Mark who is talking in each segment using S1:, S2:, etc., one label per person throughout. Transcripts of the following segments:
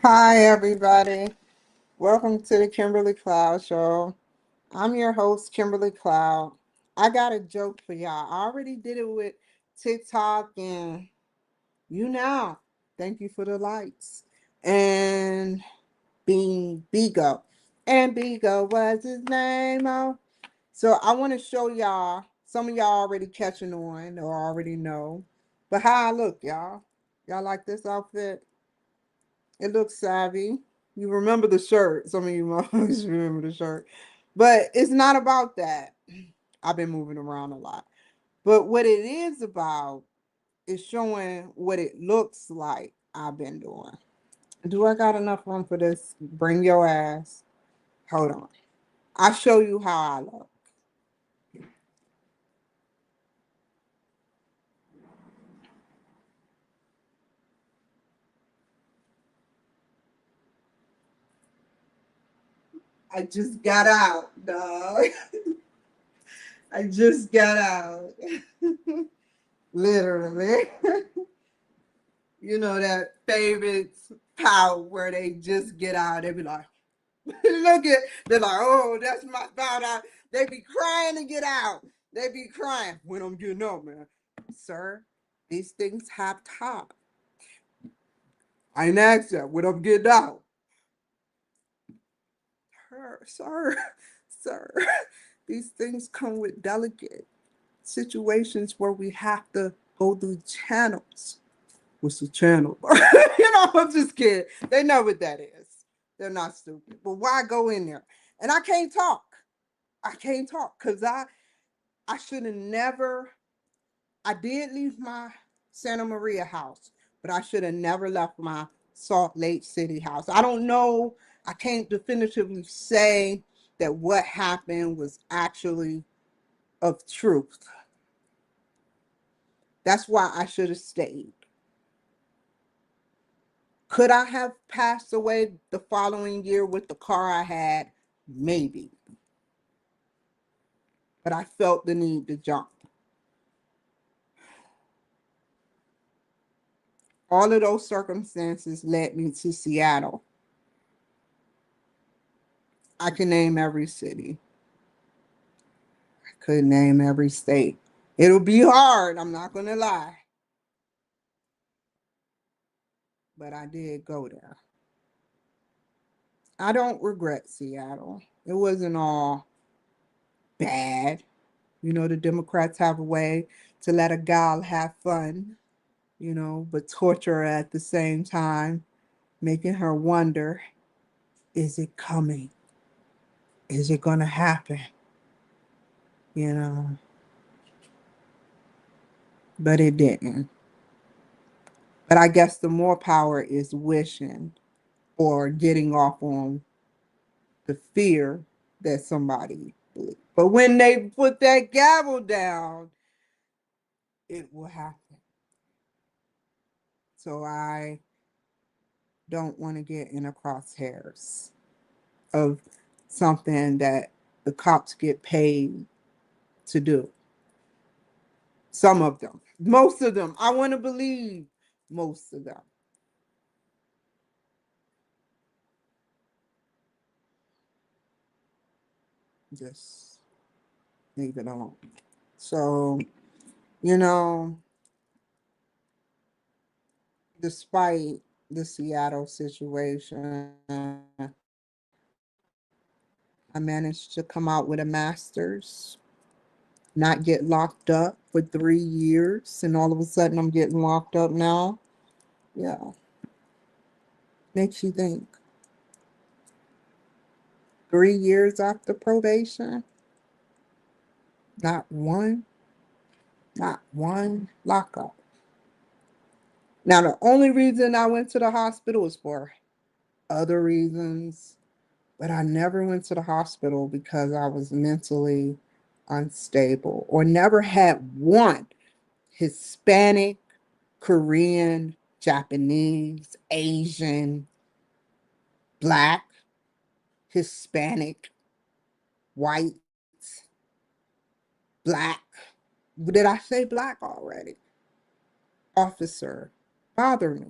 S1: Hi, everybody. Welcome to the Kimberly Cloud Show. I'm your host, Kimberly Cloud. I got a joke for y'all. I already did it with TikTok and you now. Thank you for the likes. And being Bigo. And Bigo was his name. Oh. So I want to show y'all. Some of y'all already catching on or already know. But how I look, y'all. Y'all like this outfit? It looks savvy. You remember the shirt. Some of you might remember the shirt. But it's not about that. I've been moving around a lot. But what it is about is showing what it looks like I've been doing. Do I got enough room for this? Bring your ass. Hold on. I'll show you how I look. I just got out, dog. I just got out. Literally. You know that favorite pout where they just get out. They be like, look at, they're like, oh, that's my spout out. They be crying to get out. They be crying when I'm getting up, man. Sir, these things have top. I ain't asked that when I'm getting out. Sir, sir, these things come with delicate situations where we have to go through channels. What's the channel? I'm just kidding. They know what that is. They're not stupid. But why go in there? And I can't talk. I can't talk because I should have never. I did leave my Santa Maria house, but I should have never left my Salt Lake City house. I don't know. I can't definitively say that what happened was actually of truth. That's why I should have stayed. Could I have passed away the following year with the car I had? Maybe. But I felt the need to jump. All of those circumstances led me to Seattle. I can name every city. I could name every state. It'll be hard, I'm not going to lie. But I did go there. I don't regret Seattle. It wasn't all bad. The Democrats have a way to let a gal have fun, but torture her at the same time, making her wonder, is it coming? Is it going to happen? You know, but it didn't. But I guess the more power is wishing or getting off on the fear that somebody believes. But when they put that gavel down, it will happen. So I don't want to get in a crosshairs of something that the cops get paid to do. Some of them, most of them, I want to believe most of them. Just leave it alone. So, you know, despite the Seattle situation, I managed to come out with a master's, not get locked up for 3 years, and all of a sudden I'm getting locked up now. Yeah, makes you think. 3 years after probation, not one, not one lockup. Now, the only reason I went to the hospital was for other reasons, but I never went to the hospital because I was mentally unstable or never had one Hispanic, Korean, Japanese, Asian, Black, Hispanic, white, Black. Did I say Black already? Officer bother me.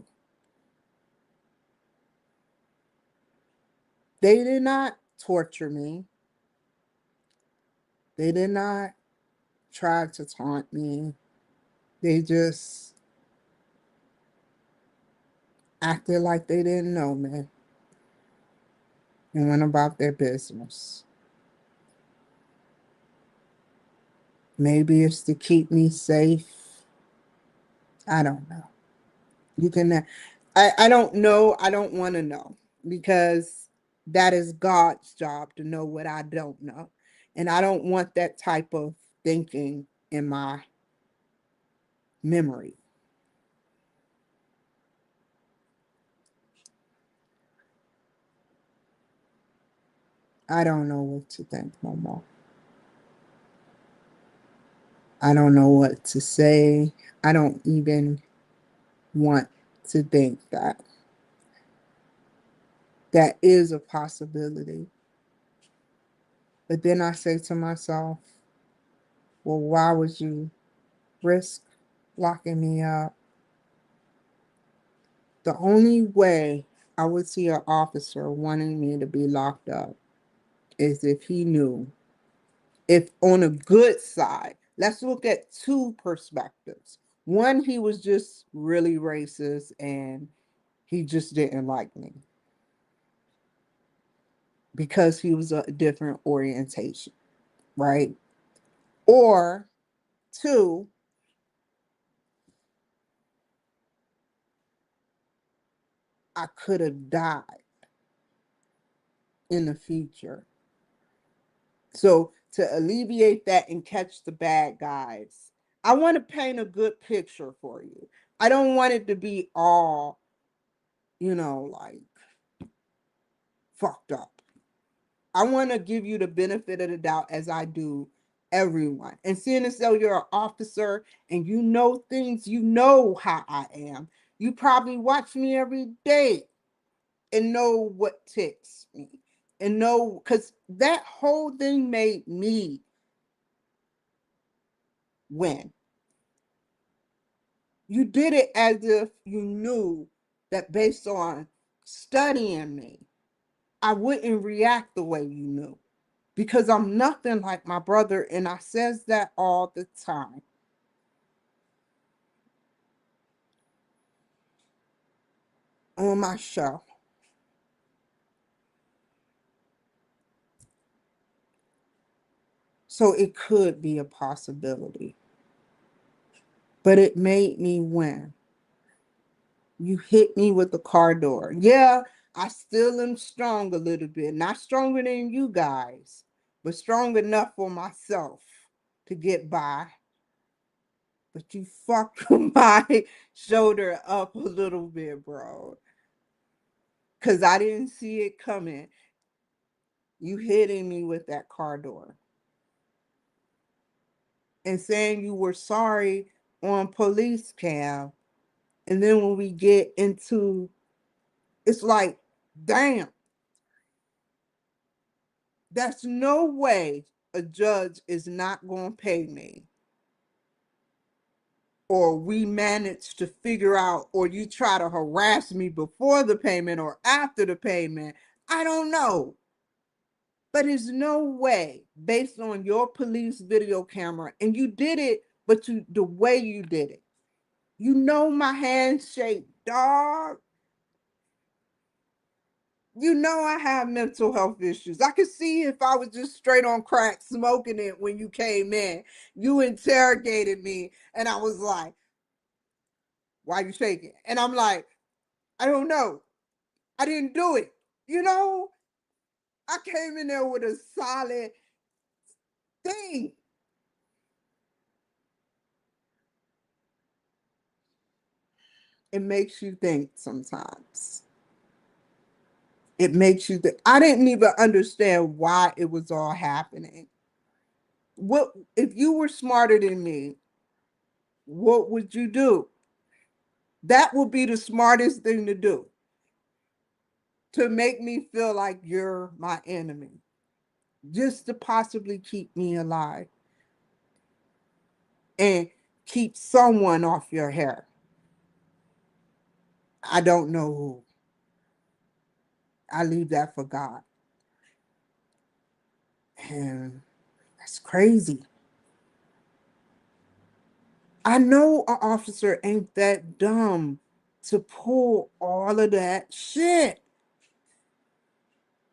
S1: They did not torture me. They did not try to taunt me. They just acted like they didn't know me and went about their business. Maybe it's to keep me safe. I don't know. You can, I don't know. I don't want to know because that is God's job to know what I don't know. And I don't want that type of thinking in my memory. I don't know what to think no more. I don't know what to say. I don't even want to think that that is a possibility. But then I say to myself, well, why would you risk locking me up? The only way I would see an officer wanting me to be locked up is if he knew, if on a good side, let's look at two perspectives. One, he was just really racist and he just didn't like me because he was a different orientation, right? Or two, I could have died in the future. So to alleviate that and catch the bad guys, I want to paint a good picture for you. I don't want it to be all, like fucked up. I want to give you the benefit of the doubt as I do everyone. And seeing as though you're an officer and you know things, you know how I am. You probably watch me every day and know what ticks me. And know, because that whole thing made me win. You did it as if you knew that based on studying me, I wouldn't react the way you knew. Because I'm nothing like my brother, and I says that all the time on my show. So it could be a possibility. But it made me win. You hit me with the car door. Yeah, I still am strong a little bit. Not stronger than you guys, but strong enough for myself to get by. But you fucked my shoulder up a little bit, bro. Because I didn't see it coming. You hitting me with that car door and saying you were sorry on police cam. And then when we get into, it's like, damn, that's no way a judge is not going to pay me. Or we manage to figure out, or you try to harass me before the payment or after the payment. I don't know. But there's no way, based on your police video camera, and you did it, but the way you did it. You know my handshake, dog. You know I have mental health issues. I could see if I was just straight on crack smoking it when you came in. You interrogated me, and I was like, why you shaking? And I'm like, I don't know. I didn't do it. You know, I came in there with a solid thing. It makes you think sometimes. It makes you think. I didn't even understand why it was all happening. What if you were smarter than me? What would you do? That would be the smartest thing to do, to make me feel like you're my enemy, just to possibly keep me alive and keep someone off your hair. I don't know who. I leave that for God. And that's crazy. I know an officer ain't that dumb to pull all of that shit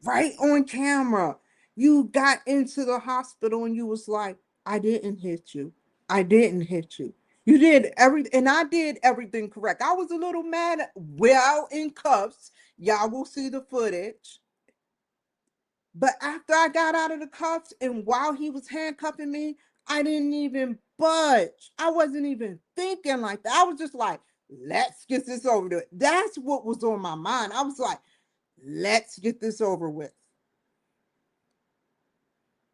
S1: right on camera. You got into the hospital and you was like, I didn't hit you. I didn't hit you. You did everything, and I did everything correct. I was a little mad, well, in cuffs. Y'all will see the footage. But after I got out of the cuffs and while he was handcuffing me, I didn't even budge. I wasn't even thinking like that. I was just like, let's get this over with. That's what was on my mind. I was like, let's get this over with.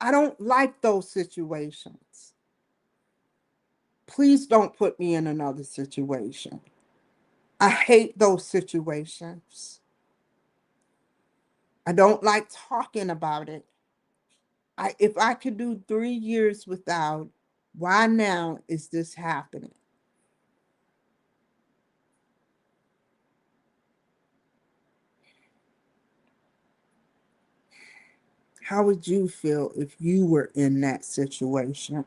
S1: I don't like those situations. Please don't put me in another situation. I hate those situations. I don't like talking about it. If I could do 3 years without, why now is this happening? How would you feel if you were in that situation?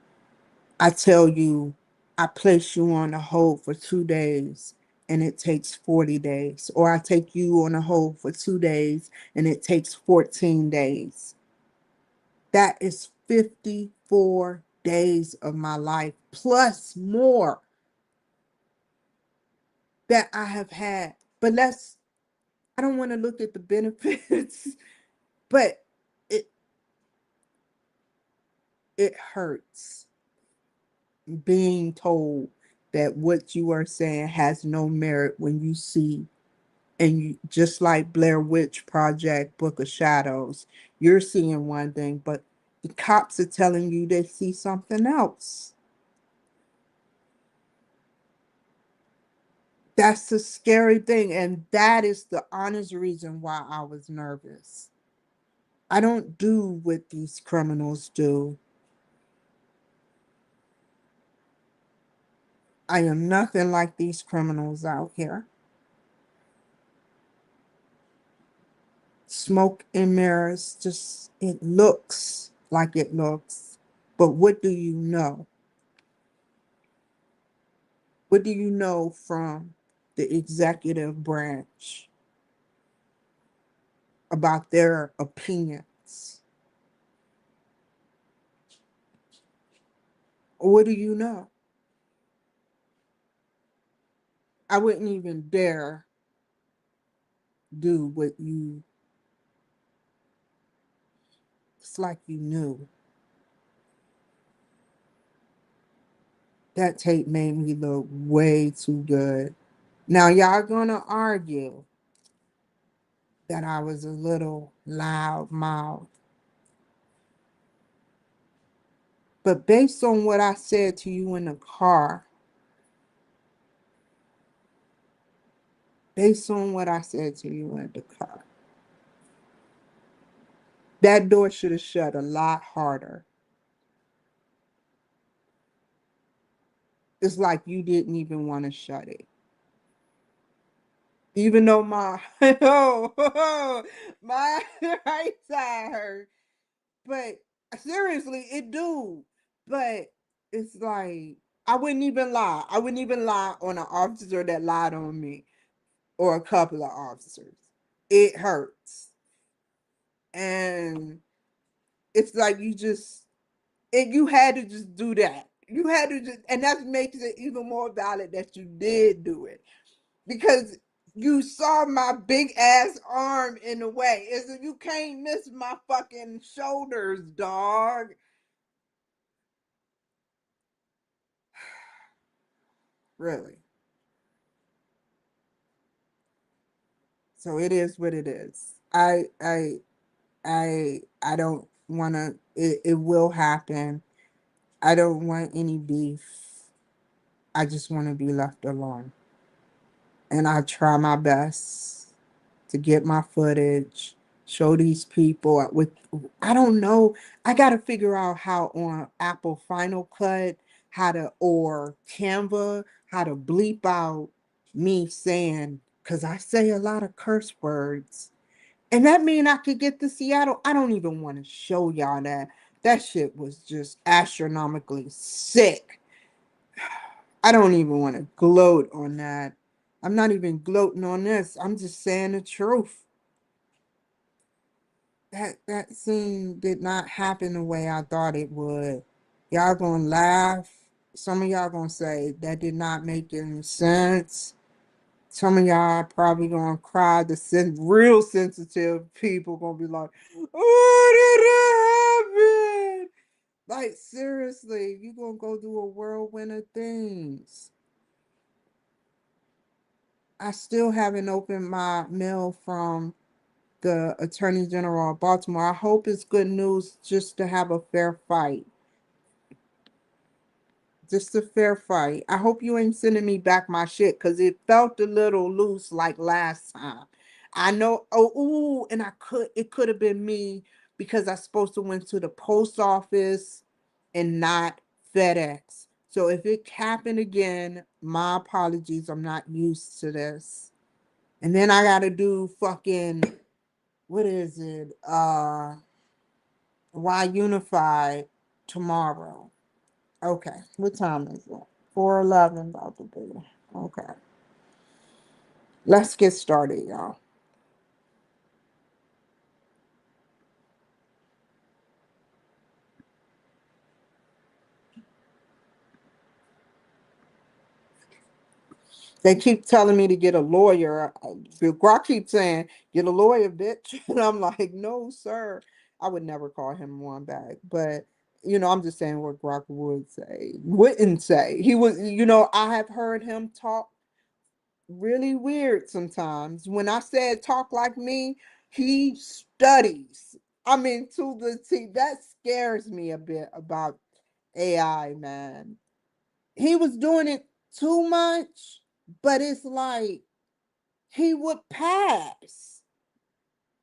S1: I tell you, I place you on a hold for 2 days and it takes 40 days. Or I take you on a hold for 2 days and it takes 14 days. That is 54 days of my life plus more that I have had. But I don't want to look at the benefits, but it it hurts being told that what you are saying has no merit when you see, and you just like Blair Witch Project, Book of Shadows, you're seeing one thing, but the cops are telling you they see something else. That's the scary thing, and that is the honest reason why I was nervous. I don't do what these criminals do. I am nothing like these criminals out here. Smoke and mirrors, just it looks like it looks. But what do you know? What do you know from the executive branch about their opinions? What do you know? I wouldn't even dare do what you, it's like you knew. That tape made me look way too good. Now, y'all gonna argue that I was a little loud mouthed. But based on what I said to you in the car, based on what I said to you in the car, that door should have shut a lot harder. It's like you didn't even want to shut it. Even though my my right side hurt. But seriously, it do. But it's like I wouldn't even lie. I wouldn't even lie on an officer that lied on me or a couple of officers. It hurts. And it's like you had to just do that. You had to just, and that makes it even more valid that you did do it because you saw my big ass arm in the way. Is you can't miss my fucking shoulders, dog. Really. So it is what it is. I don't want to. It will happen. I don't want any beef. I just want to be left alone. And I try my best to get my footage, show these people with, I don't know. I got to figure out how on Apple Final Cut, how to, or Canva, how to bleep out me saying, because I say a lot of curse words. And that mean I could get to Seattle. I don't even want to show y'all that. That shit was just astronomically sick. I don't even want to gloat on that. I'm not even gloating on this. I'm just saying the truth. That scene did not happen the way I thought it would. Y'all gonna laugh. Some of y'all gonna say that did not make any sense. Some of y'all probably gonna cry. Real sensitive people gonna be like, "Oh, did it happen?" Like seriously, you gonna go do a whirlwind of things. I still haven't opened my mail from the Attorney General of Baltimore. I hope it's good news just to have a fair fight. Just a fair fight. I hope you ain't sending me back my shit because it felt a little loose like last time. I know. Oh, ooh, and it could have been me because I supposed to went to the post office and not FedEx. So if it happened again, my apologies. I'm not used to this. And then I gotta do fucking what is it? Why Unified tomorrow. Okay. What time is it? 4:11 about to be. Okay. Let's get started, y'all. They keep telling me to get a lawyer. Grok keeps saying, get a lawyer, bitch. And I'm like, no, sir. I would never call him one back. But, I'm just saying what Grok would say. Wouldn't say. He was, I have heard him talk really weird sometimes. When I said talk like me, he studies. I mean, to the T. That scares me a bit about AI, man. He was doing it too much, but it's like he would pass.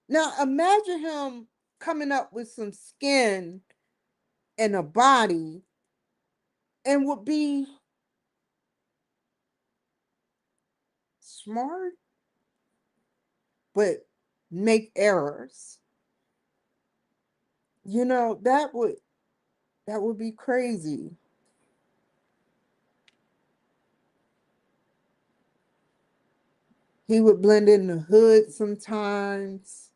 S1: Now, imagine him coming up with some skin and a body and would be smart, but make errors. That would be crazy. He would blend in the hood sometimes.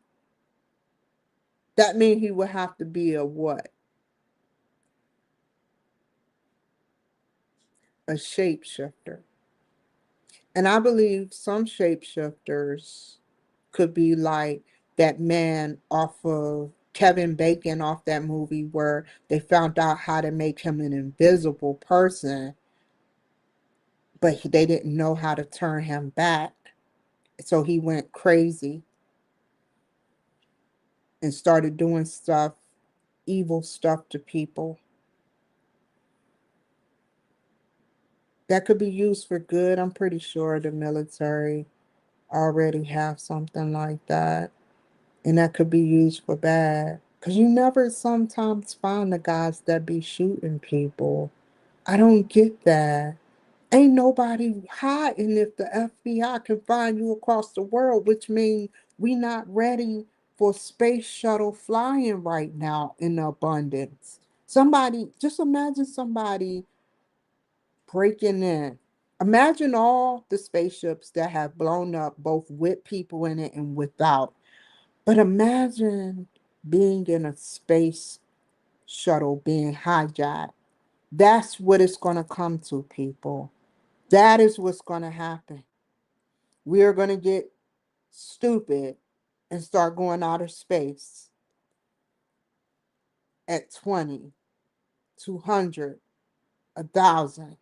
S1: That means he would have to be a what? A shapeshifter. And I believe some shapeshifters could be like that man off of Kevin Bacon off that movie where they found out how to make him an invisible person, but they didn't know how to turn him back. So he went crazy and started doing stuff, evil stuff to people. That could be used for good. I'm pretty sure the military already have something like that. And that could be used for bad. Because you never sometimes find the guys that be shooting people. I don't get that. Ain't nobody hiding if the FBI can find you across the world, which means we not ready for space shuttle flying right now in abundance. Just imagine somebody breaking in. Imagine all the spaceships that have blown up, both with people in it and without. But imagine being in a space shuttle being hijacked. That's what it's going to come to, people. That is what's going to happen. We are going to get stupid and start going out of space at 20, 200, 1,000.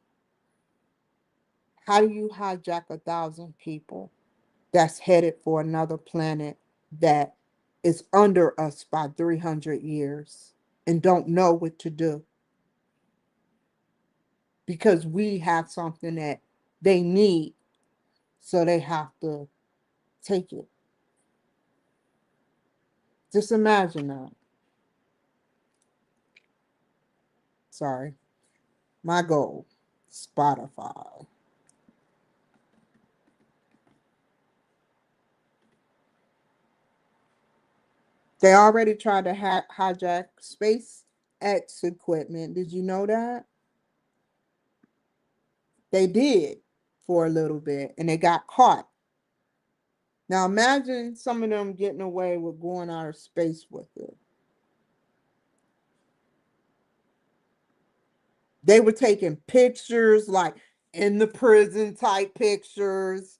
S1: How do you hijack 1,000 people that's headed for another planet that is under us by 300 years and don't know what to do? Because we have something that they need, so they have to take it. Just imagine that. Sorry. My goal, Spotify. They already tried to hijack SpaceX equipment. Did you know that? They did for a little bit and they got caught. Now imagine some of them getting away with going out of space with it. They were taking pictures like in the prison type pictures.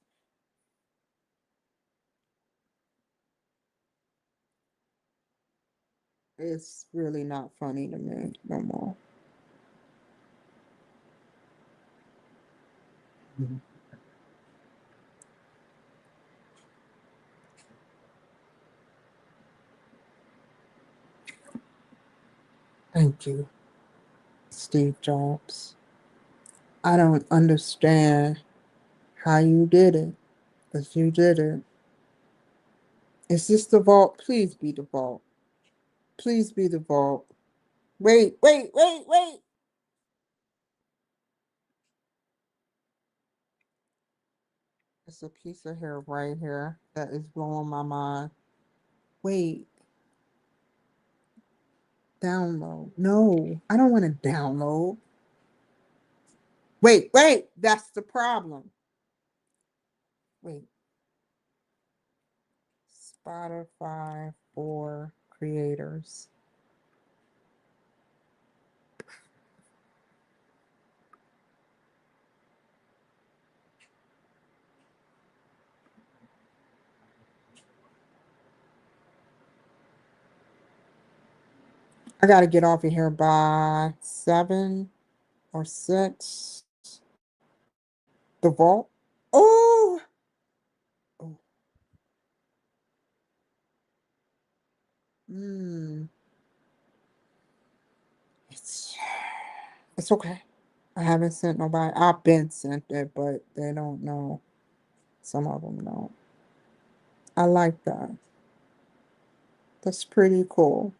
S1: It's really not funny to me no more. Thank you, Steve Jobs. I don't understand how you did it, but you did it. Is this the vault? Please be the vault. Please be the vault. Wait, wait, wait, wait. It's a piece of hair right here that is blowing my mind. Wait, download. No, I don't want to download. Wait, wait. That's the problem. Wait. Spotify for creators. I got to get off of here by 7 or 6. The vault. Oh, oh. Mm. It's it's okay. I haven't sent nobody. I've been sent it, but they don't know. Some of them don't. I like that. That's pretty cool.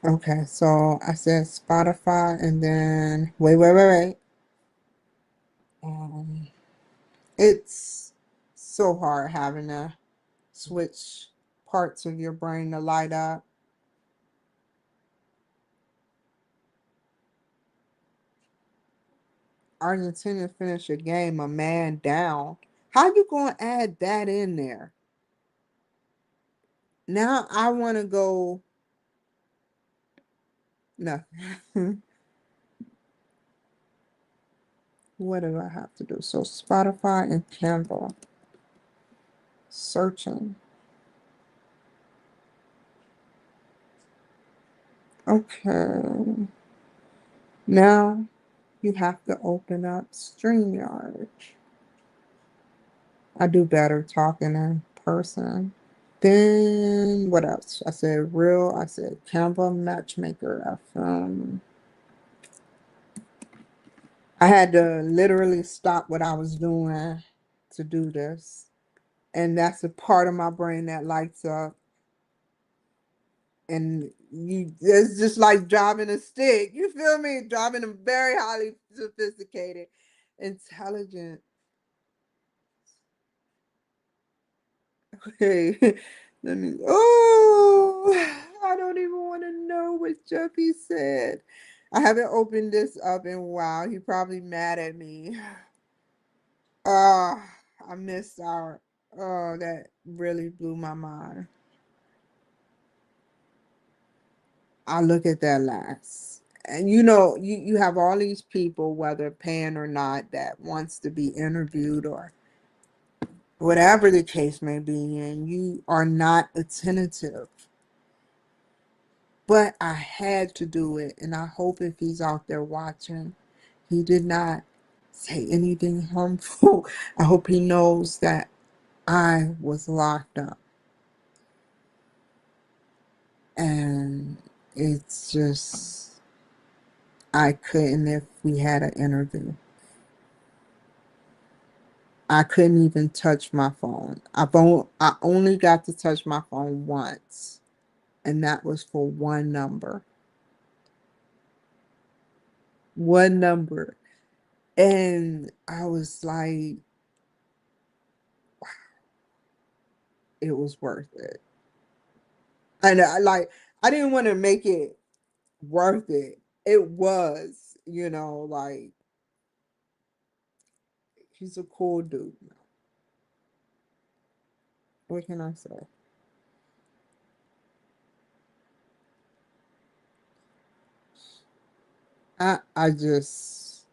S1: Okay, so I said Spotify and then wait, wait, wait, wait. Um, it's so hard having to switch parts of your brain to light up. Argentina finished a game a man down. How you gonna add that in there? Now I want to go. No. What do I have to do? So Spotify and Canva. Searching. Okay. Now you have to open up StreamYard. I do better talking in person. Then what else? I said real. I said Canva Matchmaker FM. I had to literally stop what I was doing to do this. And that's a part of my brain that lights up. And it's just like driving a stick. You feel me? Driving a very highly sophisticated, intelligent. Hey, let me. Oh, I don't even want to know what Jeffy said. I haven't opened this up in a while. He probably mad at me. Ah, I missed out. Oh, that really blew my mind. I look at that last. And you have all these people, whether paying or not, that wants to be interviewed or whatever the case may be, and you are not attentive. But I had to do it, and I hope if he's out there watching, he did not say anything harmful. I hope he knows that I was locked up. And It's just, I couldn't if we had an interview. I couldn't even touch my phone. I only got to touch my phone once, and that was for one number. One number. And I was like, it was worth it. And I didn't want to make it worth it. It was, like he's a cool dude. What can I say? I just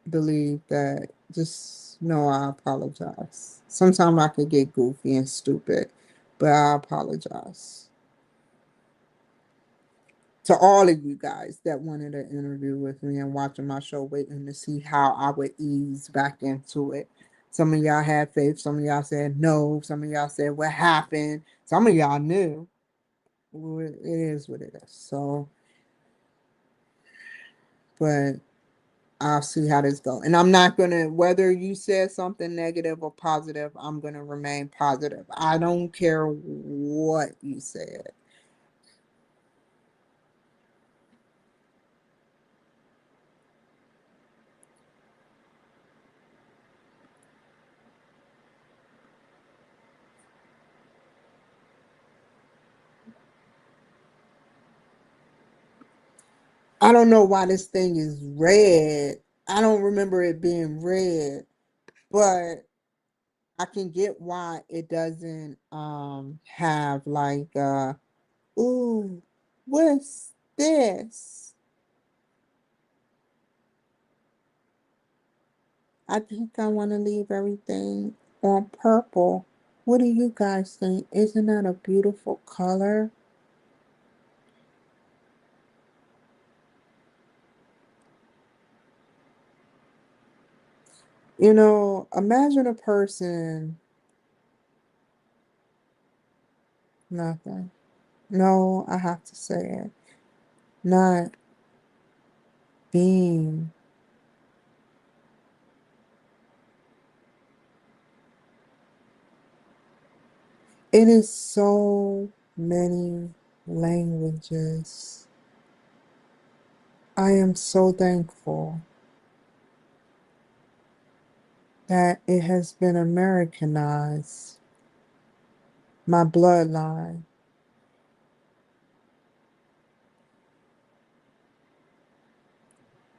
S1: believe that just no, I apologize. Sometimes I could get goofy and stupid, but I apologize to all of you guys that wanted an interview with me and watching my show, waiting to see how I would ease back into it. Some of y'all had faith, some of y'all said no, some of y'all said what happened, some of y'all knew. Well, it is what it is. So, but I'll see how this goes. And I'm not gonna, whether you said something negative or positive, I'm gonna remain positive. I don't care what you said. I don't know why this thing is red. I don't remember it being red, but I can get why it doesn't have like ooh, what's this? I think I want to leave everything on purple. What do you guys think? Isn't that a beautiful color? Imagine a person, nothing. No, I have to say it. Not being. It is so many languages. I am so thankful that it has been Americanized, my bloodline.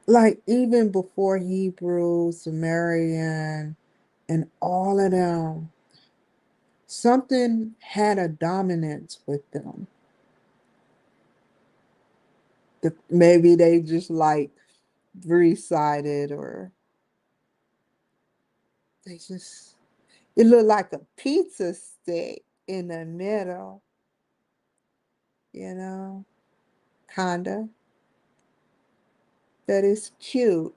S1: Like even before Hebrew, Sumerian, and all of them, something had a dominance with them. Maybe they just like three-sided, or they just, it looked like a pizza stick in the middle, you know, kinda. That is cute.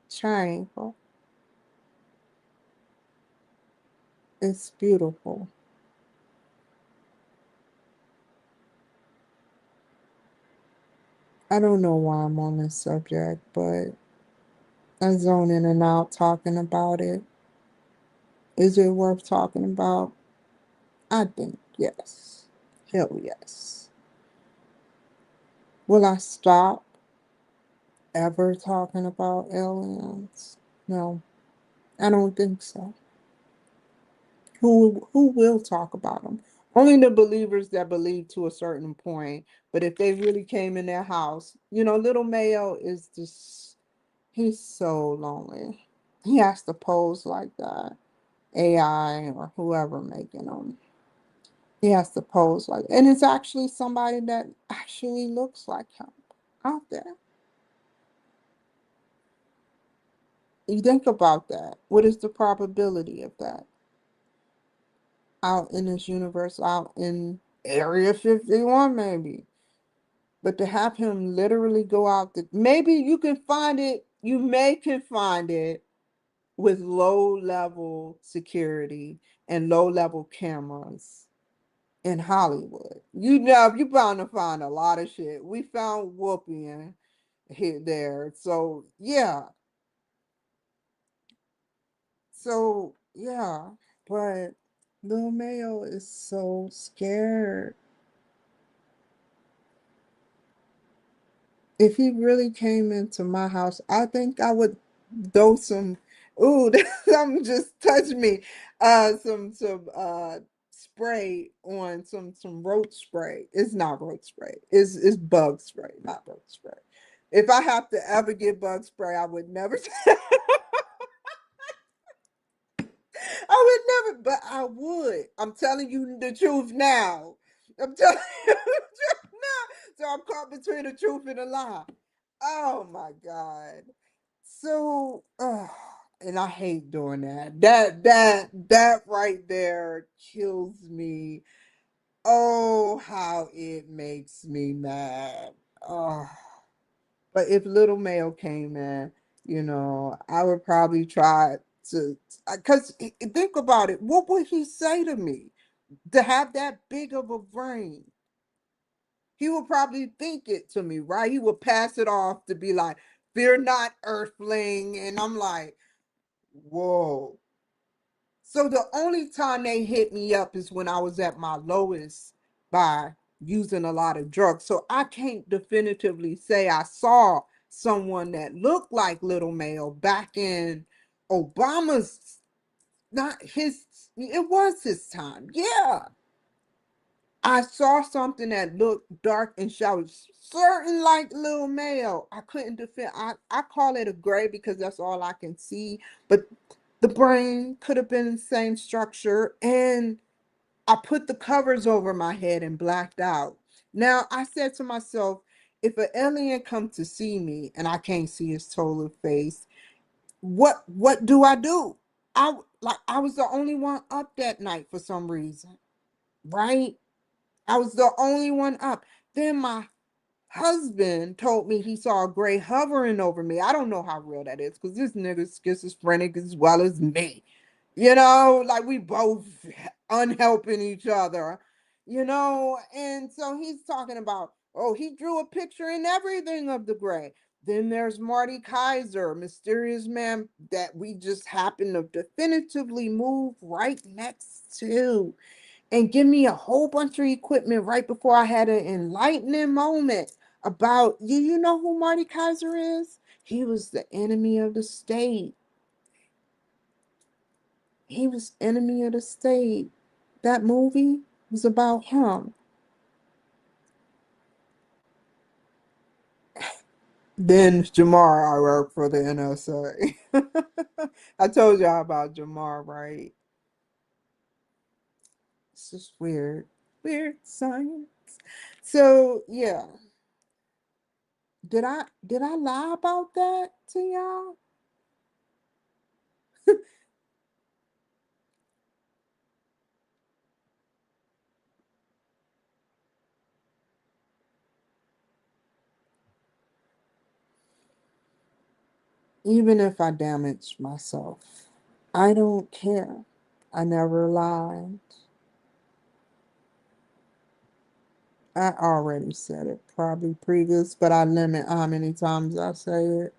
S1: Triangle. It's beautiful. I don't know why I'm on this subject, but I zone in and out talking about it. Is it worth talking about? I think yes. Hell yes. Will I stop ever talking about aliens? No, I don't think so. Who will talk about them? Only the believers that believe to a certain point. But if they really came in their house, little Mayo is just, he's so lonely. He has to pose like that. AI or whoever making them. He has to pose like, and it's actually somebody that actually looks like him out there. You think about that. What is the probability of that out in this universe, out in Area 51, maybe? But to have him literally go out, maybe you can find it, you may can find it with low level security and low level cameras. in Hollywood. You know, you bound to find a lot of shit. We found Whoopi in here there. So yeah. So yeah. But Lil Mayo is so scared. If he really came into my house, I think I would throw some. Ooh, something just touched me. Some spray on some roach spray. It's not roach spray. It's bug spray, not roach spray. If I have to ever get bug spray, I would never. I would never, but I would. I'm telling you the truth now. I'm telling you the truth now. So I'm caught between the truth and the lie. Oh my God. So, and I hate doing that. That right there kills me. Oh, how it makes me mad. Oh. But if Little Mail came in, I would probably try to, because think about it. What would he say to me to have that big of a brain? He would probably think it to me, right? He would pass it off to be like, "Fear not, Earthling," and I'm like, "Whoa." So the only time they hit me up is when I was at my lowest by using a lot of drugs. So I can't definitively say I saw someone that looked like Little Male back in Obama's, not his, it was his time. Yeah. I saw something that looked dark and showed certain like Little Male. I couldn't defend. I call it a gray because that's all I can see. But the brain could have been the same structure, and I put the covers over my head and blacked out. Now I said to myself, if an alien come to see me and I can't see his total face, what do I do? I was the only one up that night for some reason, right? I was the only one up. Then my husband told me he saw a gray hovering over me. I don't know how real that is because this nigga's schizophrenic as well as me. Like we both unhelping each other, and so he's talking about, oh, he drew a picture and everything of the gray. Then there's Marty Kaiser, mysterious man that we just happen to definitively move right next to and give me a whole bunch of equipment right before I had an enlightening moment about you know who Marty Kaiser is? He was the enemy of the state. He was enemy of the state. That movie was about him. Then Jamar, I work for the NSA. I told y'all about Jamar, right? It's just weird. Weird science. So yeah. Did I lie about that to y'all? Even if I damage myself, I don't care. I never lied. I already said it, probably previous, but I limit how many times I say it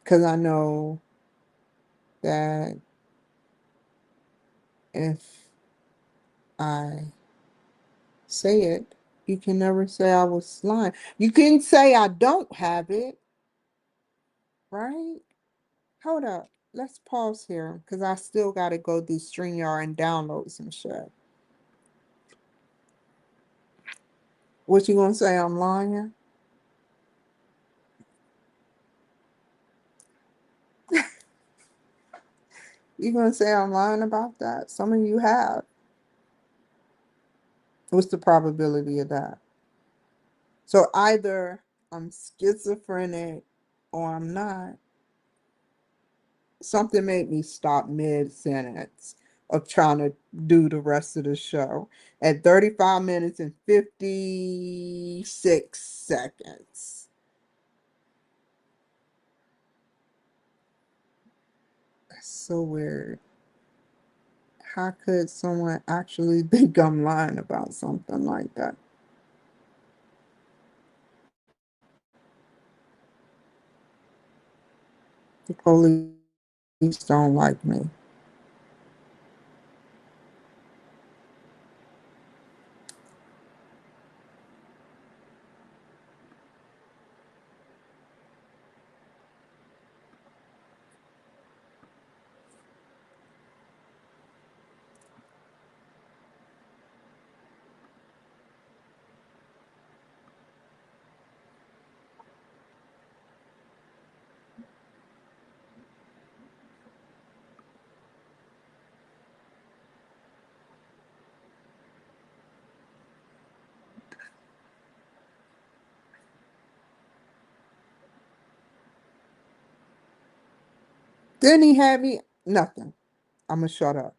S1: because I know that if I say it, you can never say I was lying. You can say I don't have it, right? Hold up. Let's pause here because I still got to go do StreamYard and download some shit. What you gonna say? I'm lying? You gonna say I'm lying about that? Some of you have. What's the probability of that? So either I'm schizophrenic or I'm not. Something made me stop mid sentence of trying to do the rest of the show at 35 minutes and 56 seconds. That's so weird. how could someone actually think I'm lying about something like that? The police don't like me. Then he had me nothing. I'm gonna shut up.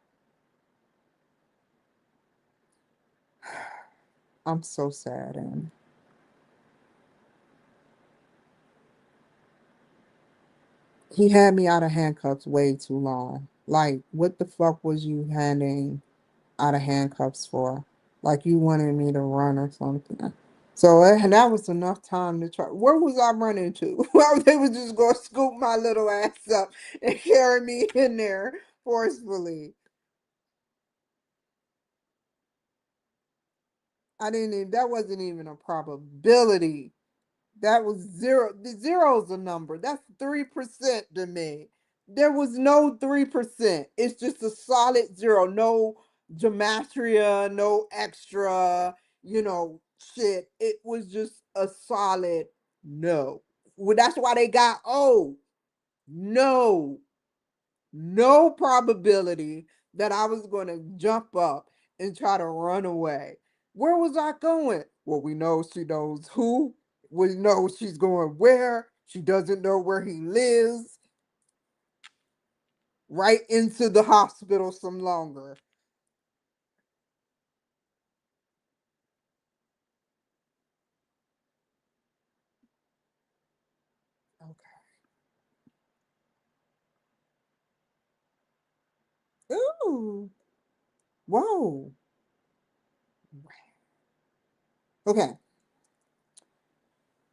S1: I'm so sad, and he had me out of handcuffs way too long. Like, what the fuck was you handing out of handcuffs for? Like, you wanted me to run or something. So and that was enough time to try. Where was I running to? Well, they was just gonna scoop my little ass up and carry me in there forcefully. I didn't even, that wasn't even a probability. That was zero. The zero's a number. That's 3% to me. There was no 3%. It's just a solid zero. No gematria, no extra, shit. It was just a solid no. Well, that's why they got no, no probability that I was going to jump up and try to run away. Where was I going? Well, we know she knows who. We know she's going where. She doesn't know where he lives. Right into the hospital some longer. Okay. Ooh. Whoa. Okay.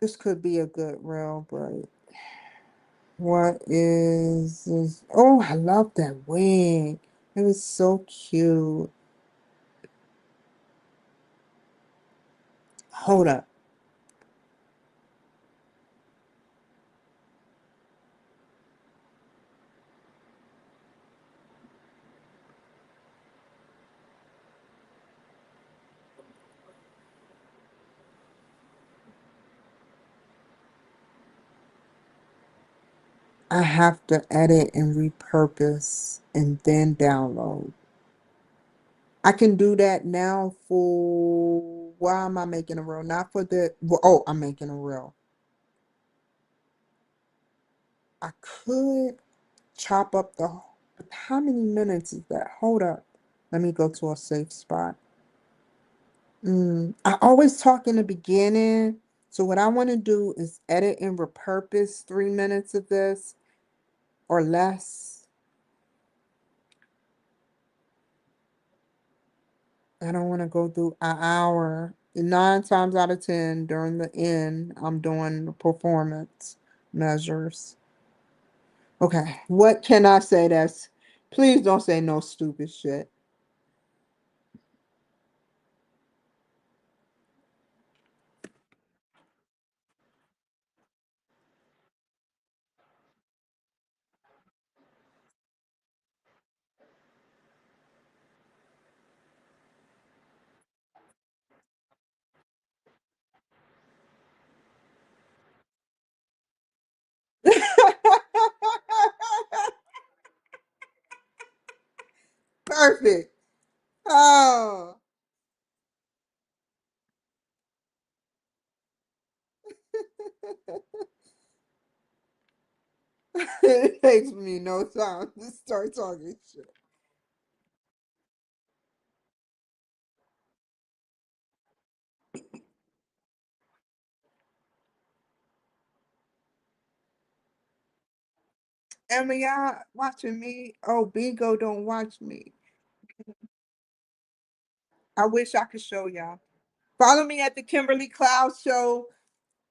S1: This could be a good rail break. What is this? Oh, I love that wig. It was so cute. Hold up. I have to edit and repurpose and then download. I can do that now for, why am I making a reel? Not for the, well, oh, I'm making a reel. I could chop up the, but how many minutes is that? Hold up. Let me go to a safe spot. I always talk in the beginning. So what I want to do is edit and repurpose 3 minutes of this or less. I don't want to go through an hour. 9 times out of 10 during the end, I'm doing the performance measures. Okay, what can I say that's, please don't say no stupid shit. Perfect. Oh, it takes me no time to start talking shit. And y'all watching me? Oh, Bingo don't watch me. I wish I could show y'all. Follow me at the Kimberly Cloud Show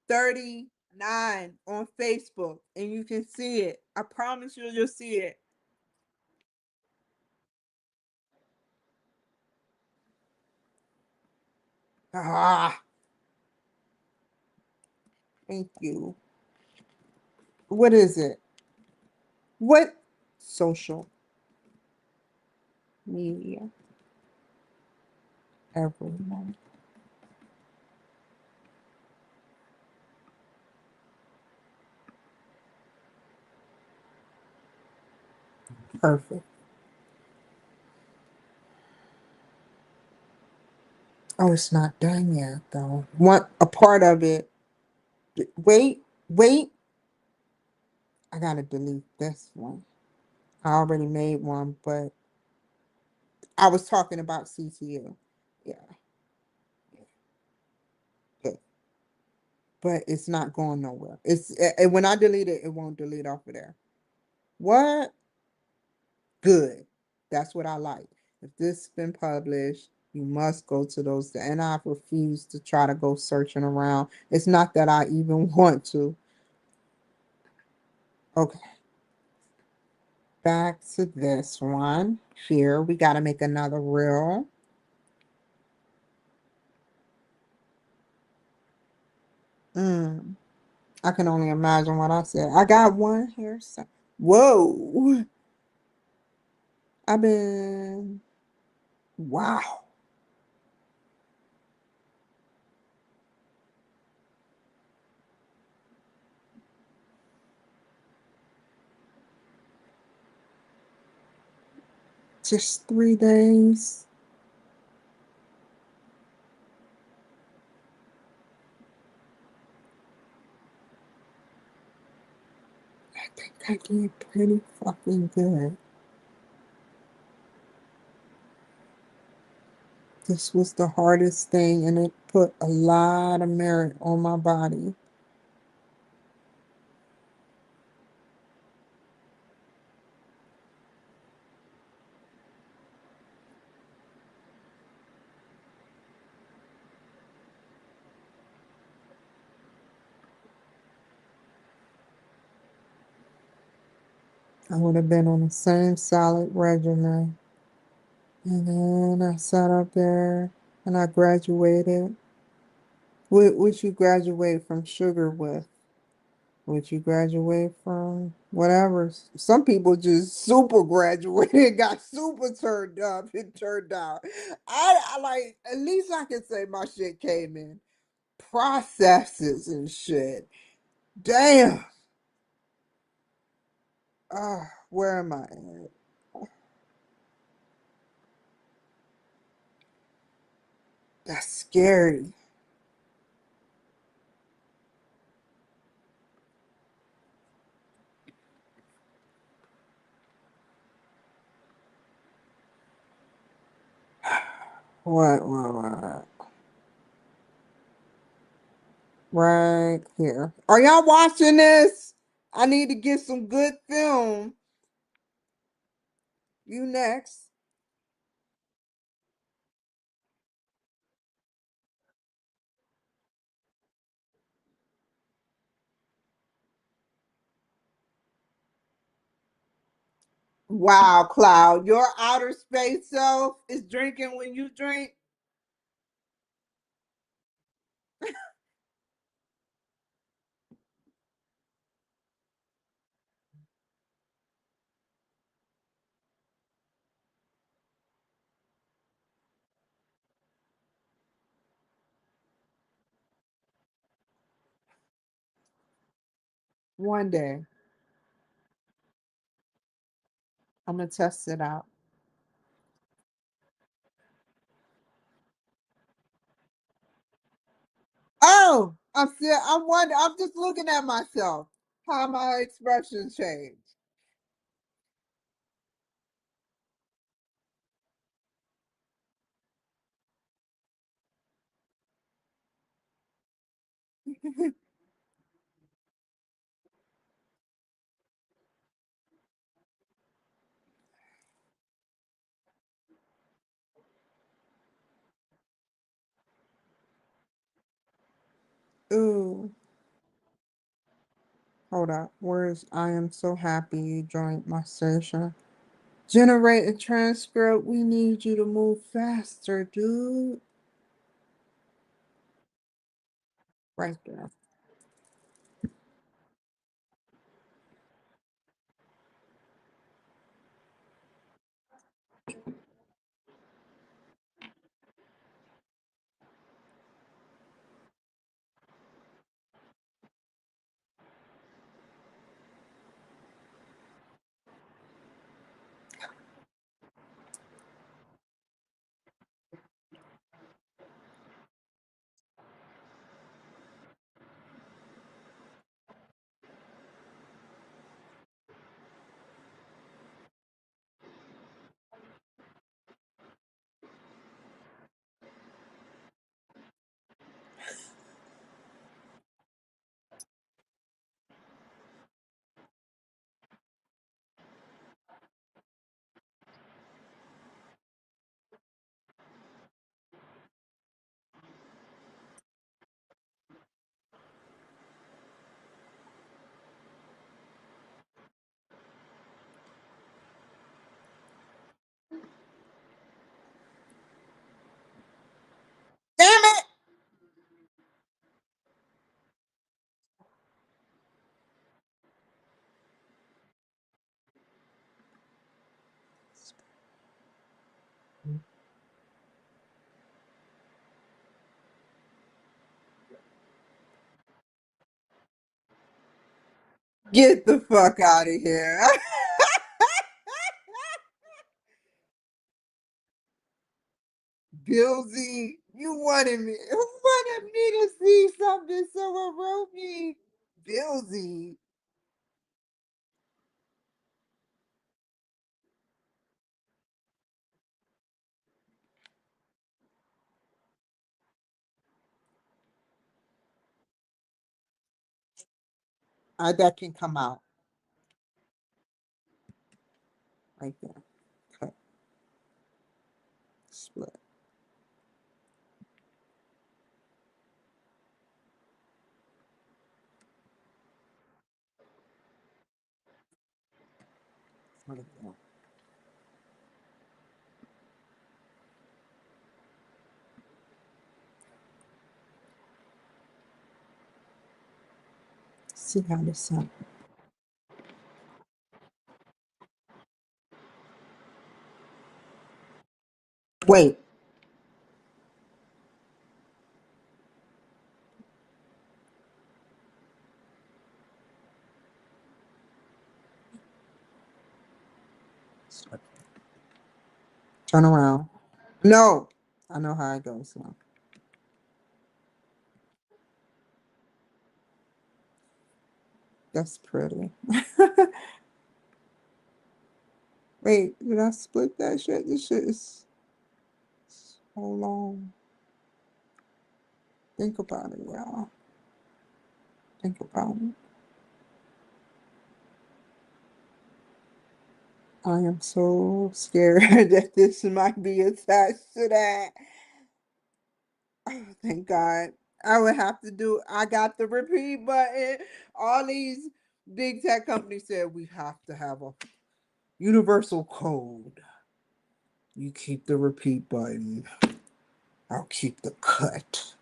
S1: 39 on Facebook and you can see it. I promise you'll see it. Ah, thank you. What is it? What social media everyone? Perfect. Oh, it's not done yet though. One a part of it. Wait. I gotta delete this one. I already made one, but I was talking about CTU. Yeah, yeah. But it's not going nowhere. When I delete it, it won't delete off of there. What? Good. That's what I like. If this has been published, you must go to those. And I refuse to try to go searching around. It's not that I even want to. Okay, back to this one. Here, we got to make another reel. Mm, I can only imagine what I said. I got one here. So, whoa. I've been, wow. Just 3 days. I think I did pretty fucking good. This was the hardest thing, and it put a lot of merit on my body. I would have been on the same solid regimen. And then I sat up there and I graduated. Would you graduate from sugar with? Would you graduate from whatever? Some people just super graduated, got super turned up and turned out. I like, at least I can say my shit came in processes and shit. Damn. Where am I at? That's scary. What? Right here. Are y'all watching this? I need to get some good film. You next. Wow, Cloud. Your outer space self is drinking when you drink. One day, I'm gonna test it out. Oh, I'm just looking at myself. How my expressions change. Ooh. Hold up. Where's I am so happy you joined my session. Generate a transcript. We need you to move faster, dude. Right there. Damn it! Get the fuck out of here. Billsy, you wanted me to see something someone wrote me. Billsy. That can come out right there. Cut, split. Right there. See how this sounds. Wait. Turn around. No. I know how it goes now. That's pretty. Wait, did I split that shit? This shit is so long. Think about it, y'all. Think about it. I am so scared that this might be attached to that. Oh, thank God. I would have to do, I got the repeat button. All these big tech companies said we have to have a universal code. You keep the repeat button. I'll keep the cut.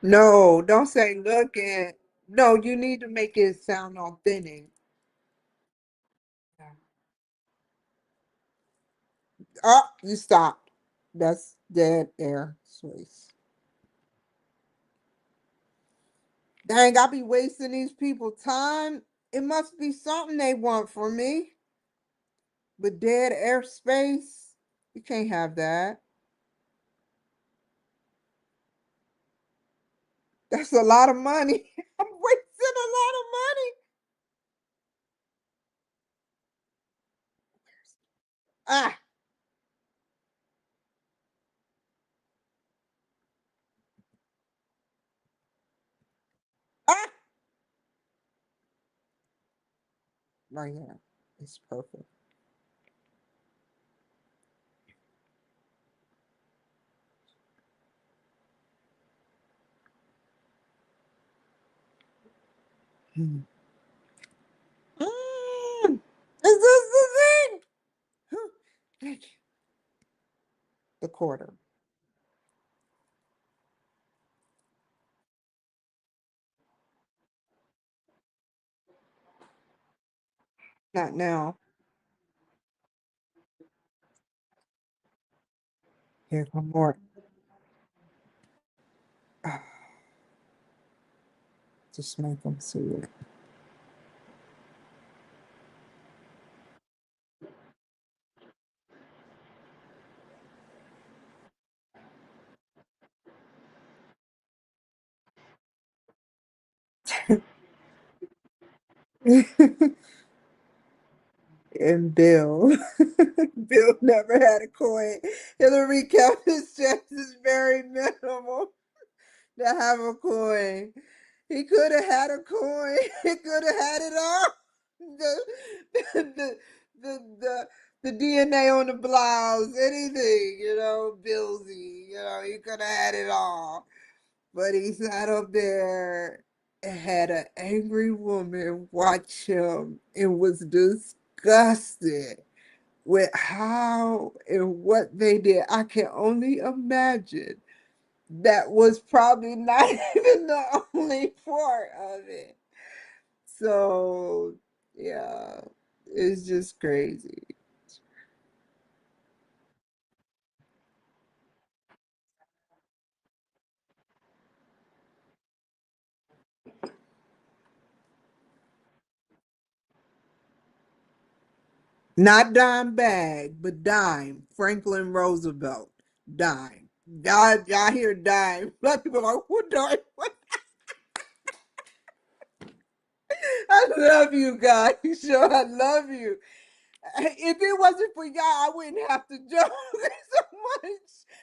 S1: No, don't say look at. No, you need to make it sound authentic. Oh, you stopped. That's dead air space. Dang, I be wasting these people time. It must be something they want from me. But dead airspace, you can't have that. That's a lot of money. I'm wasting a lot of money. Ah, right here. It's perfect. Mm. Mm. Is this the thing? Huh. Thank you. The quarter. Not now. Here's one more. Ah, just make them see it. And Bill. Bill never had a coin. Hillary kept his chances very minimal to have a coin. He could have had a coin. He could have had it all. The, the, the, the, the DNA on the blouse, anything, Billsy, he could have had it all. But he sat up there and had an angry woman watch him and was disgusted with how and what they did. I can only imagine that was probably not even the only part of it. So, yeah, it's just crazy. Not dime bag, but dime. Franklin Roosevelt, dime. Y'all hear dime. Black people are like, what dime? What? I love you guys. Sure, I love you. If it wasn't for y'all, I wouldn't have to joke so much.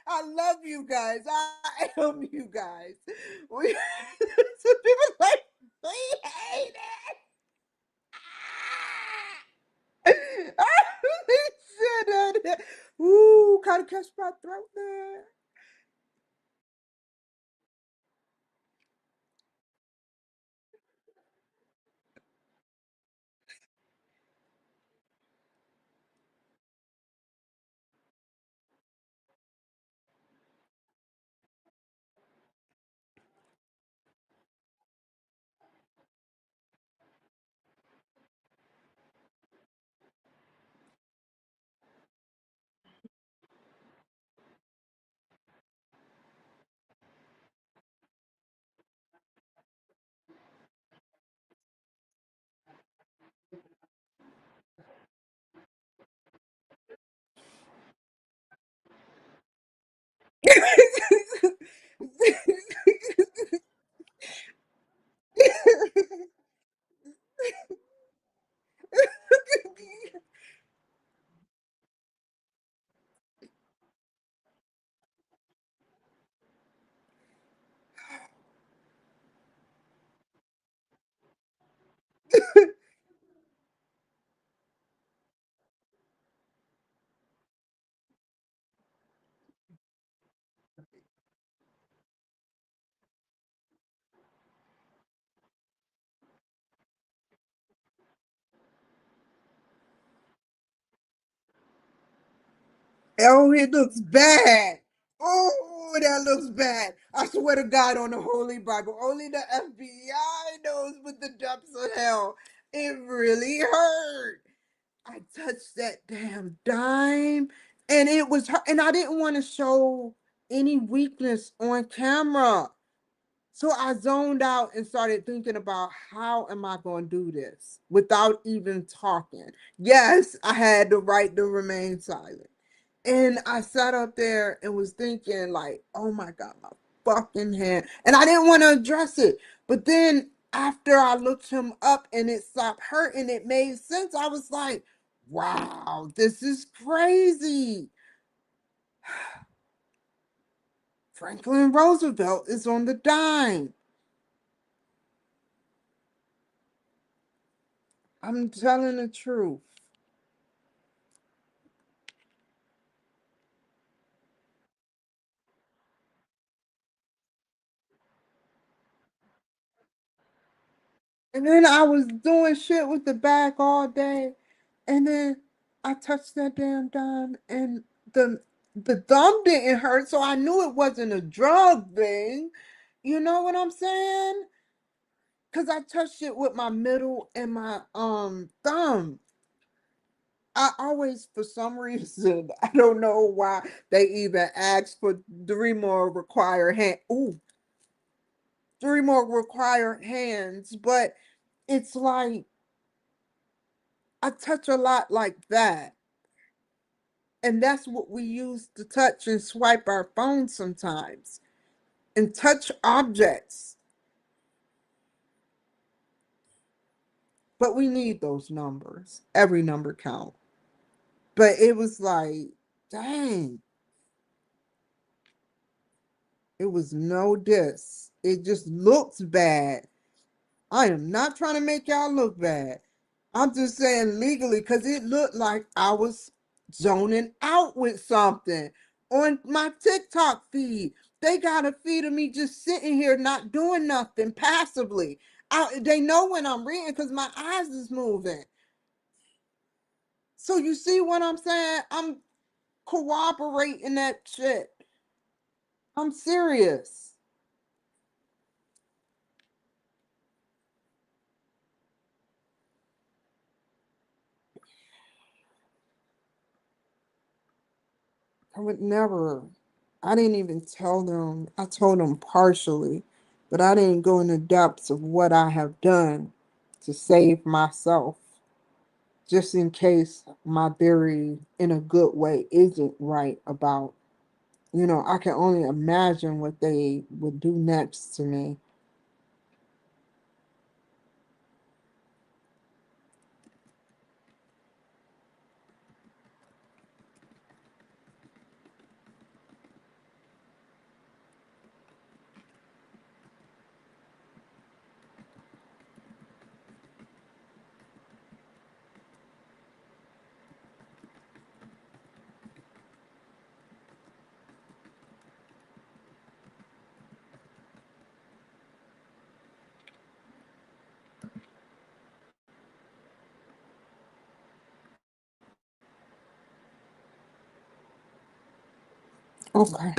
S1: I love you guys. I am you guys. We, some people like, we hate it. I said that. Ooh, kind of catch my throat there. Oh, it looks bad. Oh, that looks bad. I swear to God on the Holy Bible, only the FBI knows what the depths of hell. It really hurt. I touched that damn dime and it was hurt. And I didn't want to show any weakness on camera. So I zoned out and started thinking about how am I going to do this without even talking. Yes, I had the right to remain silent. And I sat up there and was thinking, like, oh my God, my fucking hand. And I didn't want to address it. But then after I looked him up and it stopped hurting, it made sense. I was like, wow, this is crazy. Franklin Roosevelt is on the dime. I'm telling the truth. And then I was doing shit with the back all day, and then I touched that damn thumb, and the the thumb didn't hurt, so I knew it wasn't a drug thing. You know what I'm saying? Cause I touched it with my middle and my thumb. I always, for some reason, I don't know why they even asked for three more required hand. Ooh, three more required hands, but it's like I touch a lot like that. And that's what we use to touch and swipe our phones sometimes and touch objects. But we need those numbers. Every number count. But it was like, dang, it was no diss. It just looks bad. I am not trying to make y'all look bad. I'm just saying legally because it looked like I was zoning out with something on my TikTok feed. They got a feed of me just sitting here not doing nothing passively. They know when I'm reading because my eyes is moving. So you see what I'm saying? I'm cooperating that shit. I'm serious. I would never. I didn't even tell them. I told them partially, but I didn't go in the depths of what I have done to save myself, just in case my theory in a good way isn't right about, I can only imagine what they would do next to me. Okay.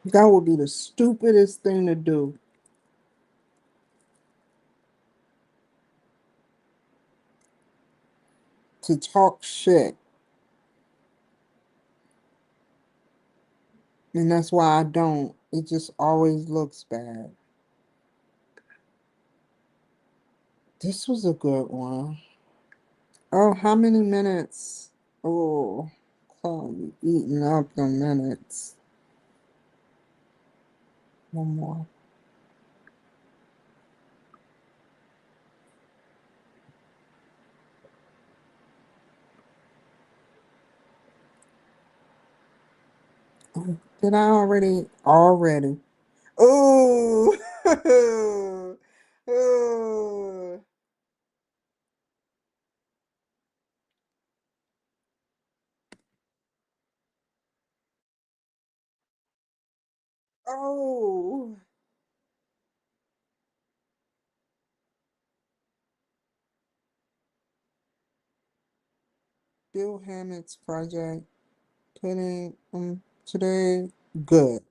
S1: That would be the stupidest thing to do, to talk shit. And that's why I don't. It just always looks bad. This was a good one. Oh, how many minutes? Oh, Chloe, you eating up the minutes. One more. Oh, did I already? Already. Oh, oh, oh. Bill Hammett's project. Putting today. Good.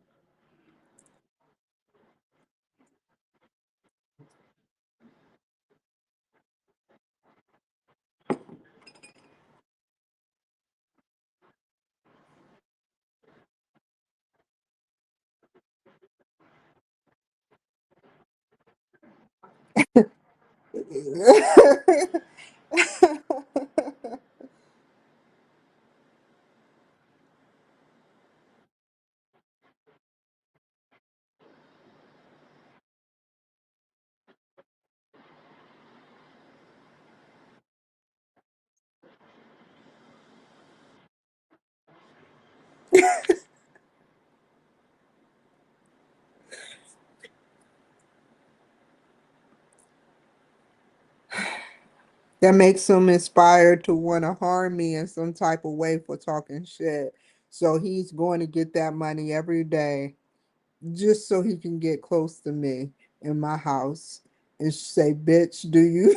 S1: That makes him inspired to want to harm me in some type of way for talking shit. So he's going to get that money every day just so he can get close to me in my house and say, bitch, do you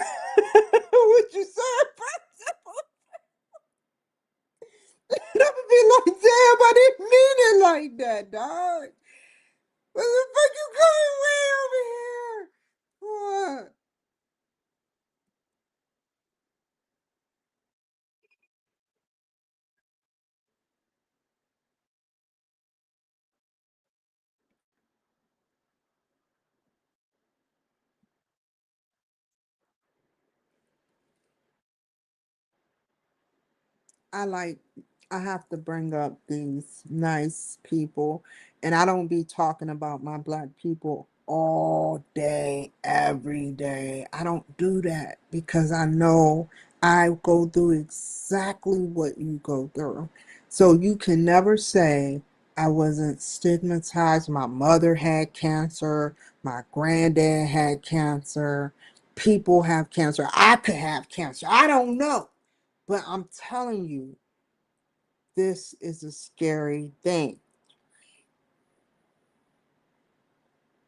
S1: what you said? And I'm gonna be like, damn, I didn't mean it like that, dog. What the fuck you coming way over here? What? I like I have to bring up these nice people, and I don't be talking about my black people all day every day. I don't do that because I know I go through exactly what you go through. So you can never say I wasn't stigmatized. My mother had cancer, my granddad had cancer, people have cancer. I could have cancer. I don't know. But I'm telling you, this is a scary thing.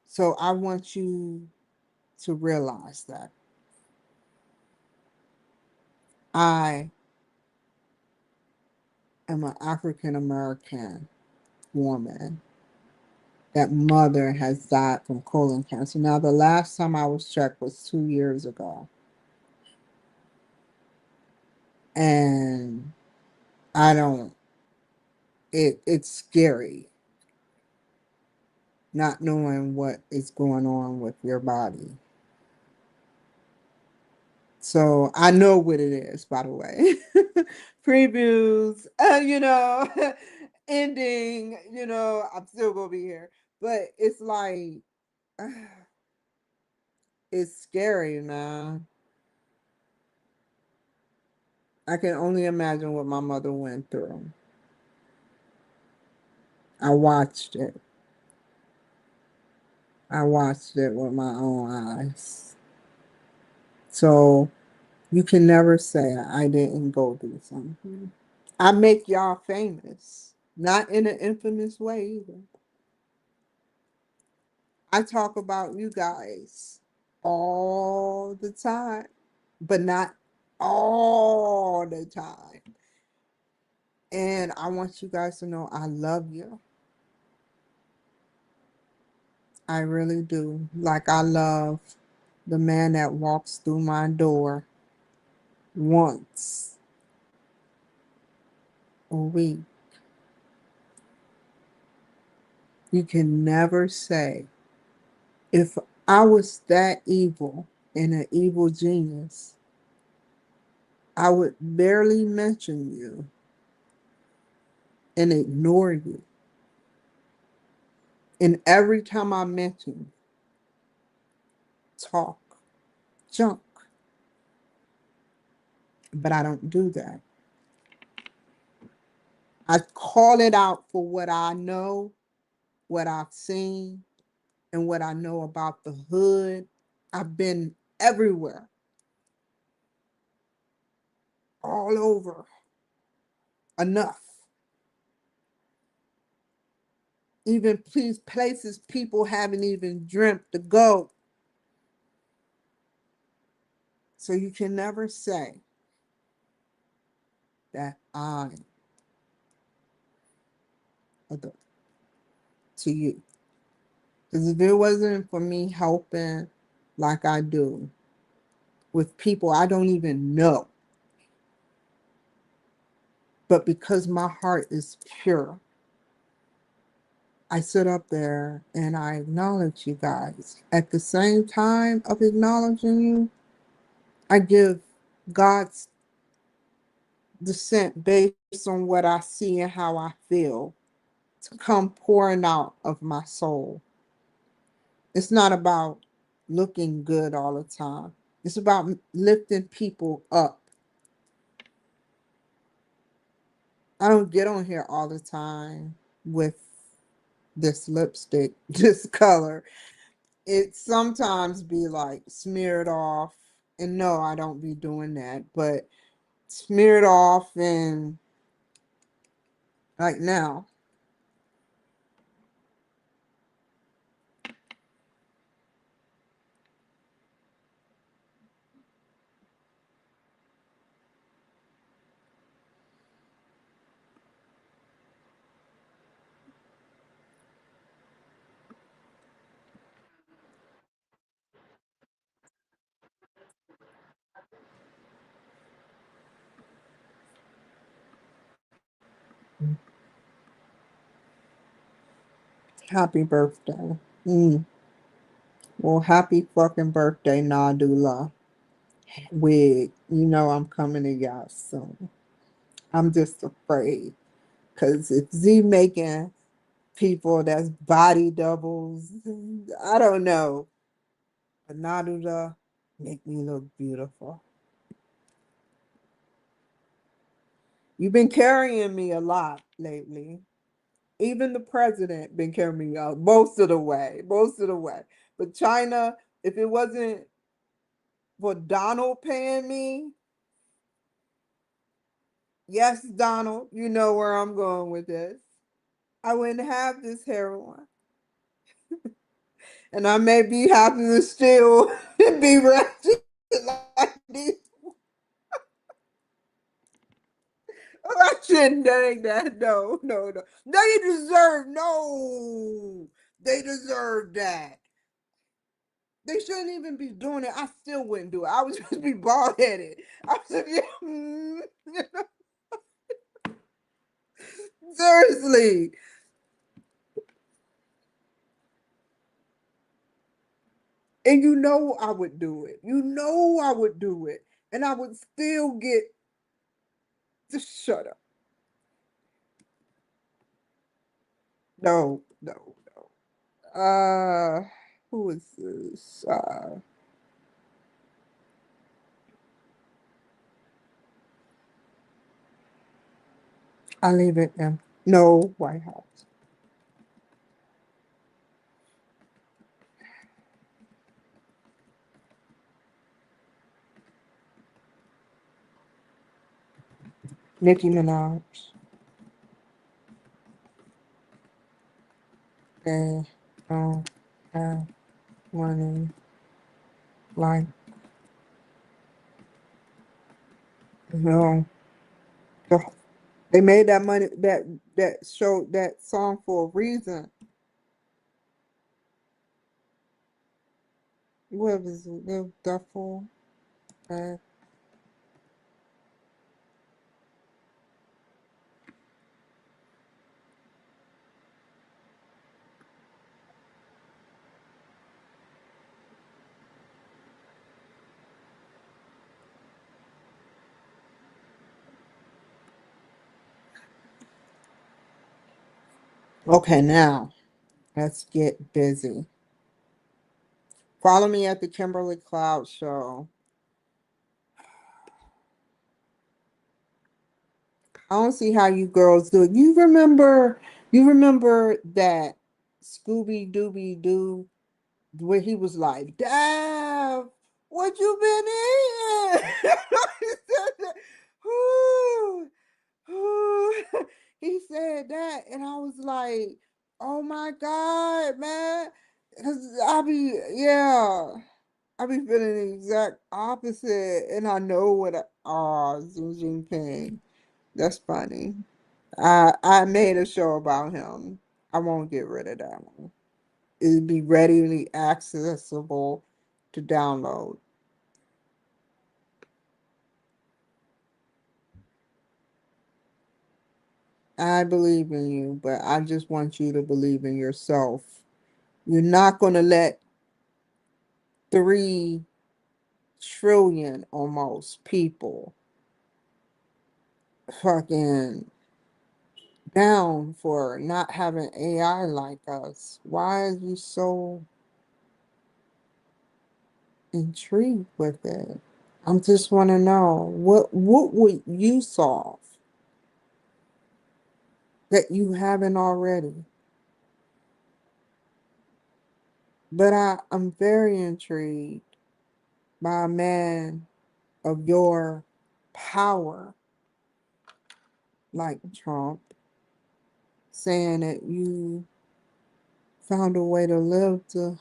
S1: So I want you to realize that I am an African American woman. That mother has died from colon cancer. Now, the last time I was checked was 2 years ago. And I don't, it's scary not knowing what is going on with your body. So I know what it is, by the way. Previews, ending, I'm still gonna be here. But it's like it's scary, man. I can only imagine what my mother went through. I watched it. I watched it with my own eyes. So you can never say I didn't go through something. I make y'all famous. Not in an infamous way either. I talk about you guys all the time, but not all the time. And I want you guys to know I love you. I really do. Like I love the man that walks through my door once a week. You can never say, if I was that evil and an evil genius, I would barely mention you and ignore you. And every time I mention, talk junk, but I don't do that. I call it out for what I know, what I've seen, and what I know about the hood. I've been everywhere, all over, enough. Even please places people haven't even dreamt to go. So you can never say that I'm a to you. Because if it wasn't for me helping like I do with people I don't even know, but because my heart is pure, I sit up there and I acknowledge you guys. At the same time of acknowledging you, I give God's descent based on what I see and how I feel to come pouring out of my soul. It's not about looking good all the time. It's about lifting people up. I don't get on here all the time with this lipstick, this color. It sometimes be like smeared off And no, I don't be doing that, but smear it off and like now. Happy birthday. Mm. Well, happy fucking birthday, Nadula. Wig. You know I'm coming to y'all soon. I'm just afraid. Because if Z making people that's body doubles, I don't know. But Nadula make me look beautiful. You've been carrying me a lot lately. Even the president been carrying me out most of the way. Most of the way. But China, if it wasn't for Donald paying me, yes, Donald, you know where I'm going with this. I wouldn't have this heroin. And I may be happy to still be ratchet like this. Oh, I shouldn't dang that. No, no, no. They deserve that. They shouldn't even be doing it. I still wouldn't do it. I would just be bald headed. I was like, seriously. And you know I would do it. You know I would do it. And I would still get to shut up. No, no, no. Who is this? I leave it in. No, White House. Nicki Minaj. They don't have money like no. They made that money that showed that song for a reason. What was it? The duffel bag. Okay, now let's get busy. Follow me at the Kimberly Cloud Show. I don't see how you girls do it. You remember that Scooby Dooby Doo where he was like, Dav, what you been eating? He said that. Ooh, ooh. He said that, and I was like, oh my God, man. Cause I be feeling the exact opposite, and I know what Xi Jinping. That's funny. I made a show about him. I won't get rid of that one. It'd be readily accessible to download. I believe in you, but I just want you to believe in yourself. You're not going to let 3 trillion almost people fucking down for not having AI like us. Why are you so intrigued with it? I just want to know what would you solve that you haven't already? But I'm very intrigued. by a man of your power, like Trump, saying that you found a way to live to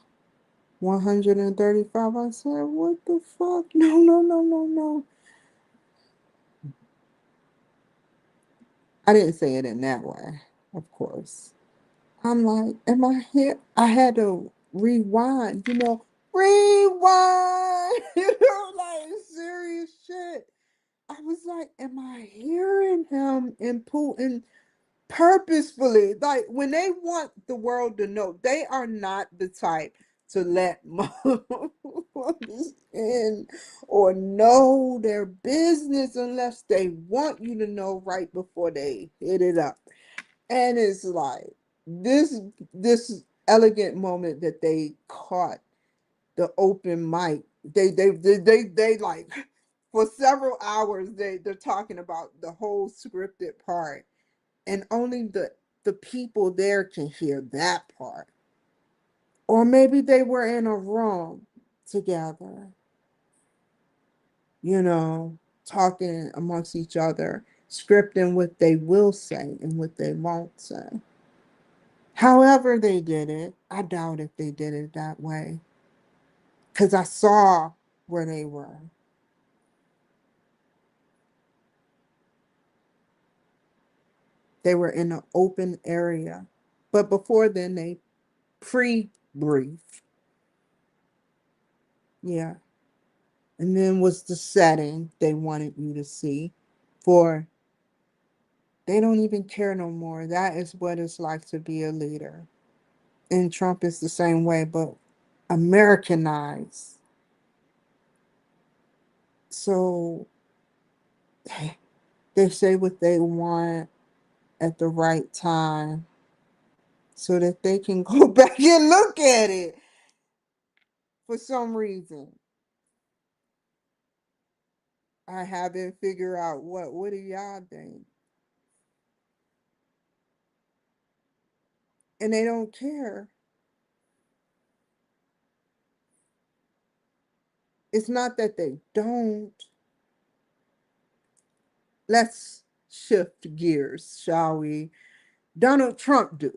S1: 135. I said, what the fuck? No, no, no, no, no. I didn't say it in that way, of course. I'm like, am I here? I had to rewind, rewind, like serious shit. I was like, am I hearing him and Putin purposefully? Like, when they want the world to know, they are not the type to let motherfuckers in or know their business unless they want you to know right before they hit it up. And it's like this elegant moment that they caught the open mic. They like for several hours they're talking about the whole scripted part, and only the people there can hear that part. Or maybe they were in a room together, you know, talking amongst each other, scripting what they will say and what they won't say. However they did it, I doubt if they did it that way. Because I saw where they were. They were in an open area. But before then, they pre-brief. Yeah. And then was the setting they wanted you to see for they don't even care no more. That is what it's like to be a leader. And Trump is the same way, but Americanized. So they say what they want at the right time so that they can go back and look at it for some reason. I haven't figured out what do y'all think? And they don't care. It's not that they don't. Let's shift gears, shall we? Donald Trump do.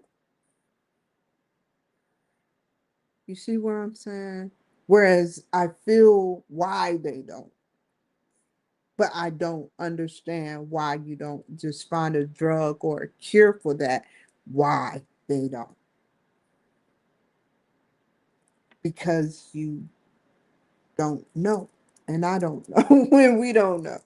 S1: You see what I'm saying? Whereas I feel why they don't. But I don't understand why you don't just find a drug or a cure for that. Why they don't. Because you don't know. And I don't know when we don't know.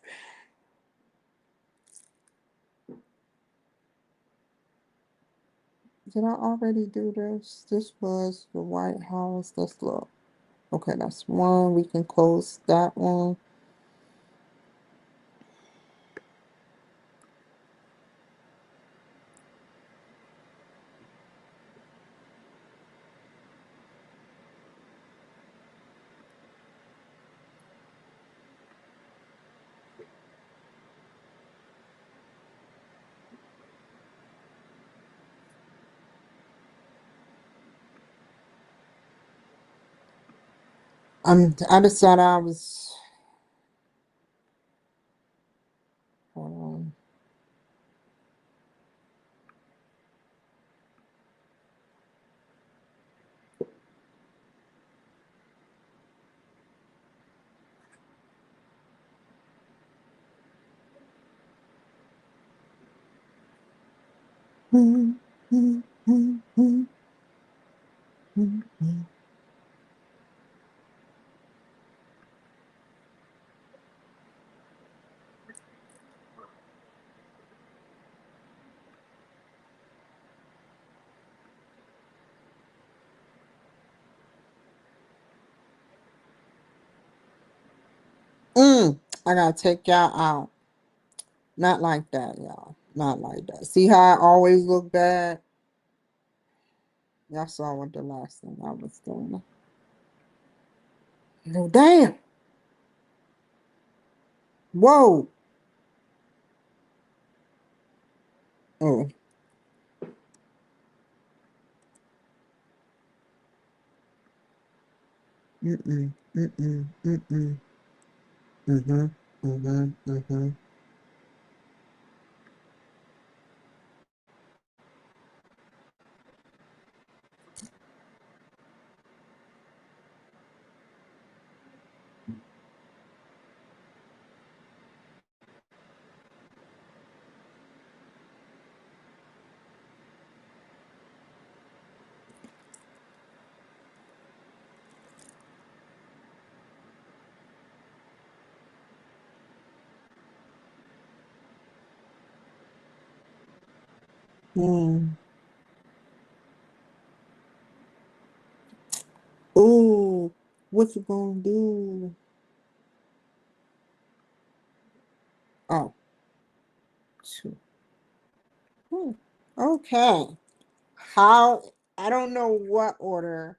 S1: Did I already do this? This was the White House. Let's look. Okay, that's one. We can close that one. I decided I was. Hold on. I gotta take y'all out. Not like that, y'all. Not like that. See how I always look bad? Y'all saw what the last thing I was doing. No, damn. Whoa. Oh, Mm-mm. Mm-mm. Mm-mm. Mm-hmm. Mm-hmm. Mm-hmm. Mm. Ooh, what you gonna do? Oh, shoot. Hmm. Okay. How, I don't know what order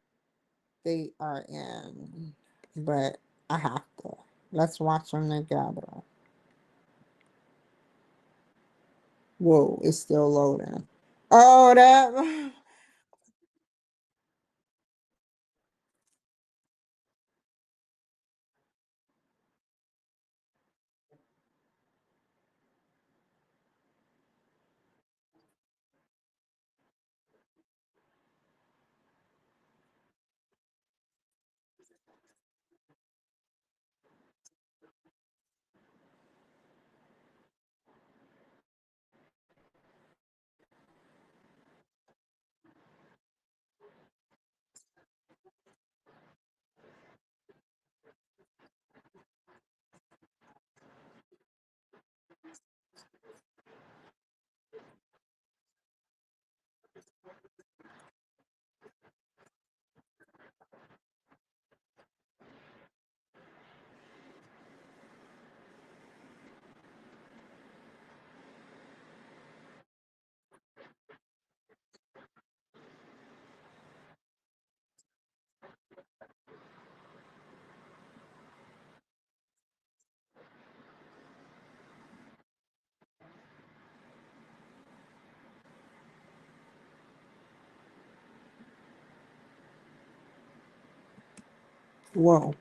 S1: they are in, but I have to. Let's watch them together. Whoa, it's still loading. Oh, that. Whoa,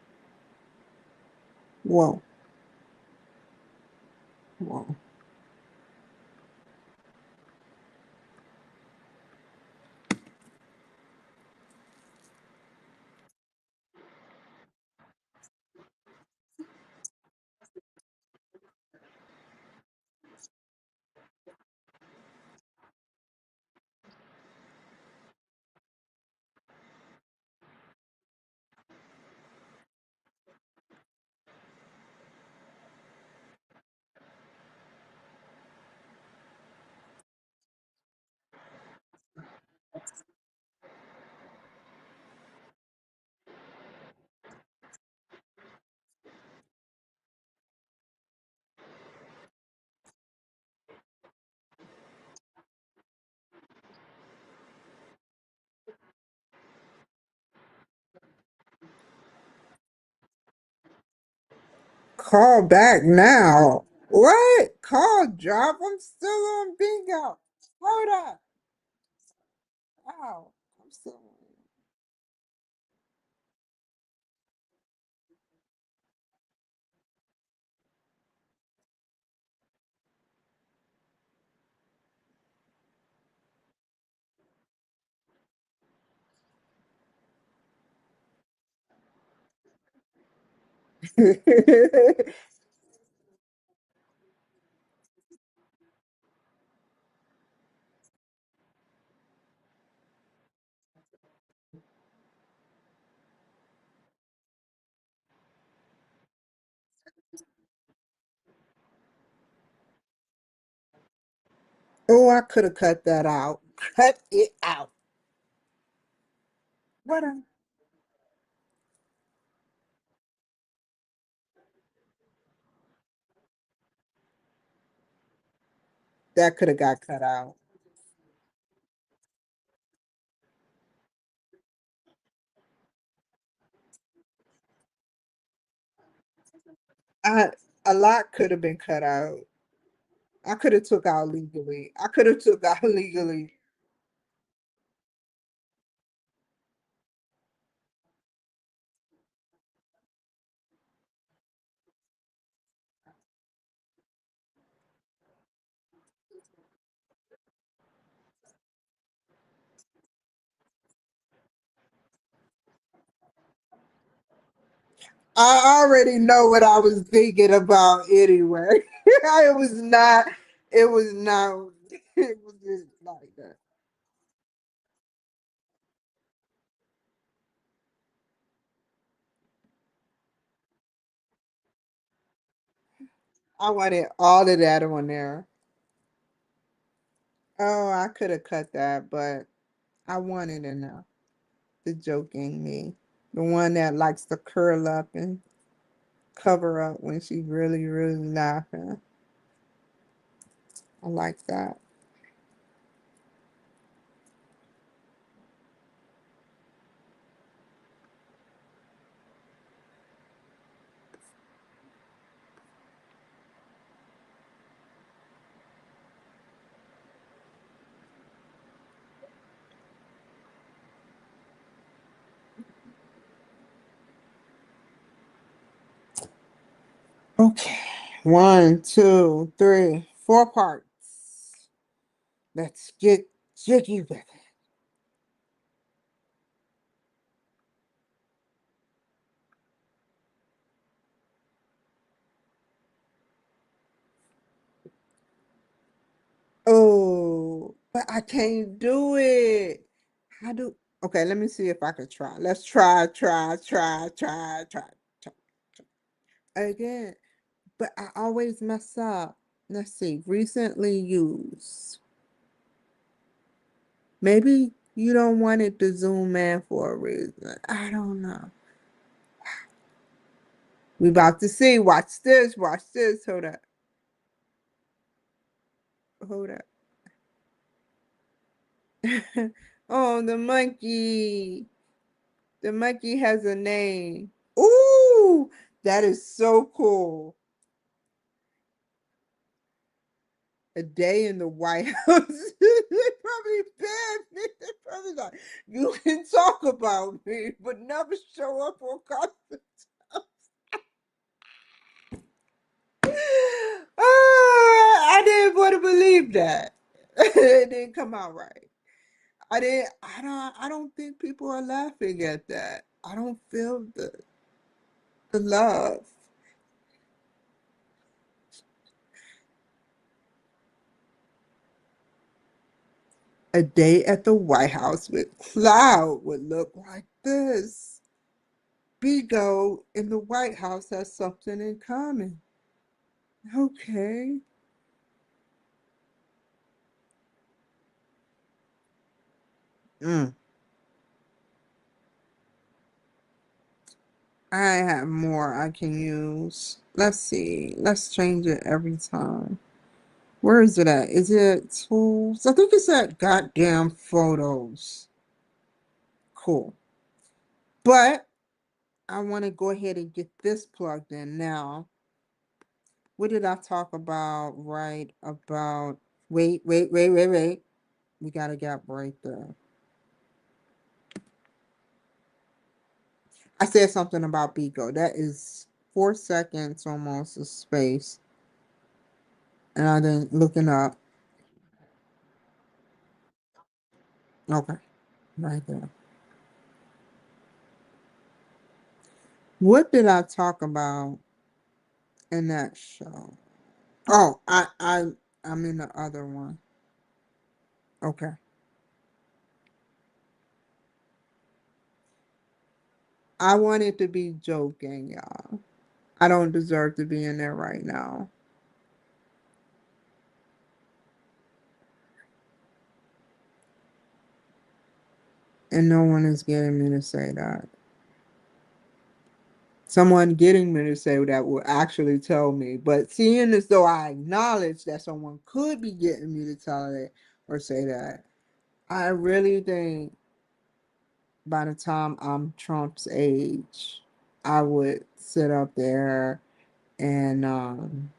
S1: whoa, whoa. Call back now. What? Call drop. I'm still on bingo. Hold up. Ow. I'm still. Oh, I could have cut that out. Cut it out. What? That could have got cut out. I A lot could have been cut out. I could have took out legally. I could have took out legally. I already know what I was thinking about anyway. it was not. It was not. It was just like that. I wanted all of that on there. Oh, I could have cut that, but I wanted it now. The joking me, the one that likes to curl up and cover up when she's really, really laughing. I like that. Okay. One, two, three, four parts. Let's get jiggy with it. Oh, but I can't do it. How do? Okay, let me see if I can try. Let's try again. But I always mess up. Let's see. Recently used. Maybe you don't want it to zoom in for a reason. I don't know. We about to see. Watch this. Watch this. Hold up. Hold up. Oh, the monkey. The monkey has a name. Ooh, that is so cool. A day in the White House. They probably banned me. They probably like, you can talk about me, but never show up on concert. I didn't want to believe that. It didn't come out right. I don't think people are laughing at that. I don't feel the love. A day at the White House with Cloud would look like this. Bigo and the White House has something in common. Okay. Mm. I have more I can use. Let's see. Let's change it every time. Where is it at? Is it tools? I think it's at goddamn photos. Cool. But I want to go ahead and get this plugged in now. What did I talk about right about? Wait. We got a gap right there. I said something about Bigo. That is 4 seconds almost of space. And I didn't looking up. Okay, right there. What did I talk about in that show? Oh, I'm in the other one. Okay. I wanted to be joking, y'all. I don't deserve to be in there right now. And no one is getting me to say that. Someone getting me to say that will actually tell me. But seeing as though I acknowledge that someone could be getting me to tell it or say that, I really think by the time I'm Trump's age, I would sit up there and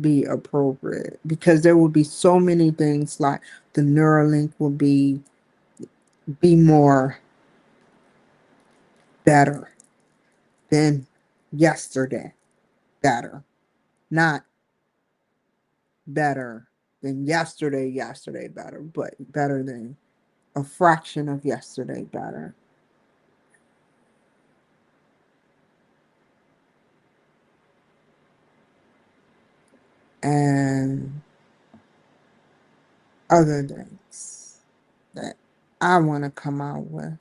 S1: be appropriate because there will be so many things like the Neuralink will be more better than yesterday. Better, not better than yesterday better, but better than a fraction of yesterday better. and other things that I want to come out with.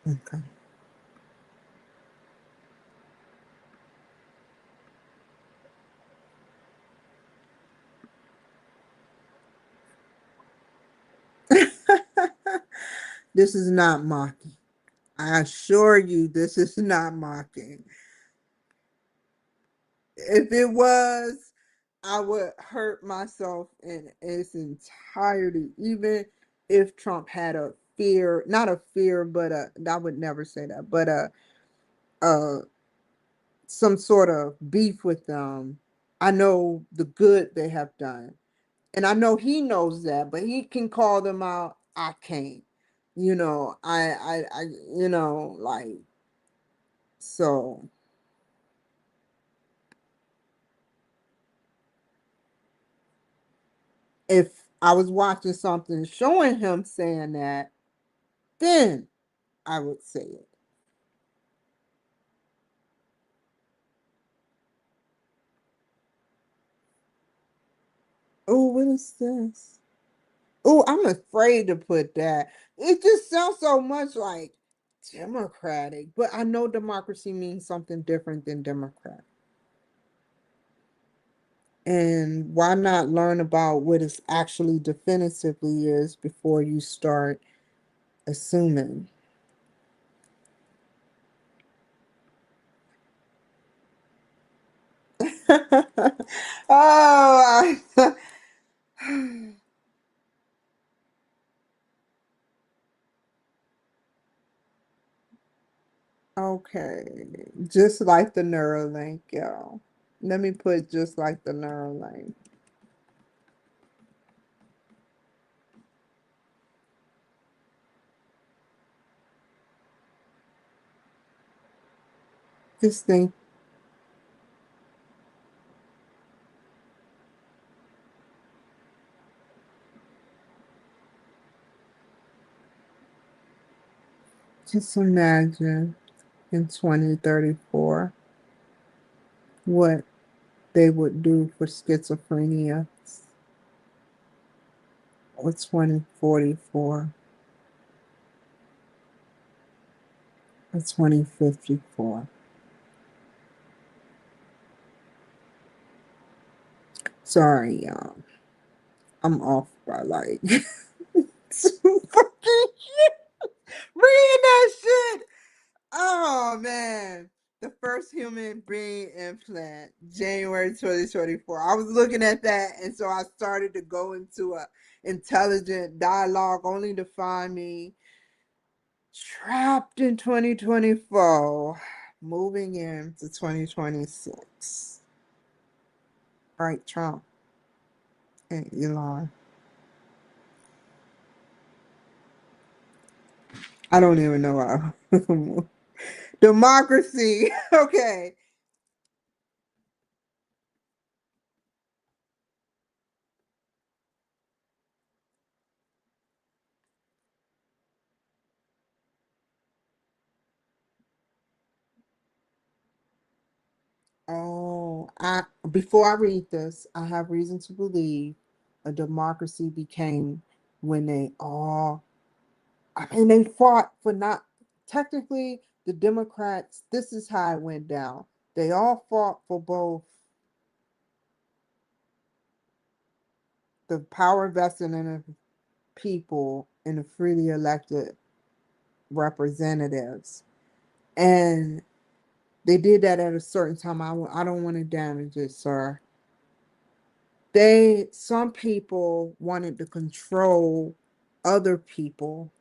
S1: Okay. This is not mocking. I assure you, this is not mocking. If it was, I would hurt myself in its entirety, even if Trump had a fear, not a fear, but I would never say that, but uh, some sort of beef with them. I know the good they have done. And I know he knows that, but he can call them out. I can't. Like, so if I was watching something showing him saying that, then I would say it. Oh, what is this? Oh, I'm afraid to put that. It just sounds so much like democratic, but I know democracy means something different than democrat. And why not learn about what it actually definitively is before you start assuming? Oh, okay. Just like the Neuralink, y'all. Let me put just like the Neuralink. Just think, just imagine in 2034 what they would do for schizophrenia, or 2044 or 2054. Sorry, y'all. I'm off by like two fucking reading that shit. Oh man. The first human brain implant, January 2024. I was looking at that, and so I started to go into a intelligent dialogue only to find me trapped in 2024, moving into 2026. Right, Trump and Elon. I don't even know how. Democracy. Okay. Oh, I before I read this, I have reason to believe a democracy became when they all, I mean, they fought for not technically the Democrats. This is how it went down. They all fought for both the power vested in the people and the freely elected representatives. And they did that at a certain time. I don't want to damage it, sir. Some people wanted to control other people,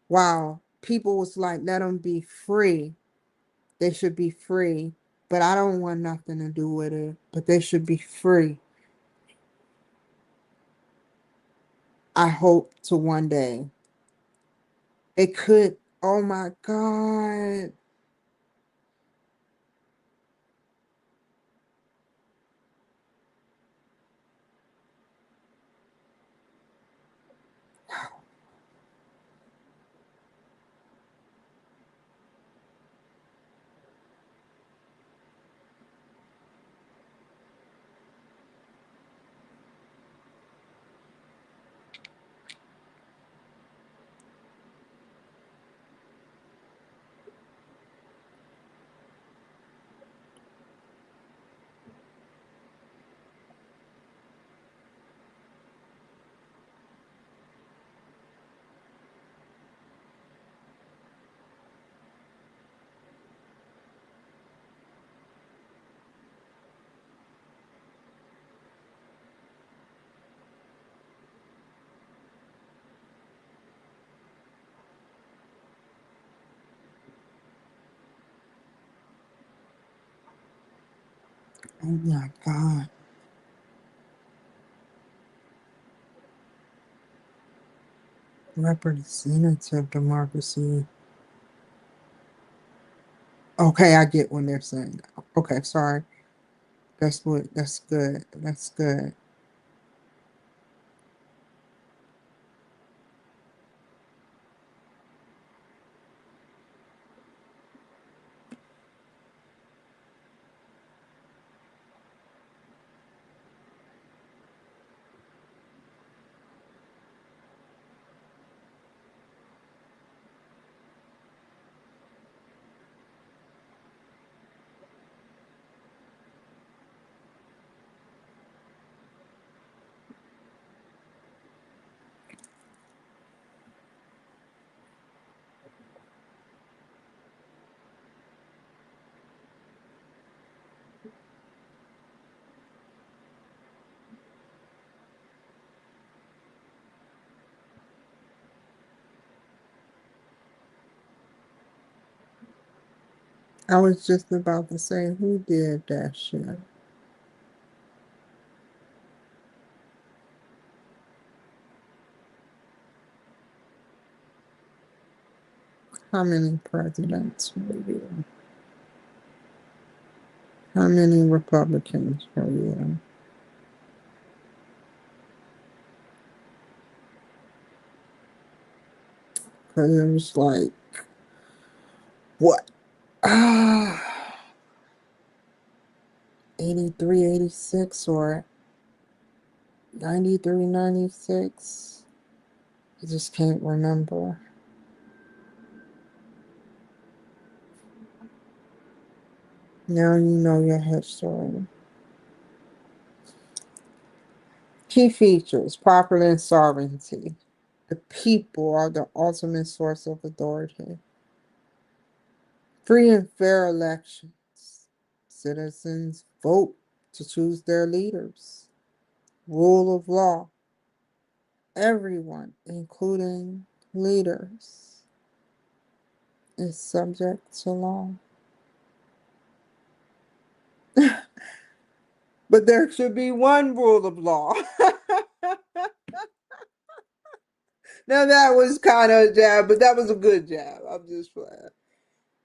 S1: while people was like, let them be free. They should be free, but I don't want nothing to do with it, but they should be free. I hope to one day it could. Oh my God. Oh my God. Representative democracy. Okay, I get what they're saying. Okay, sorry. That's good. That's good. I was just about to say, who did that shit? How many presidents were you? How many Republicans were you? Because it was like, what? Ah, 83, 86, or 93, 96. I just can't remember. Now you know your history. Key features: property and sovereignty. The people are the ultimate source of authority. Free and fair elections. Citizens vote to choose their leaders. Rule of law. Everyone, including leaders, is subject to law. But there should be one rule of law. Now that was kind of a jab, but that was a good jab. I'm just playing.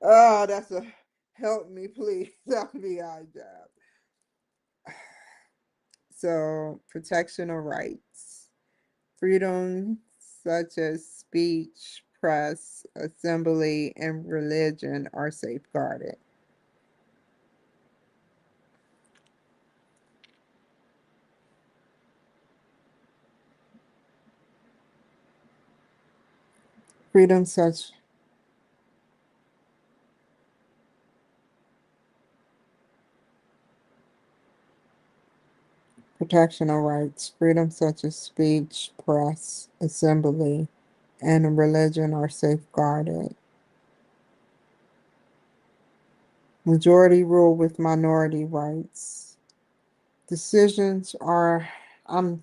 S1: Oh, that's a help me, please. FBI jab. So, protection of rights. Freedoms such as speech, press, assembly, and religion are safeguarded. Freedom such protection of rights. Freedom such as speech, press, assembly, and religion are safeguarded. Majority rule with minority rights. Decisions are, I'm,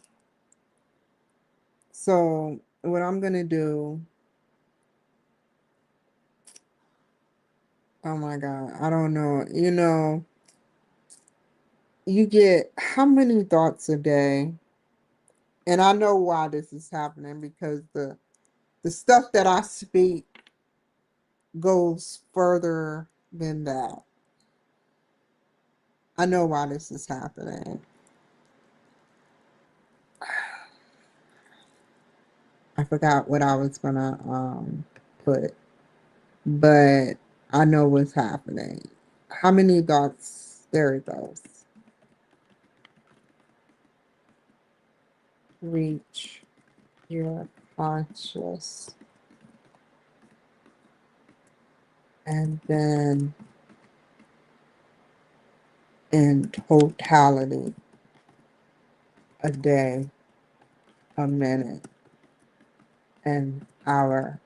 S1: so what I'm going to do, oh my God, I don't know. You get how many thoughts a day? And I know why this is happening because the stuff that I speak goes further than that. I know why this is happening. I forgot what I was gonna put, but I know what's happening. How many thoughts? There it goes. Reach your conscious, and then in totality, a day, a minute, an hour.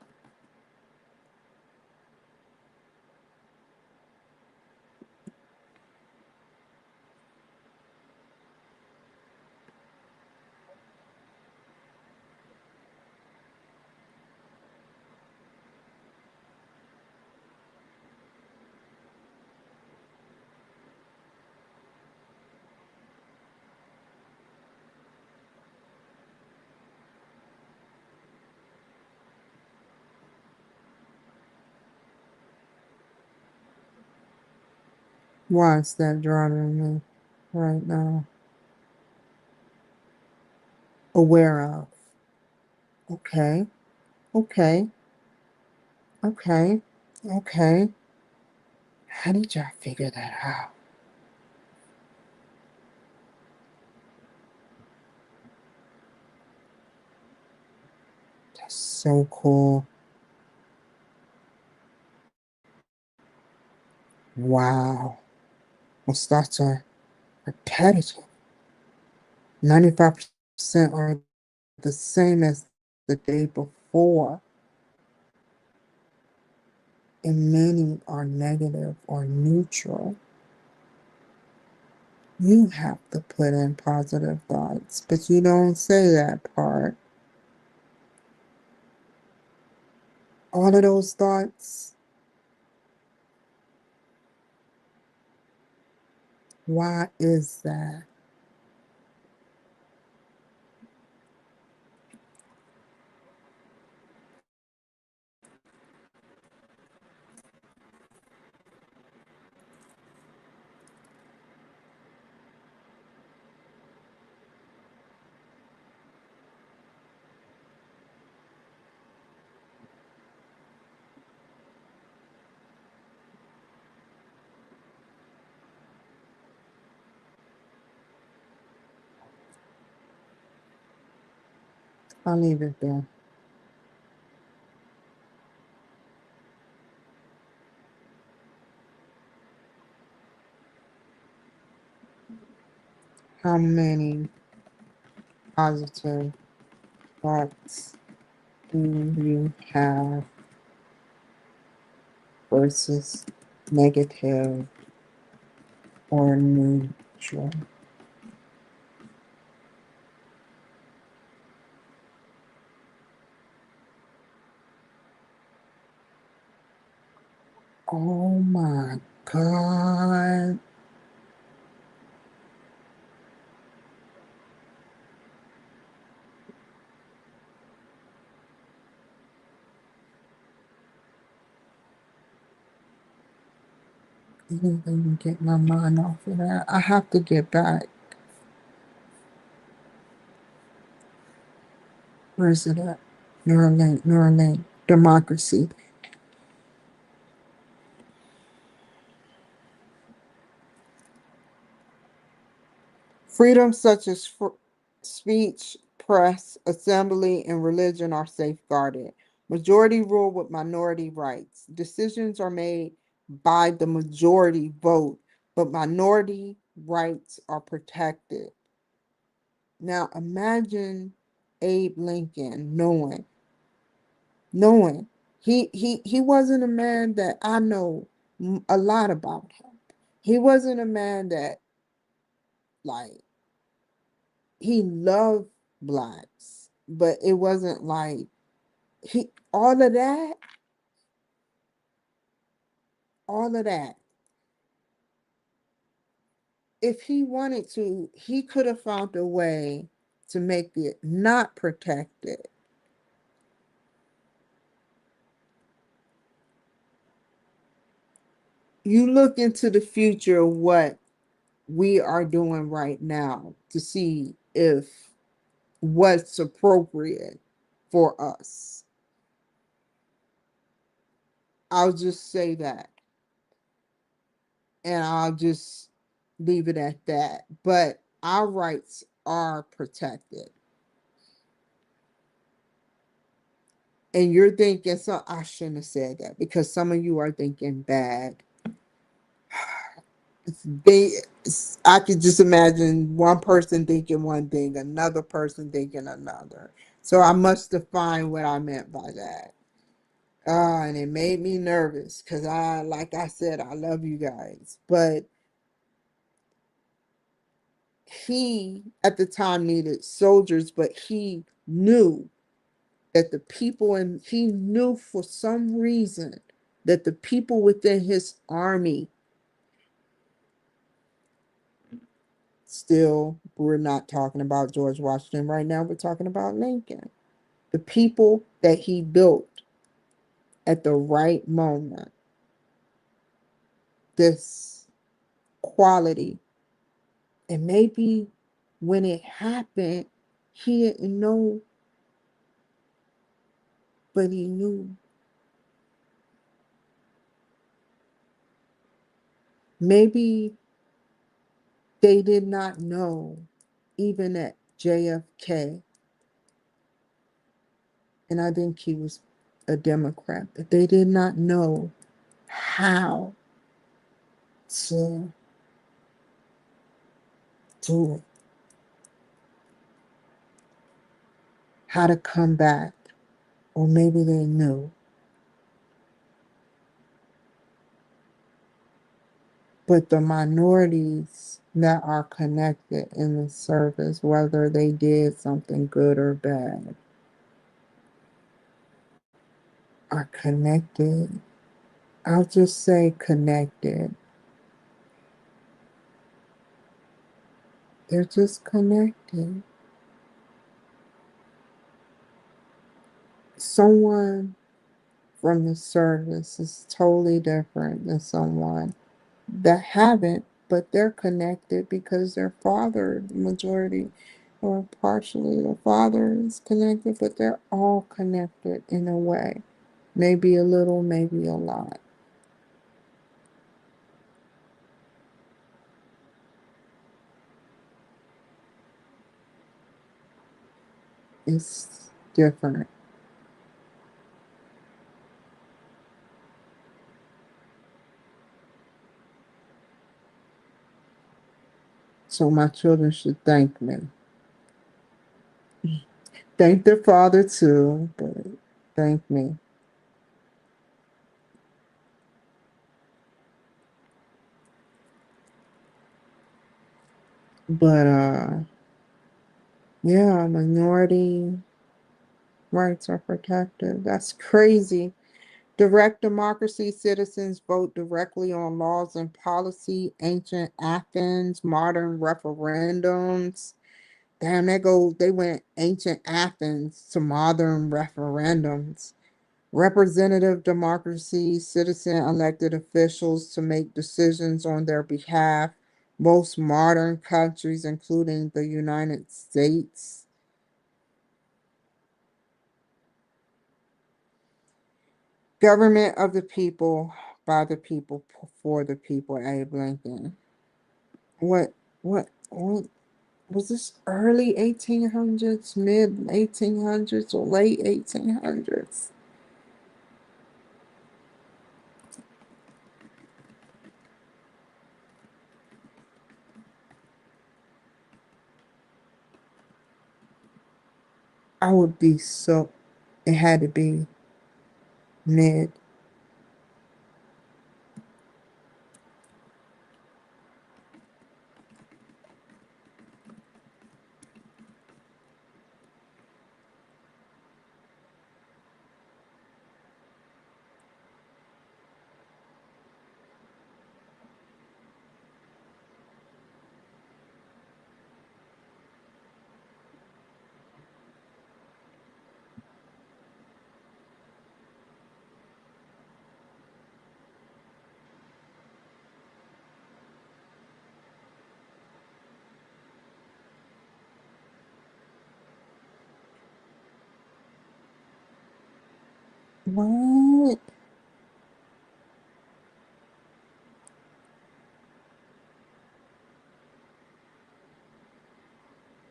S1: Why is that drawing me right now? Aware of. Okay, okay, okay, okay. How did y'all figure that out? That's so cool. Wow. Most thoughts are repetitive. 95% are the same as the day before, and many are negative or neutral. You have to put in positive thoughts, but you don't say that part. All of those thoughts, why is that? I'll leave it there. How many positive thoughts do you have versus negative or neutral? Oh my God. I didn't even get my mind off of that. I have to get back. Where is it at? Neuralink, Neuralink, democracy. Freedoms such as speech, press, assembly, and religion are safeguarded. Majority rule with minority rights. Decisions are made by the majority vote, but minority rights are protected. Now imagine Abe Lincoln knowing he wasn't a man that I know a lot about him. He wasn't a man that like he loved blacks, but it wasn't like he all of that, all of that. If he wanted to, he could have found a way to make it not protected. You look into the future of what we are doing right now to see if what's appropriate for us. I'll just say that, and I'll just leave it at that. But our rights are protected. And you're thinking, so I shouldn't have said that because some of you are thinking bad. They, I could just imagine one person thinking one thing, another person thinking another. So I must define what I meant by that. And it made me nervous because like I said, I love you guys. But he, at the time, needed soldiers, but he knew that the people, and he knew for some reason that the people within his army still, we're not talking about George Washington right now, we're talking about Lincoln. The people that he built at the right moment, this quality. And maybe when it happened, he didn't know, but he knew. Maybe they did not know, even at JFK, and I think he was a Democrat, but they did not know how to do it, how to come back, or maybe they knew. But the minorities that are connected in the service, whether they did something good or bad, are connected. I'll just say connected. They're just connected. Someone from the service is totally different than someone that haven't, but they're connected because their father, the majority or partially, the father is connected, but they're all connected in a way. Maybe a little, maybe a lot. It's different. So my children should thank me. Thank their father too, but thank me. But yeah, minority rights are protected. That's crazy. Direct democracy, citizens vote directly on laws and policy. Ancient Athens, modern referendums. Damn, they went ancient Athens to modern referendums. Representative democracy, citizen elected officials to make decisions on their behalf. Most modern countries, including the United States. Government of the people, by the people, for the people, Abe Lincoln. What was this early 1800s, mid 1800s, or late 1800s? I would be so, it had to be mid. What?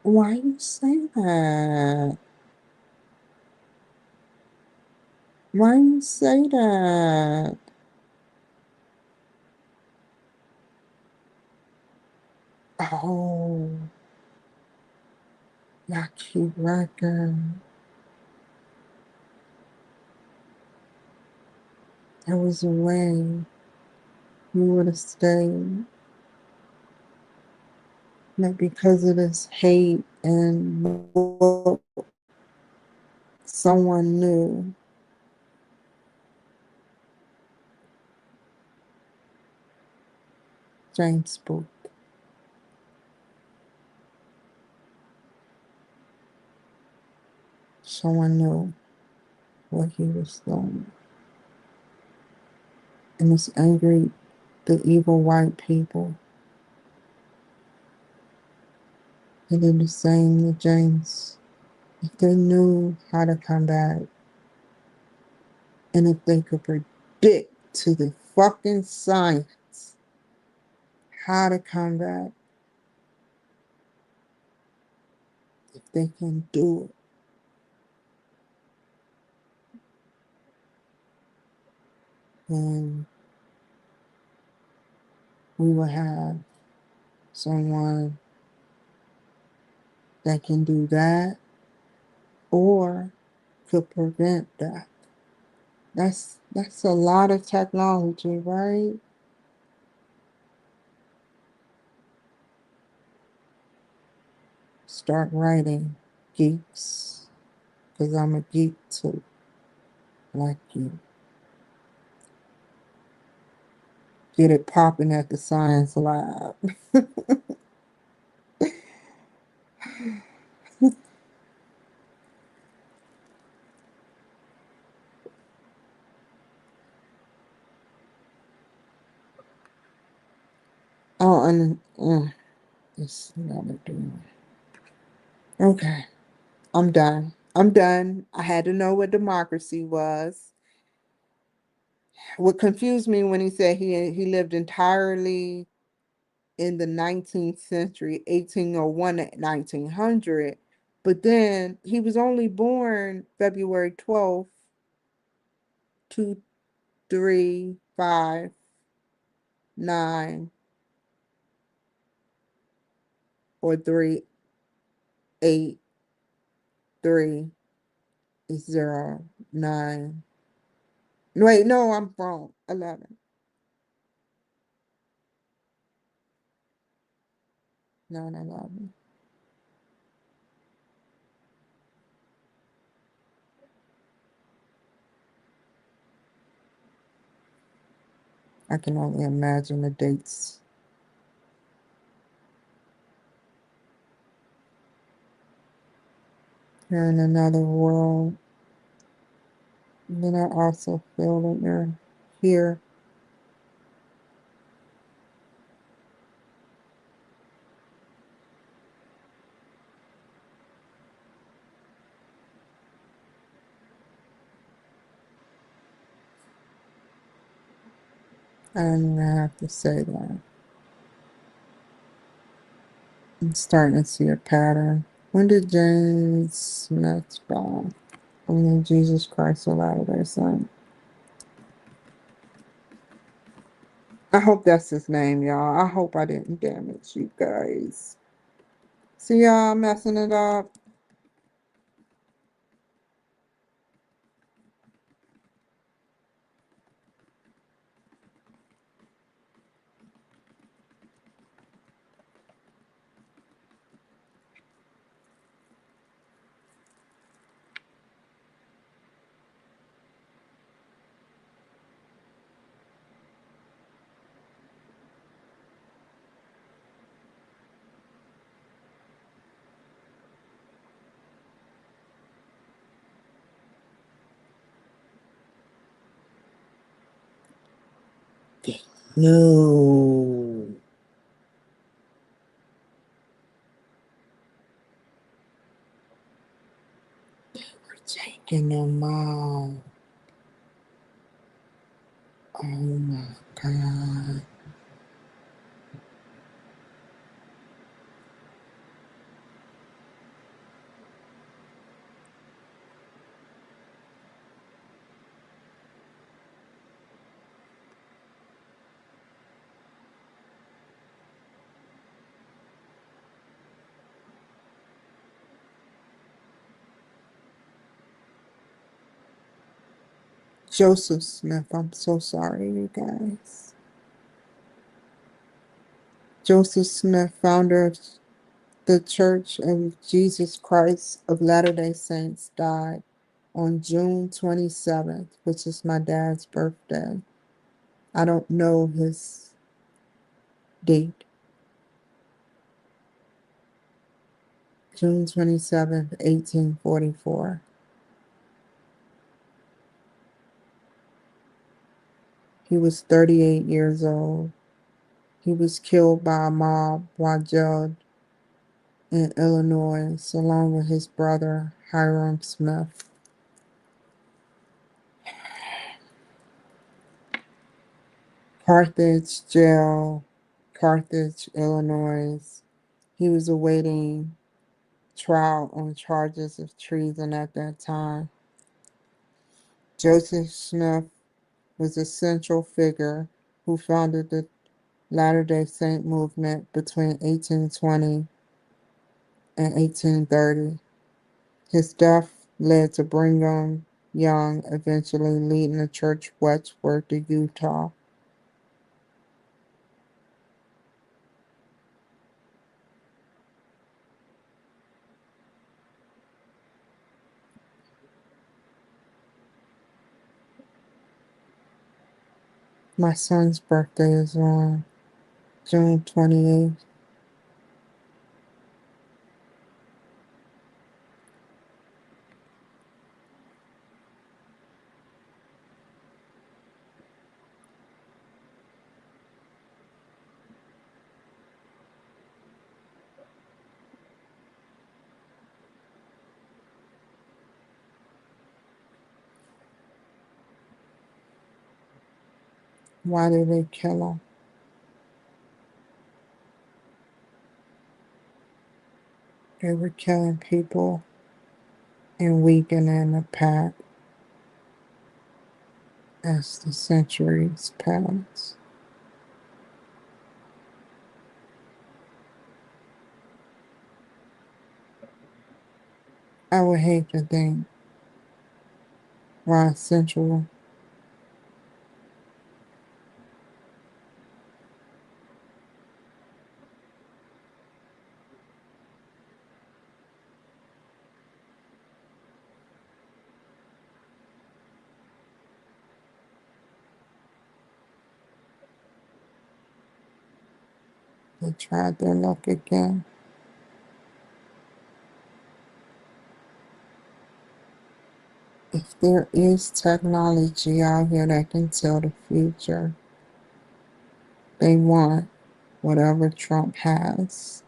S1: Why you say that? Why you say that? Oh, y'all keep record. There was a way you would have stayed. Not because of this hate and what someone knew. Jane spoke. Someone knew what he was doing. And it's angry, the evil white people. They did the same to James. If they knew how to come back, and if they could predict to the fucking science how to come back, if they can do it, then we will have someone that can do that or could prevent that. That's a lot of technology, right? Start writing, geeks, because I'm a geek too, like you. Get it popping at the science lab. Oh, and it's not a doing. Okay, I'm done. I'm done. I had to know what democracy was. What confused me when he said he lived entirely in the 19th century, 1801 to 1900, but then he was only born February 12th, 2359 or 38309. Wait, no, I'm wrong. 11. 9/11. I can only imagine the dates. You're in another world. Then I also feel that you're here. I don't even have to say that. I'm starting to see a pattern. When did James Smith spawn? And then Jesus Christ of Latter-day Saint. I hope that's his name, y'all. I hope I didn't damage you guys. See y'all messing it up. No. We're taking them out. Oh my God. Joseph Smith, I'm so sorry, you guys. Joseph Smith, founder of the Church of Jesus Christ of Latter-day Saints, died on June 27th, which is my dad's birthday. I don't know his date. June 27th, 1844. He was 38 years old. He was killed by a mob while jailed in Illinois, along with his brother, Hiram Smith. Carthage Jail, Carthage, Illinois. He was awaiting trial on charges of treason at that time. Joseph Smith was a central figure who founded the Latter-day Saint movement between 1820 and 1830. His death led to Brigham Young eventually leading the church westward to Utah. My son's birthday is on June 28th. Why did they kill him? They were killing people and weakening the pack as the centuries passed. I would hate to think why Central they tried their luck again. If there is technology out here that can tell the future, they want whatever Trump has.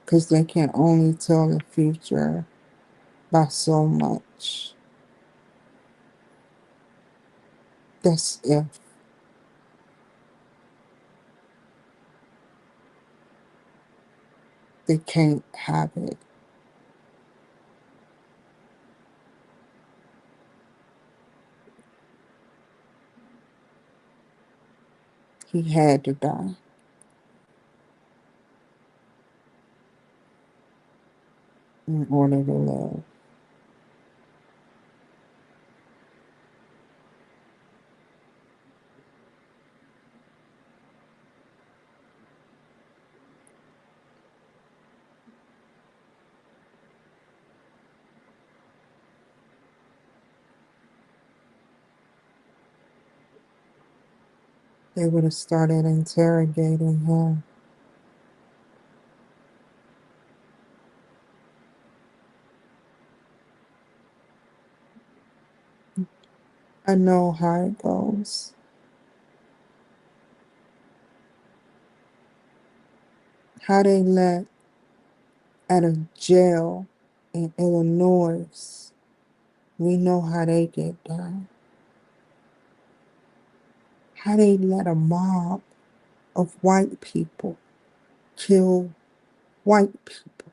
S1: Because they can only tell the future by so much. That's if they can't have it. He had to die in order to live. They would have started interrogating him. I know how it goes. How they let at a jail in Illinois. We know how they get down. how they let a mob of white people kill white people,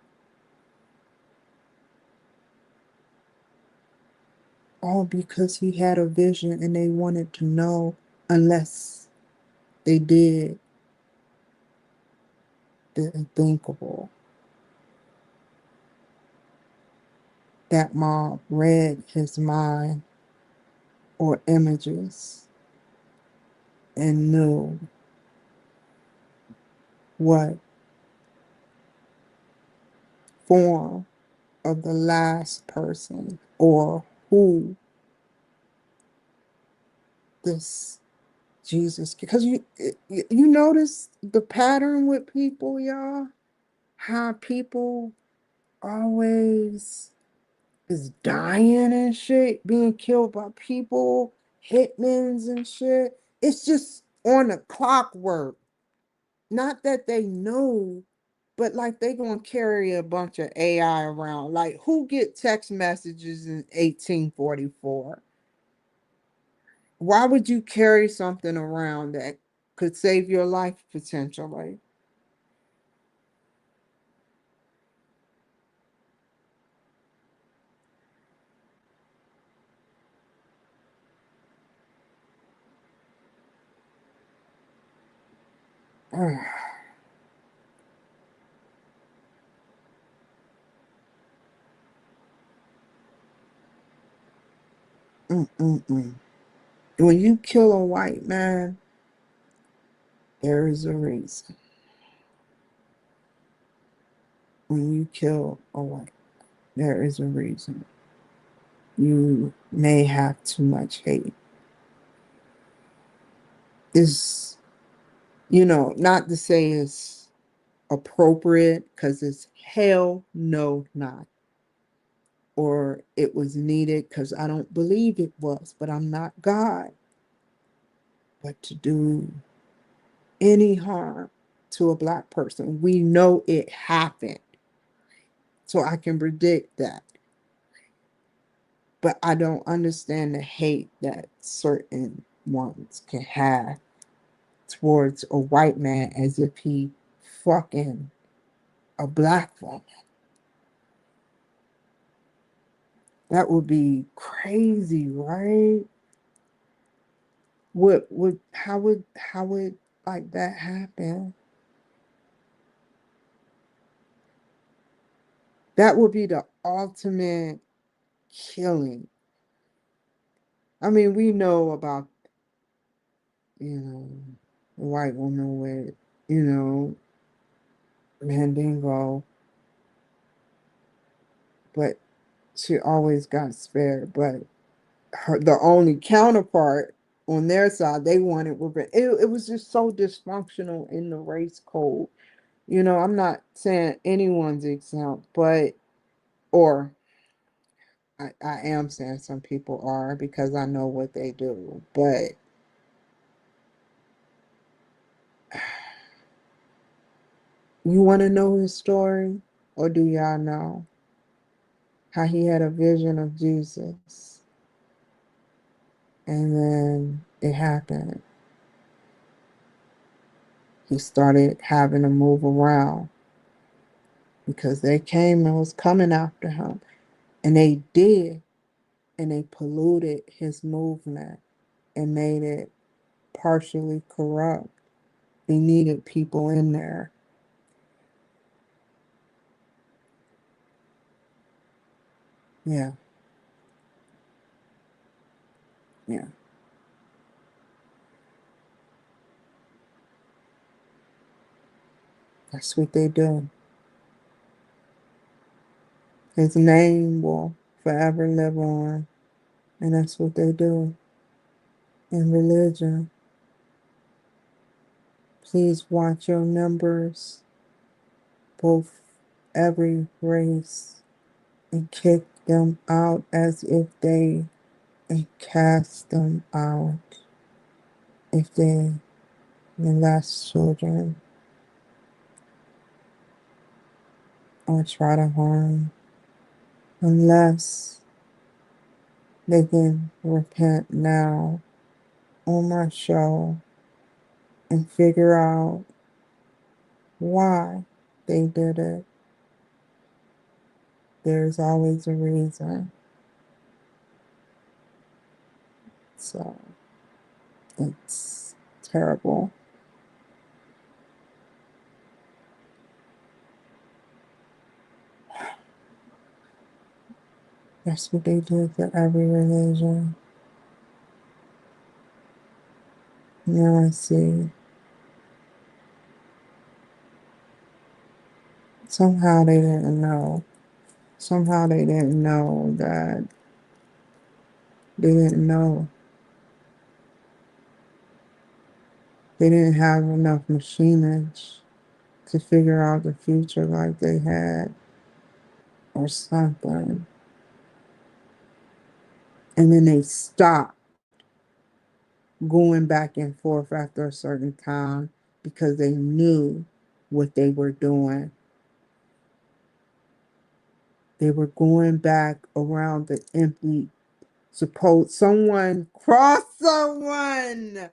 S1: all because he had a vision and they wanted to know unless they did the unthinkable. That mob read his mind or images and knew what form of the last person or who this Jesus, because you notice the pattern with people, y'all, how people always is dying and shit, being killed by people, hitmans and shit. It's just on a clockwork. Not that they know, but like they gonna carry a bunch of AI around. Like who get text messages in 1844? Why would you carry something around that could save your life potentially? Mm-mm-mm. When you kill a white man, there is a reason. When you kill a white, there is a reason. You may have too much hate. Is not to say it's appropriate because it's hell no not. Or it was needed because I don't believe it was, but I'm not God. But to do any harm to a black person, we know it happened. So I can predict that. But I don't understand the hate that certain ones can have towards a white man as if he fucking a black woman. That would be crazy, right? How would like that happen? That would be the ultimate killing. I mean, we know about, you know, the white woman with, you know, Mandingo, but she always got spared. But the only counterpart on their side, they wanted revenge. It was just so dysfunctional in the race code. I'm not saying anyone's exempt, but, or I am saying some people are because I know what they do. But you want to know his story? Or do y'all know how he had a vision of Jesus and then it happened? He started having to move around because they came and was coming after him. And they did. And they polluted his movement and made it partially corrupt. They needed people in there. Yeah, yeah. That's what they do. His name will forever live on. And that's what they do in religion. Please watch your numbers, both every race, and kick them out as if they and cast them out if they molest children or try to harm, unless they can repent now on my show and figure out why they did it. There's always a reason. So it's terrible. That's what they do to every religion. Now I see. Somehow they didn't know. Somehow they didn't know that they didn't know. They didn't have enough machinage to figure out the future like they had or something. And then they stopped going back and forth after a certain time because they knew what they were doing. They were going back around the empty. Suppose someone crossed someone.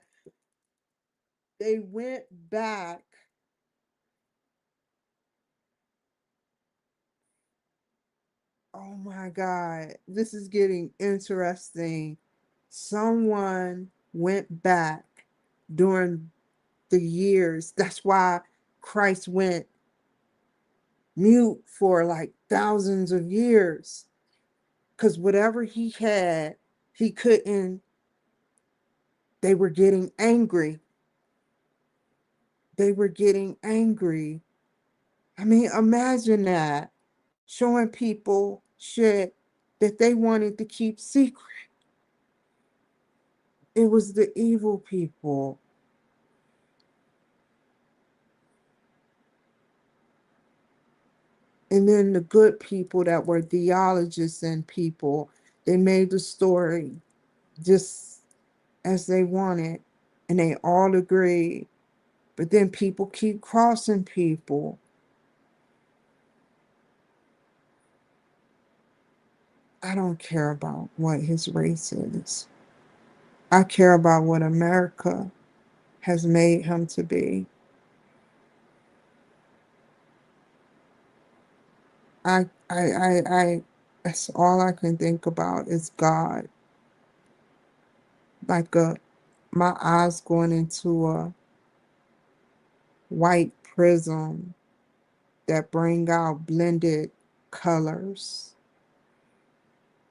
S1: They went back. Oh my God, this is getting interesting. Someone went back during the years. That's why Christ went mute for like thousands of years. Because whatever he had, he couldn't, they were getting angry. They were getting angry. I mean, imagine that showing people shit that they wanted to keep secret. It was the evil people. And then the good people that were theologists and people, they made the story just as they wanted. And they all agreed. But then people keep crossing people. I don't care about what his race is. I care about what America has made him to be. I that's all I can think about is God. Like my eyes going into a white prism that bring out blended colors.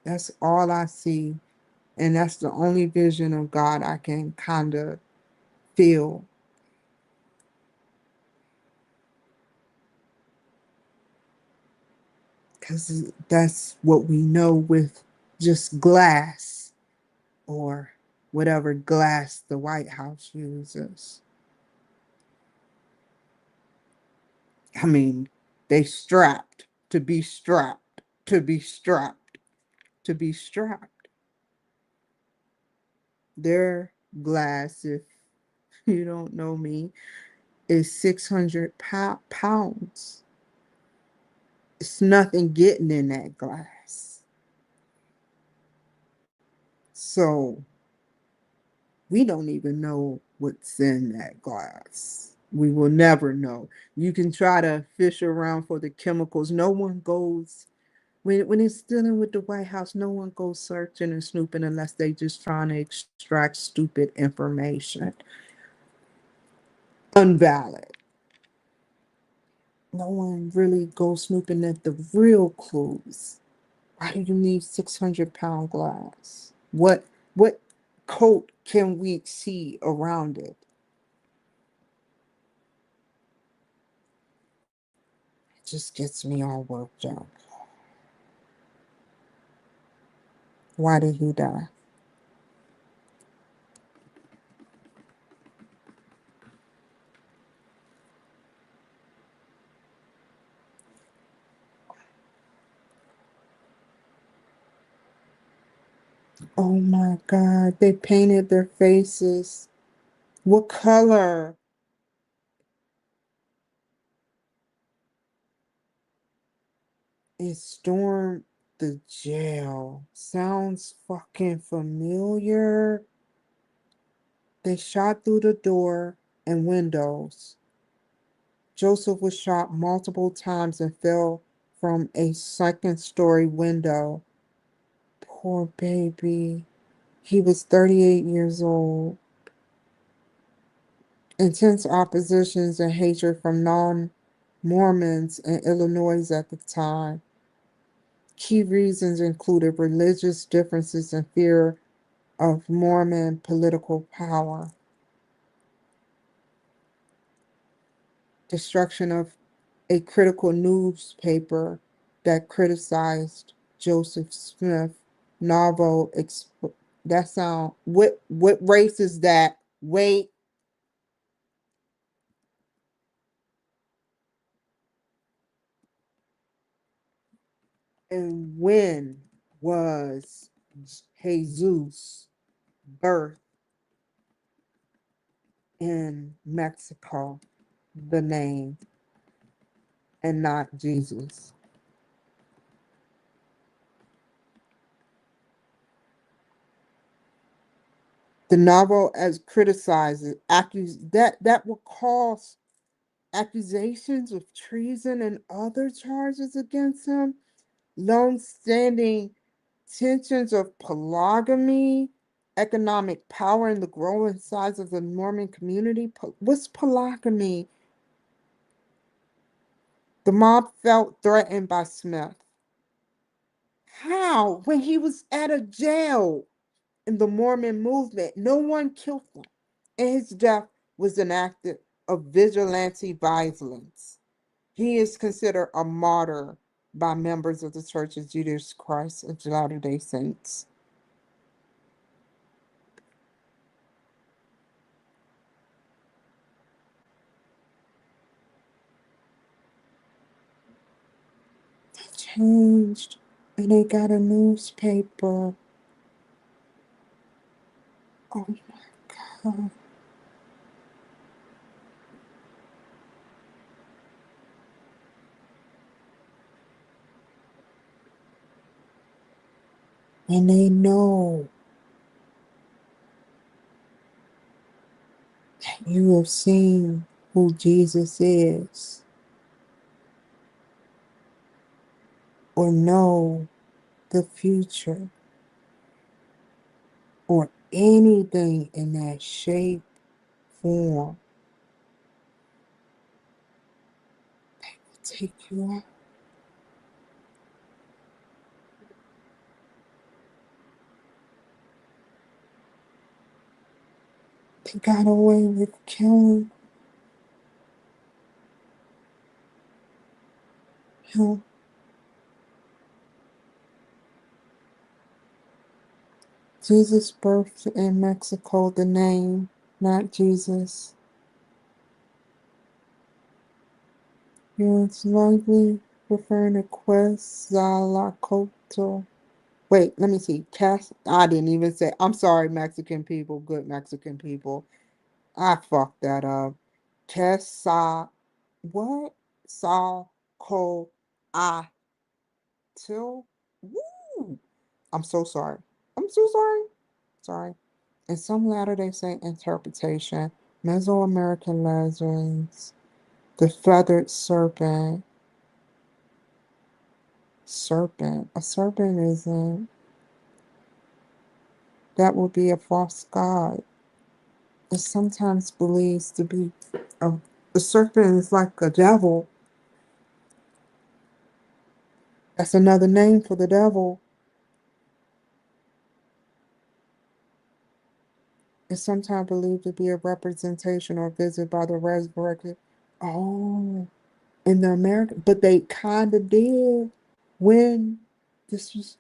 S1: That's all I see. And that's the only vision of God I can kind of feel. Because that's what we know with just glass or whatever glass the White House uses. I mean, they strapped to be strapped, to be strapped, to be strapped. Their glass, if you don't know me, is 600 pounds. It's nothing getting in that glass. So we don't even know what's in that glass. We will never know. You can try to fish around for the chemicals. No one goes when it's dealing with the White House, no one goes searching and snooping unless they just trying to extract stupid information. Unvalid. No one really goes snooping at the real clues. Why do you need 600-pound glass? What coat can we see around it? It just gets me all worked up. Why did he die? Oh my God, they painted their faces. What color? It stormed the jail. Sounds fucking familiar. They shot through the door and windows. Joseph was shot multiple times and fell from a second-story window. Poor baby. He was 38 years old. Intense oppositions and hatred from non-Mormons in Illinois at the time. Key reasons included religious differences and fear of Mormon political power. Destruction of a critical newspaper that criticized Joseph Smith novel. That sound, what race is that? Wait. And when was Jesus birthed in Mexico? The name, and not Jesus. The novel as criticizes that will cause accusations of treason and other charges against him. Long-standing tensions of polygamy, economic power, and the growing size of the Mormon community. What's polygamy? The mob felt threatened by Smith. How? When he was at a jail in the Mormon movement, no one killed him, and his death was an act of vigilante violence. He is considered a martyr by members of the Church of Jesus Christ of Latter-day Saints. They changed, and they got a newspaper. Oh my God. And they know that you have seen who Jesus is, or know the future, or anything in that shape, form. They will take you out. They got away with killing him. Jesus birthed in Mexico, the name, not Jesus. You're likely referring to Quetzalcoatl. Wait, let me see. I didn't even say. I'm sorry, Mexican people, good Mexican people. I fucked that up. Quetzal, what? Sal, co, I, till. Woo! I'm so sorry. I'm so sorry. Sorry. In some Latter-day Saint interpretation, Mesoamerican legends, the feathered serpent. A serpent isn't. That would be a false god. It's sometimes believed to be the serpent is like a devil. That's another name for the devil. It's sometimes believed to be a representation or visit by the resurrected. Oh, in the American, but they kind of did when this was.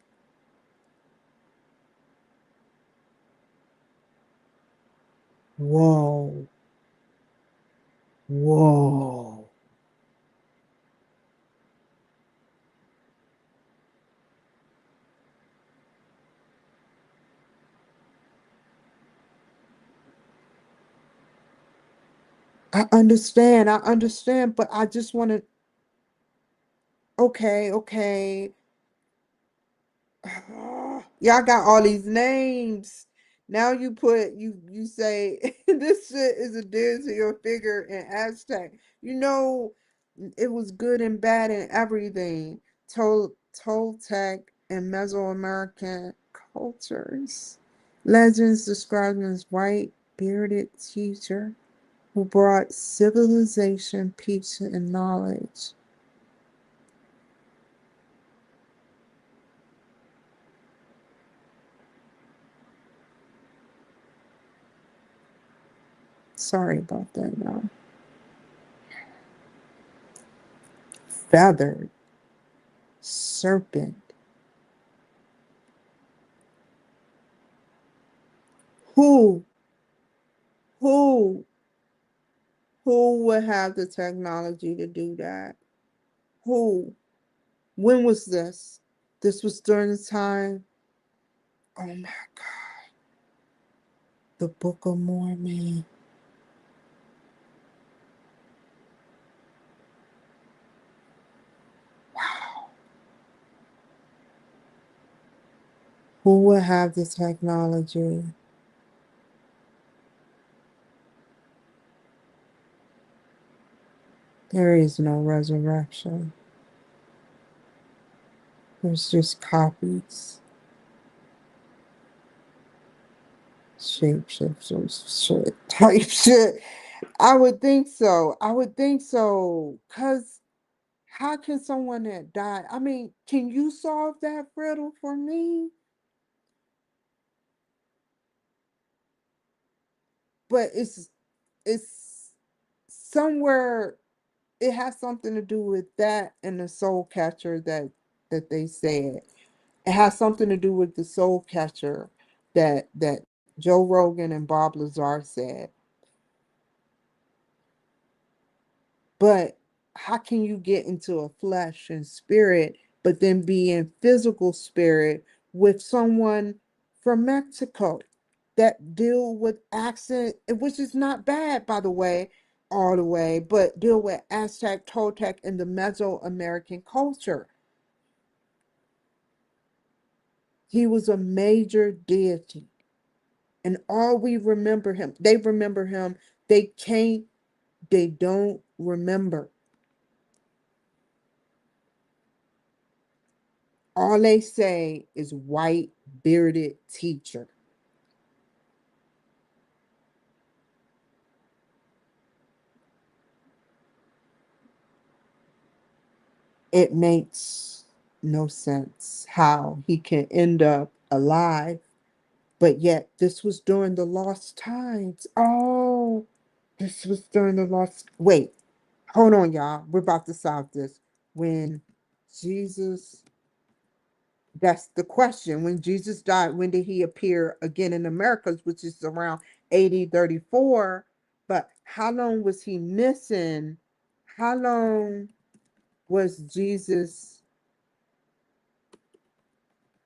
S1: Whoa, whoa. I understand, but I just want to. Okay, okay. Y'all got all these names. Now you say this shit is adhered to your figure in Aztec. You know, it was good and bad and everything. Toltec and Mesoamerican cultures. Legends describe him as white bearded teacher who brought civilization, peace, and knowledge. Sorry about that, y'all. Feathered serpent. Who, who, who would have the technology to do that? Who? When was this? This was during the time. Oh my God. The Book of Mormon. Wow. Who would have the technology? There is no resurrection. There's just copies. Shapeshifters shit type shit. I would think so. I would think so. Cause how can someone that died? I mean, can you solve that riddle for me? But it's somewhere it has something to do with that and the soul catcher that they said. It has something to do with the soul catcher that Joe Rogan and Bob Lazar said. But how can you get into a flesh and spirit, but then be in physical spirit with someone from Mexico that deal with accent, which is not bad, by the way, all the way, but deal with Aztec, Toltec, and the Mesoamerican culture. He was a major deity. And all we remember him, they remember him. They can't, they don't remember. All they say is white bearded teacher. It makes no sense how he can end up alive, but yet this was during the lost times. Oh, this was during the lost. Wait, hold on, y'all. We're about to solve this. When Jesus, that's the question. When Jesus died, when did he appear again in Americas, which is around AD 34? But how long was he missing? How long was Jesus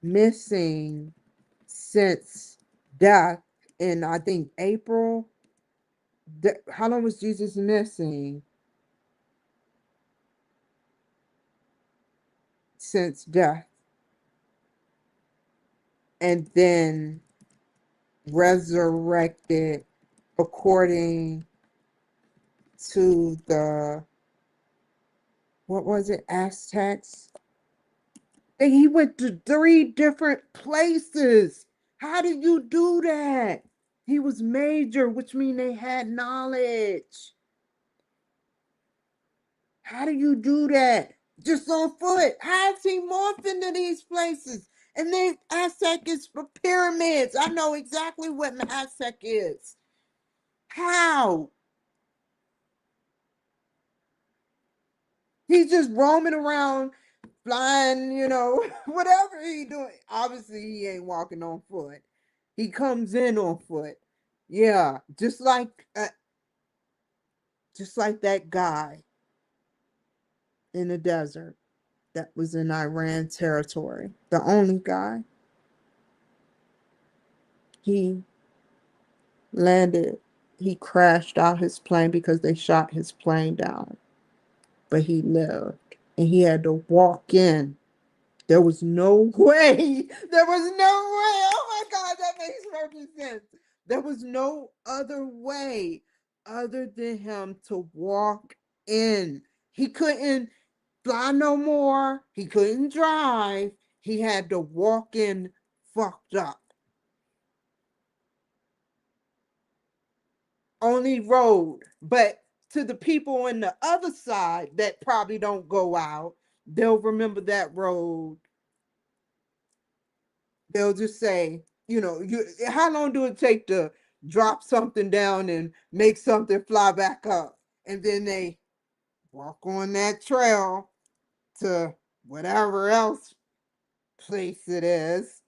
S1: missing since death in, I think, April? How long was Jesus missing since death? And then resurrected according to the, what was it, Aztecs? And he went to three different places. How did you do that? He was major, which means they had knowledge. How do you do that? Just on foot. How is he morphed into these places? And then Aztec is for pyramids. I know exactly what an Aztec is. How? He's just roaming around, flying, whatever he doing. Obviously, he ain't walking on foot. He comes in on foot. Yeah, just like that guy in the desert that was in Iran territory. The only guy. He landed. He crashed out his plane because they shot his plane down, but he lived, and he had to walk in. There was no way. There was no way. Oh my God, that makes perfect sense. There was no other way other than him to walk in. He couldn't fly no more. He couldn't drive. He had to walk in fucked up. Only road. But to the people on the other side that probably don't go out, they'll remember that road. They'll just say, you how long do it take to drop something down and make something fly back up? And then they walk on that trail to whatever else place it is.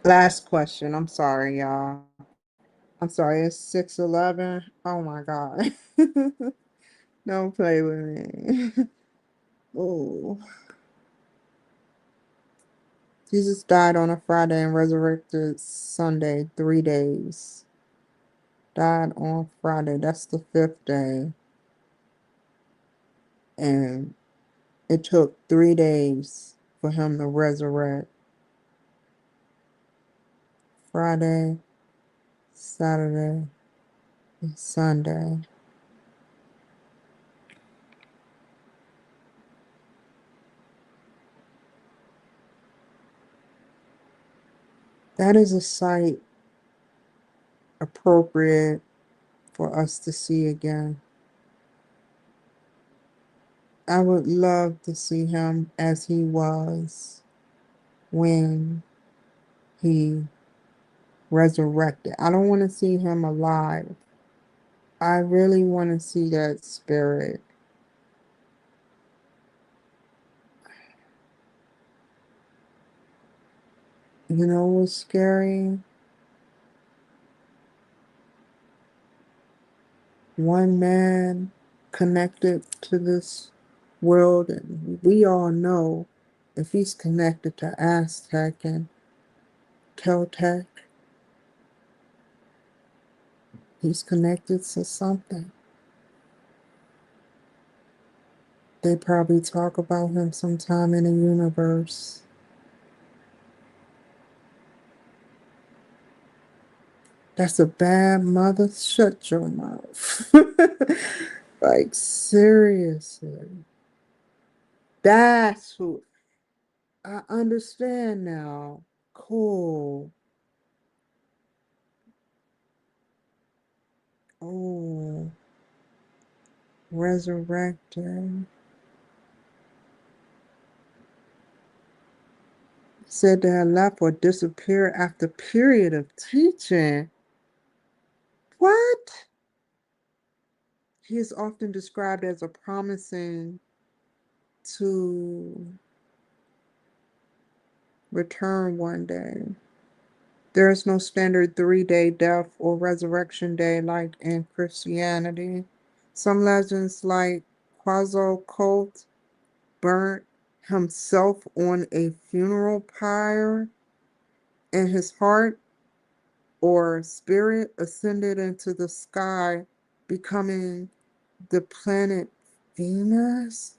S1: Last question. I'm sorry, y'all. I'm sorry. It's 6:11. Oh my God. Don't play with me. Oh. Jesus died on a Friday and resurrected Sunday, 3 days. Died on Friday. That's the fifth day. And it took 3 days for him to resurrect. Friday, Saturday, and Sunday. That is a sight appropriate for us to see again. I would love to see him as he was when he resurrected. I don't want to see him alive. I really want to see that spirit. You know what's scary? One man connected to this world, and we all know if he's connected to Aztec and Celtic, he's connected to something. They probably talk about him sometime in the universe. That's a bad mother. Shut your mouth. Like, seriously. That's who. I understand now. Cool. Oh, resurrected. Said to have left or disappear after period of teaching. What? He is often described as a promising to return one day. There is no standard 3 day death or resurrection day like in Christianity. Some legends, like Quetzalcoatl, burnt himself on a funeral pyre, and his heart or spirit ascended into the sky, becoming the planet Venus.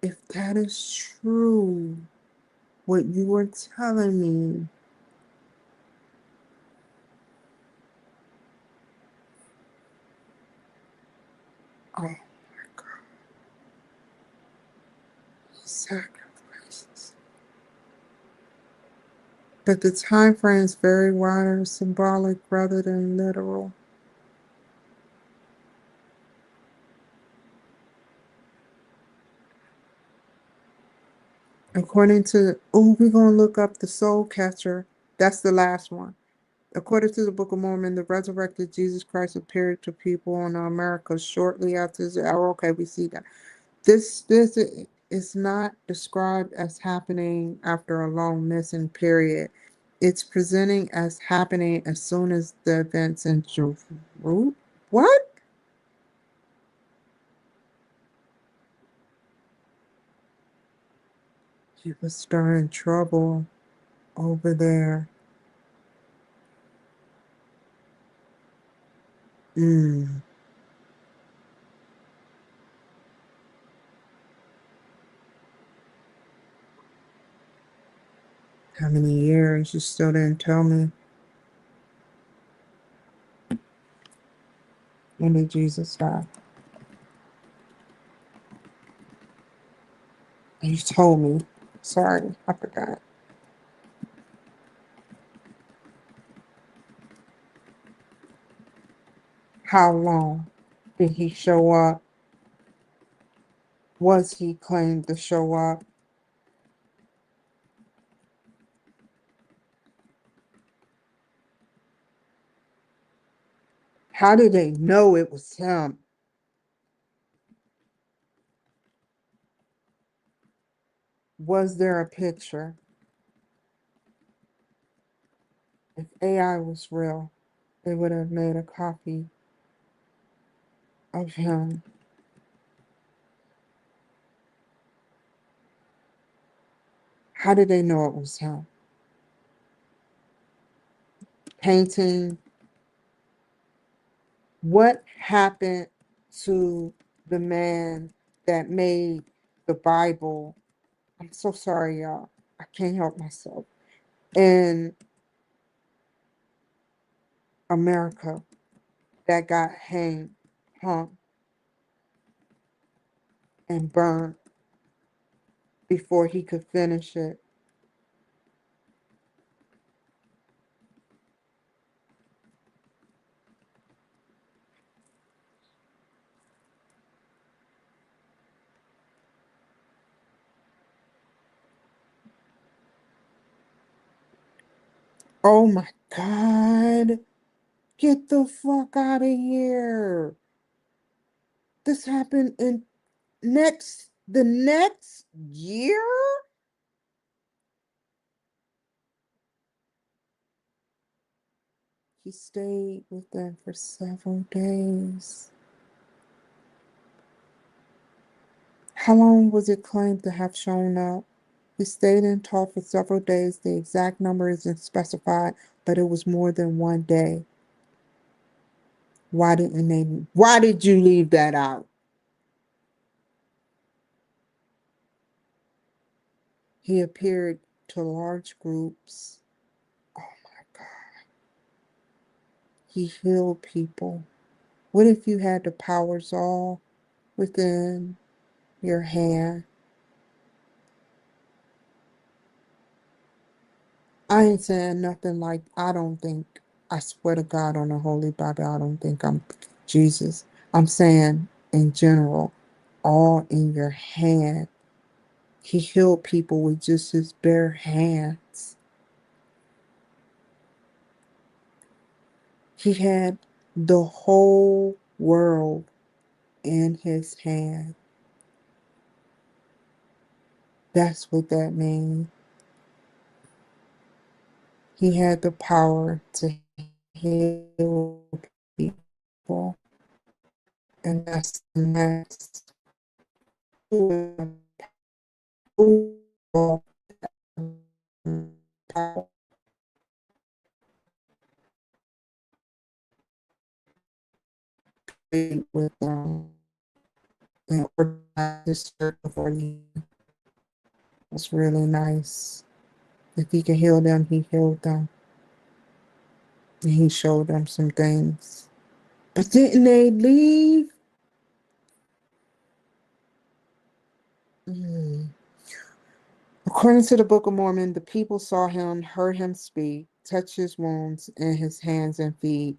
S1: If that is true, what you were telling me, oh my God, sacrifices. But the time frame is very wide and symbolic rather than literal. According to, oh, we're going to look up the soul catcher. That's the last one. According to the Book of Mormon, the resurrected Jesus Christ appeared to people in America shortly after his. Oh, okay, we see that. This is not described as happening after a long missing period. It's presenting as happening as soon as the events in Jerusalem. What? He was stirring trouble over there. Mm. How many years? You still didn't tell me. When did Jesus die? You told me. Sorry, I forgot. How long did he show up? Was he claimed to show up? How did they know it was him? Was there a picture? If AI was real, they would have made a copy of him. How did they know it was him? Painting. What happened to the man that made the Bible? I'm so sorry, y'all. I can't help myself. In America, that got hanged, hung, and burned before he could finish it. Oh my God. Get the fuck out of here. This happened in the next year? He stayed with them for several days. How long was it claimed to have shown up? He stayed and talked for several days. The exact number isn't specified, but it was more than one day. Why did you leave that out? He appeared to large groups. Oh my God. He healed people. What if you had the powers all within your hand? I ain't saying nothing like, I don't think, I swear to God on the Holy Bible, I don't think I'm Jesus. I'm saying in general, all in your hand. He healed people with just his bare hands. He had the whole world in his hand. That's what that means. He had the power to heal people. And that's the next with and organize this before he was really nice. If he could heal them, he healed them. And he showed them some things. But didn't they leave? Mm. According to the Book of Mormon, the people saw him, heard him speak, touch his wounds and his hands and feet.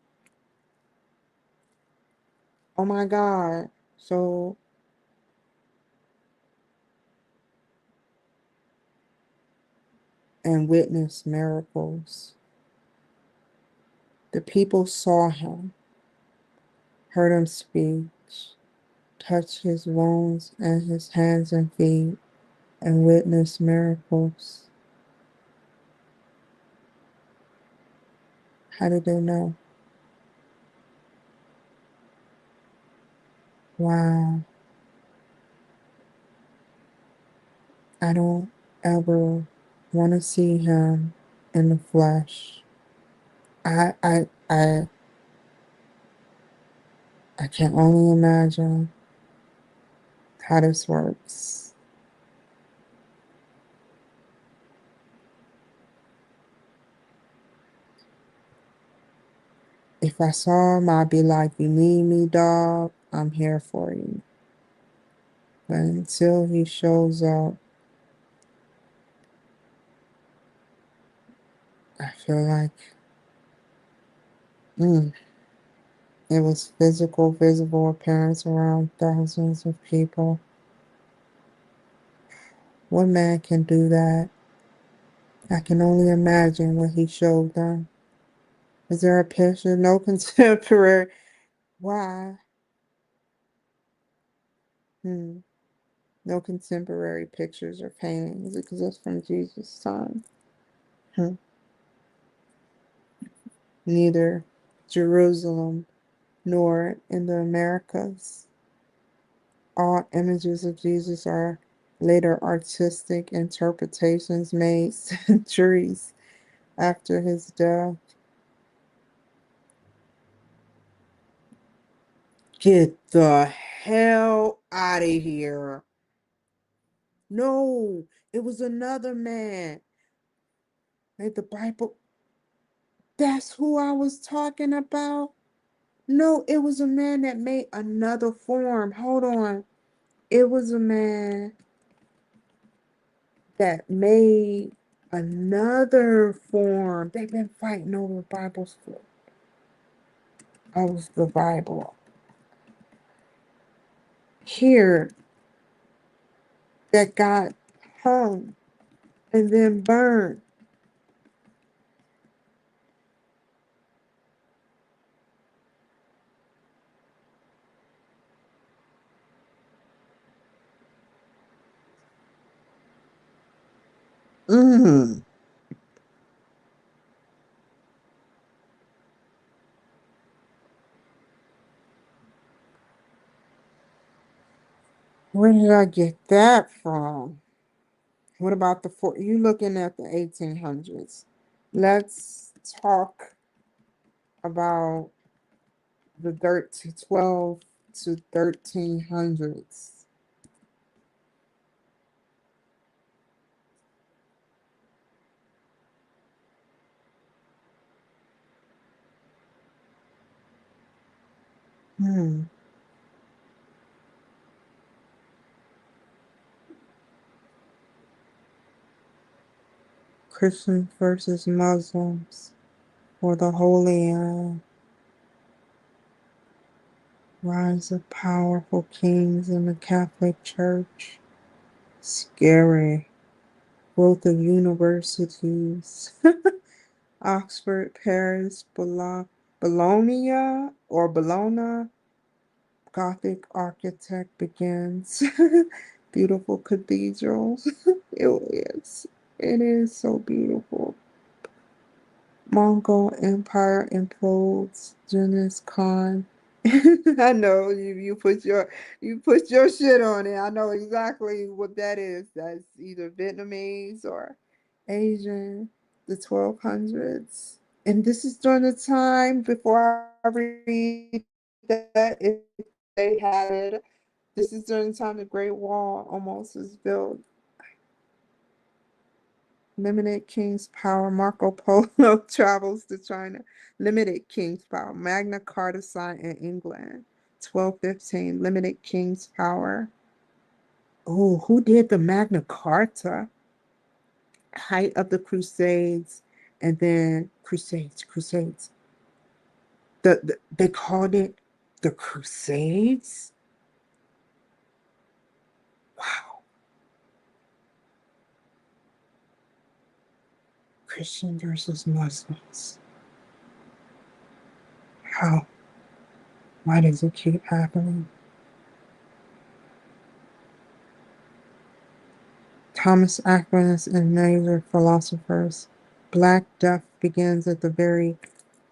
S1: Oh my God. So and witnessed miracles. The people saw him, heard him speak, touched his wounds and his hands and feet, and witnessed miracles. How did they know? Wow. I don't ever want to see him in the flesh. I I I I can only imagine how this works. If I saw him, I'd be like, "You need me, dog? I'm here for you." But until he shows up, I feel like mm, it was physical, visible appearance around thousands of people. What man can do that? I can only imagine what he showed them. Is there a picture? No contemporary. Why? Hmm. No contemporary pictures or paintings exist from Jesus' time. Hmm. Neither Jerusalem nor in the Americas. All images of Jesus are later artistic interpretations made centuries after his death. Get the hell out of here. No, it was another man. Made the Bible. That's who I was talking about. No, it was a man that made another form. Hold on. It was a man that made another form. They've been fighting over Bibles for of the Bible. Here that got hung and then burned. Mm. Where did I get that from? What about the four? You looking at the 1800s? Let's talk about the 12 to 1300s. Hmm. Christians versus Muslims, or the Holy Rise of Powerful Kings in the Catholic Church. Scary. Growth of universities. Oxford, Paris, Bologna, or Bologna. Gothic architect begins. Beautiful cathedrals. It is. It is so beautiful. Mongol Empire implodes. Genghis Khan. I know you put your shit on it. I know exactly what that is. That's either Vietnamese or Asian. The 1200s. And this is during the time before I read that if they had it. This is during the time the Great Wall almost was built. Limited King's Power. Marco Polo travels to China. Limited King's Power. Magna Carta signed in England. 1215. Limited King's Power. Oh, who did the Magna Carta? Height of the Crusades. And then Crusades. They called it the Crusades. Wow. Christian versus Muslims. How? Why does it keep happening? Thomas Aquinas and other philosophers. Black death begins at the very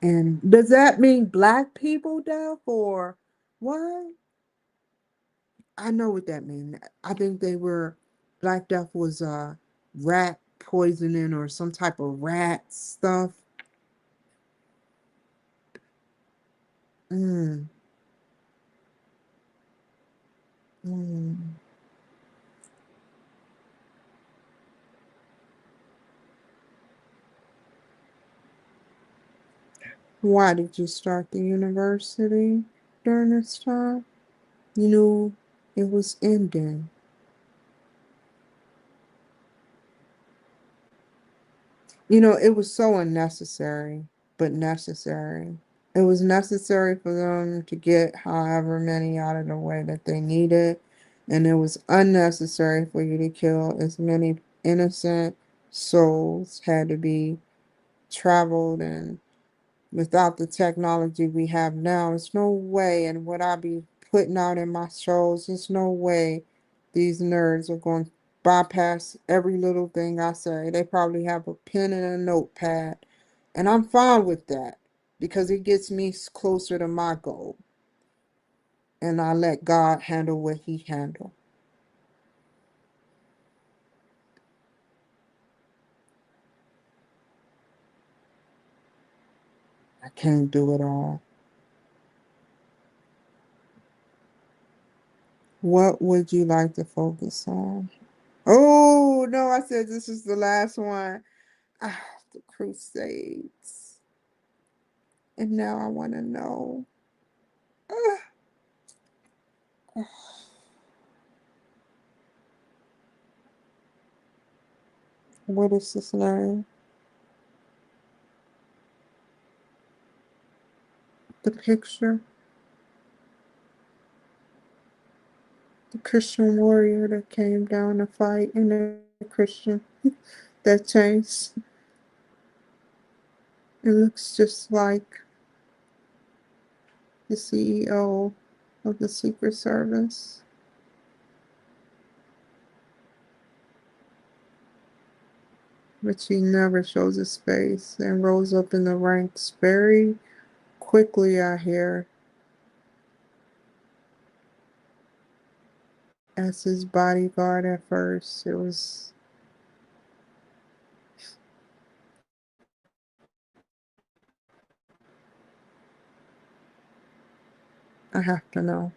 S1: end. Does that mean black people death or what? I know what that means. I think they were Black Death was rat poisoning or some type of rat stuff. Mm, mm. Why did you start the university during this time? You knew it was ending. It was so unnecessary, but necessary. It was necessary for them to get however many out of the way that they needed, and it was unnecessary for you to kill as many innocent souls had to be traveled. And without the technology we have now, there's no way, and what I be putting out in my shows, there's no way these nerds are going to bypass every little thing I say. They probably have a pen and a notepad, and I'm fine with that because it gets me closer to my goal, and I let God handle what He handle. I can't do it all. What would you like to focus on? Oh no, I said this is the last one. Ah, the Crusades. And now I want to know. Ah, what is this name? The picture. The Christian warrior that came down to fight and the Christian that changed. It looks just like the CEO of the Secret Service. But she never shows his face and rose up in the ranks very quickly, I hear, as his bodyguard at first. It was, I have to know.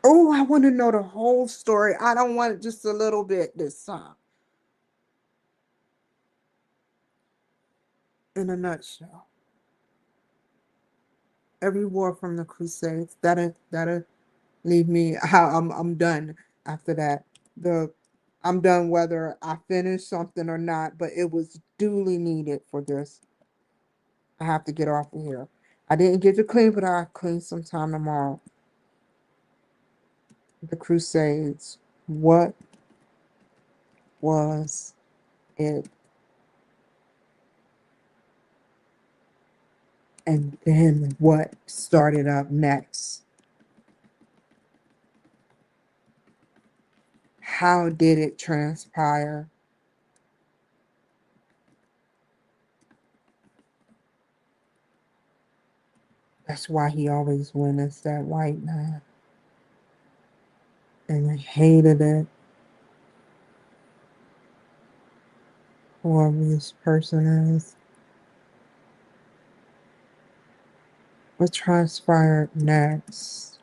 S1: Oh, I want to know the whole story. I don't want just a little bit this time. In a nutshell, every war from the Crusades. That'll leave me. How I'm done after that. The I'm done whether I finish something or not. But it was duly needed for this. I have to get off of here. I didn't get to clean, but I'll clean sometime tomorrow. The Crusades. What was it? And then what started up next? How did it transpire? That's why he always went as that white man. And I hated it. Whoever this person is. What transpired next?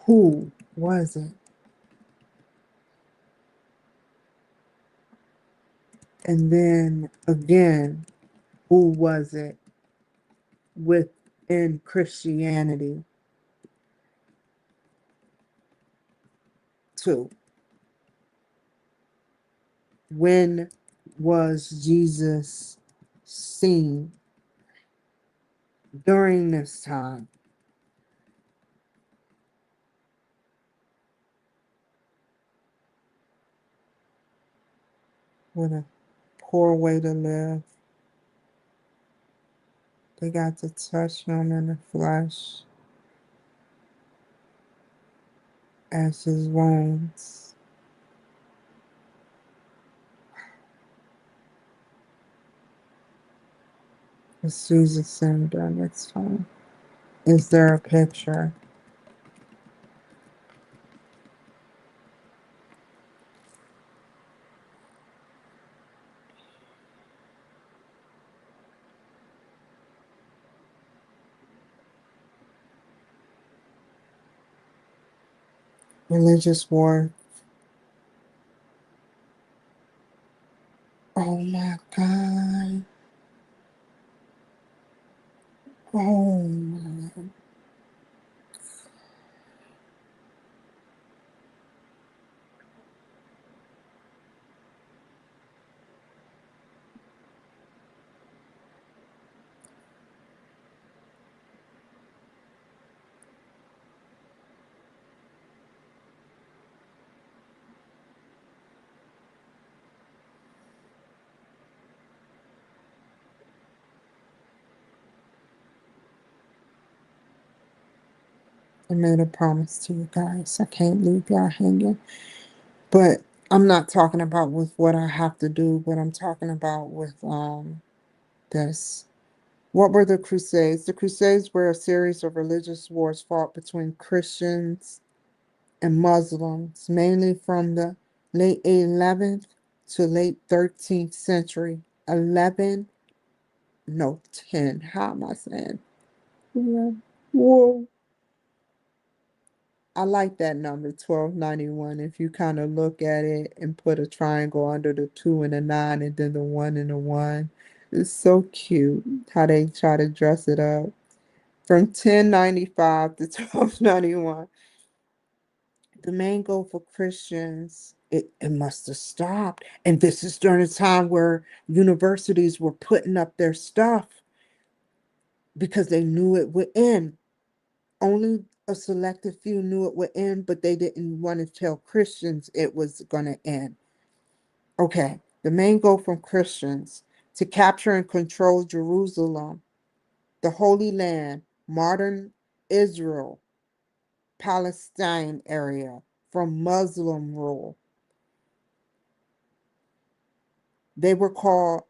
S1: Who was it? And then again, who was it within Christianity too? When was Jesus seen during this time? with a poor way to live. They got to touch him in the flesh as his wounds. It's Jesus Senator next time. Is there a picture? Religious war. Oh my God. Oh my. I made a promise to you guys. I can't leave y'all hanging. But I'm not talking about with what I have to do, but I'm talking about with this. What were the Crusades? The Crusades were a series of religious wars fought between Christians and Muslims, mainly from the late 11th to late 13th century. 11, no, 10. How am I saying? Yeah. Whoa. I like that number 1291. If you kind of look at it and put a triangle under the 2 and the 9 and then the 1 and the 1. It's so cute how they try to dress it up. From 1095 to 1291. The main goal for Christians, it must have stopped. And this is during a time where universities were putting up their stuff because they knew it would end. Only a selected few knew it would end, but they didn't want to tell Christians it was going to end. Okay, the main goal from Christians to capture and control Jerusalem, the Holy Land, modern Israel, Palestine area from Muslim rule. They were called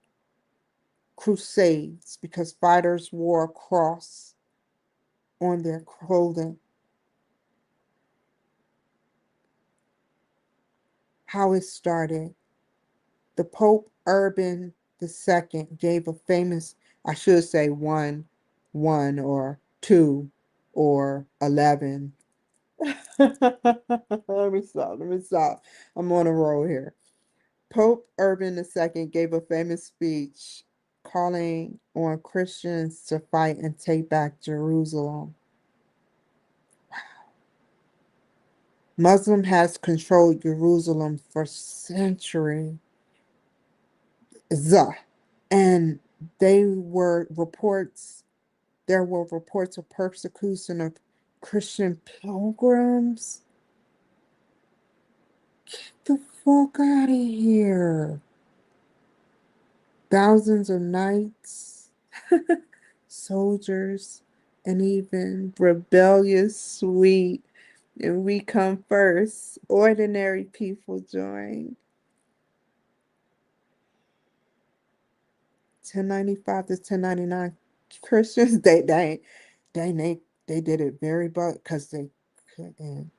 S1: crusades because fighters wore a cross on their clothing. How it started. The Pope Urban II gave a famous, I should say one or two or 11. Let me stop. Let me stop. I'm on a roll here. Pope Urban II gave a famous speech calling on Christians to fight and take back Jerusalem. Muslim has controlled Jerusalem for centuries. And they were reports, there were reports of persecution of Christian pilgrims. Get the fuck out of here. Thousands of knights, soldiers, and even rebellious sweet. And we come first. Ordinary people join. 1095 to 1099 Christians, they did it very but because couldn't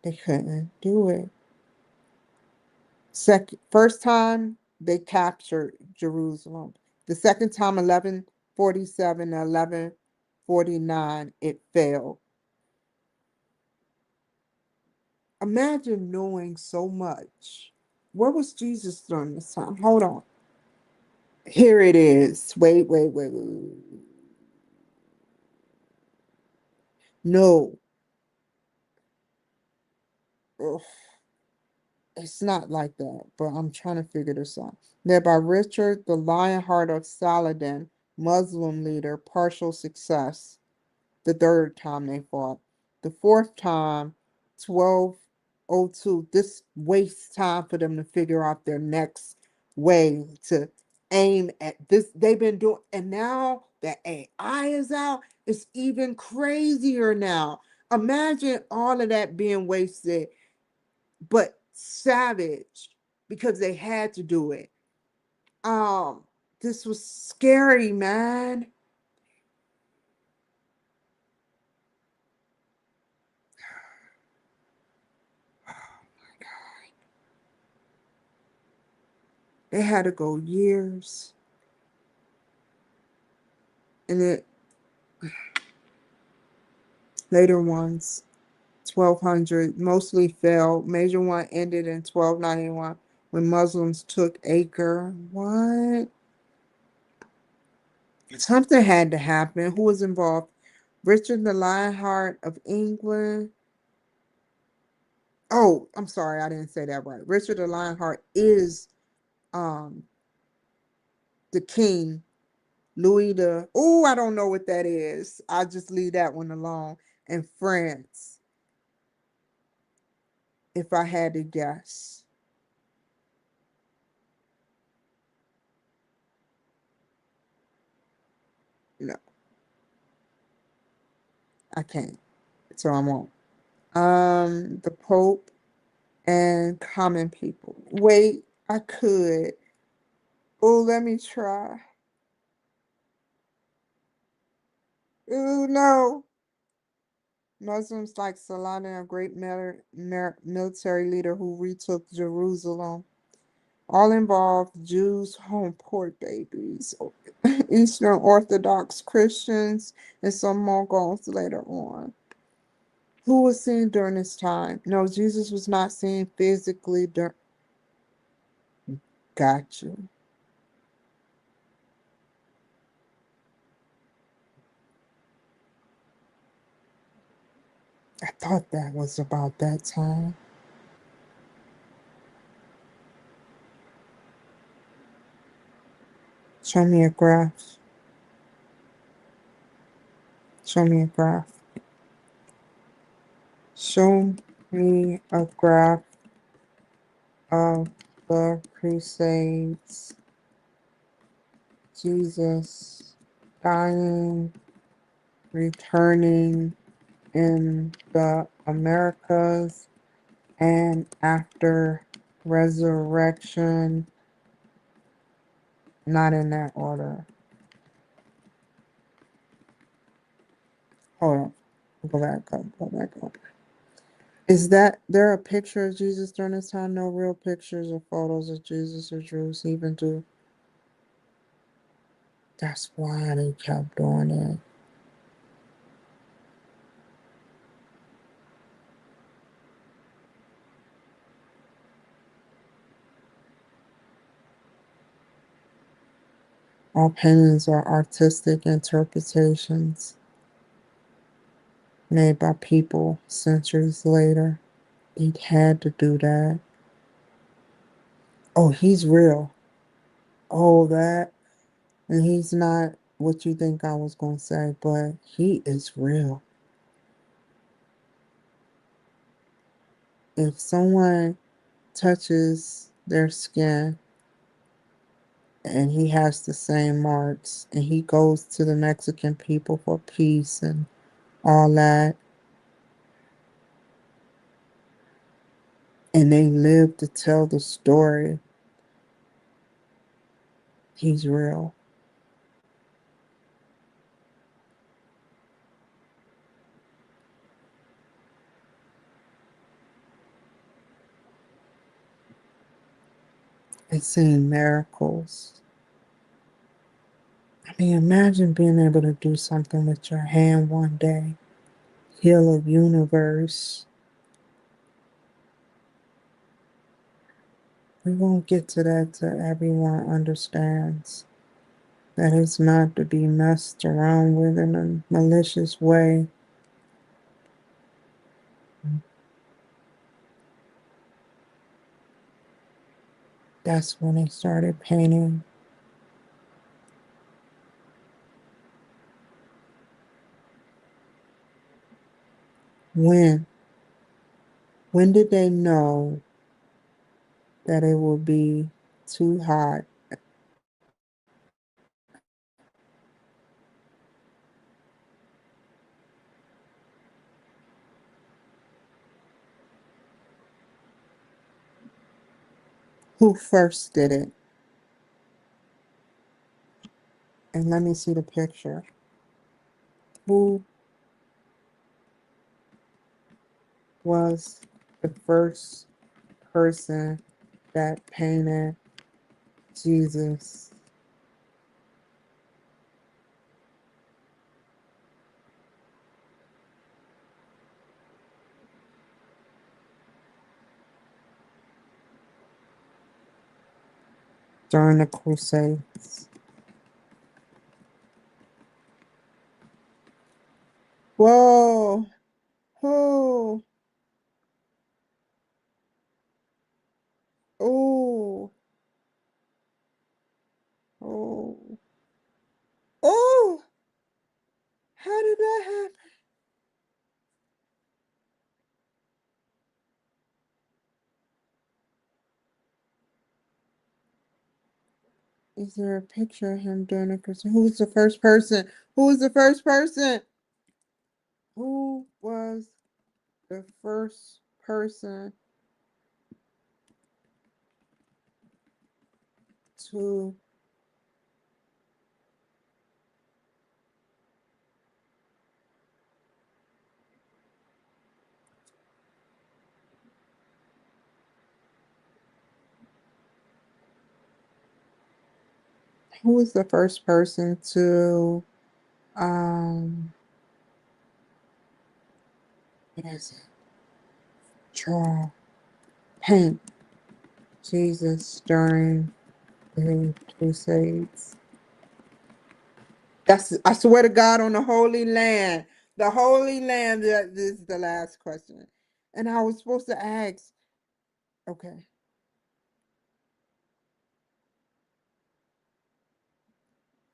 S1: they couldn't do it. First time they captured Jerusalem. The second time 1147 and 1149 it failed. Imagine knowing so much. Where was Jesus during this time? Hold on. Here it is. Wait. No. Ugh. It's not like that, but I'm trying to figure this out. Led by Richard, the Lionheart of Saladin, Muslim leader, partial success. The third time they fought. The fourth time, 12 O2. This wastes time for them to figure out their next way to aim at this. They've been doing, and now that AI is out, it's even crazier now. Imagine all of that being wasted, but savage because they had to do it. Um, this was scary, man. They had to go years, and it later ones 1200 mostly failed. Major one ended in 1291 when Muslims took Acre. What? Something had to happen. Who was involved? Richard the Lionheart of England. Oh, I'm sorry, I didn't say that right. Richard the Lionheart is um the king. Louis the oh, I don't know what that is. I'll just leave that one alone. And France, if I had to guess. No, I can't. So I won't. The Pope and common people. Wait, I could. Oh, let me try. Oh no. Muslims like Saladin, a great military leader who retook Jerusalem. All involved Jews, home port babies, Eastern Orthodox Christians, and some Mongols later on. Who was seen during this time? No, Jesus was not seen physically during. Gotcha. I thought that was about that time. Show me a graph. Show me a graph. Show me a graph of the Crusades. Jesus dying, returning in the Americas, and after resurrection. Not in that order. Hold on. Go back up. Go back up. Is that there a picture of Jesus during this time? No real pictures or photos of Jesus or Jews even do. That's why they kept doing it. All paintings are artistic interpretations made by people centuries later. He had to do that. Oh, he's real. Oh, that. And he's not what you think I was going to say, but he is real. If someone touches their skin and he has the same marks and he goes to the Mexican people for peace and all that, and they live to tell the story, he's real. It's seen miracles. I mean, imagine being able to do something with your hand one day, heal a universe. We won't get to that till everyone understands that it's not to be messed around with in a malicious way. That's when they started painting. When? When did they know that it will be too hot? Who first did it? And let me see the picture. Who was the first person that painted Jesus? During the Crusades? Whoa! Who? Oh! Oh! Oh! How did that happen? Is there a picture of him doing it? Who's the first person? Who was the first person? Who was the first person to who was the first person to um what is it? Draw, paint Jesus during the Crusades? That's I swear to God on the Holy Land. The Holy Land. This is the last question. And I was supposed to ask. Okay.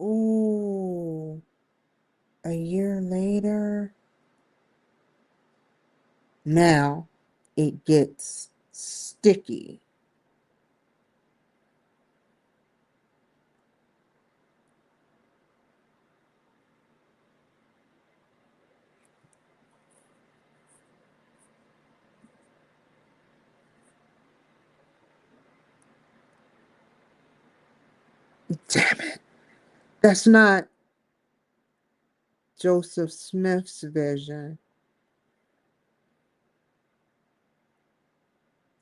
S1: Ooh, a year later. Now it gets sticky. Damn it. That's not Joseph Smith's vision.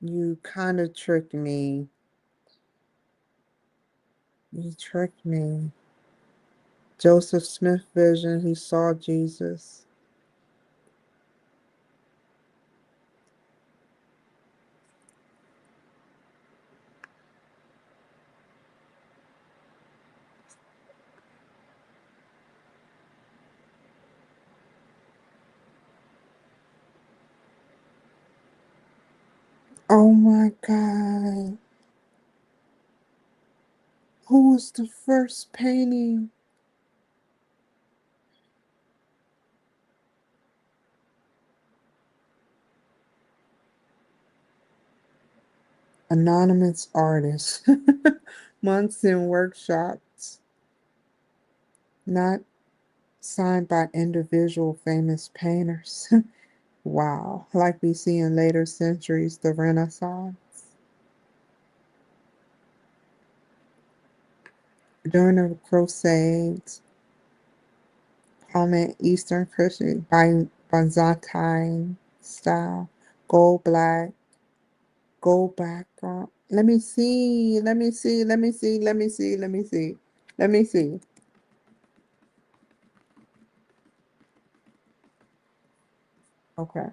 S1: You kind of tricked me. You tricked me. Joseph Smith vision, he saw Jesus. Oh my God. Who was the first painting? Anonymous artist. Months in workshops. Not signed by individual famous painters. Wow. Like we see in later centuries, the Renaissance. During the Crusades, common Eastern Christian Byzantine style, gold black, gold background. Let me see. Let me see. Let me see. Let me see. Let me see. Let me see. Okay.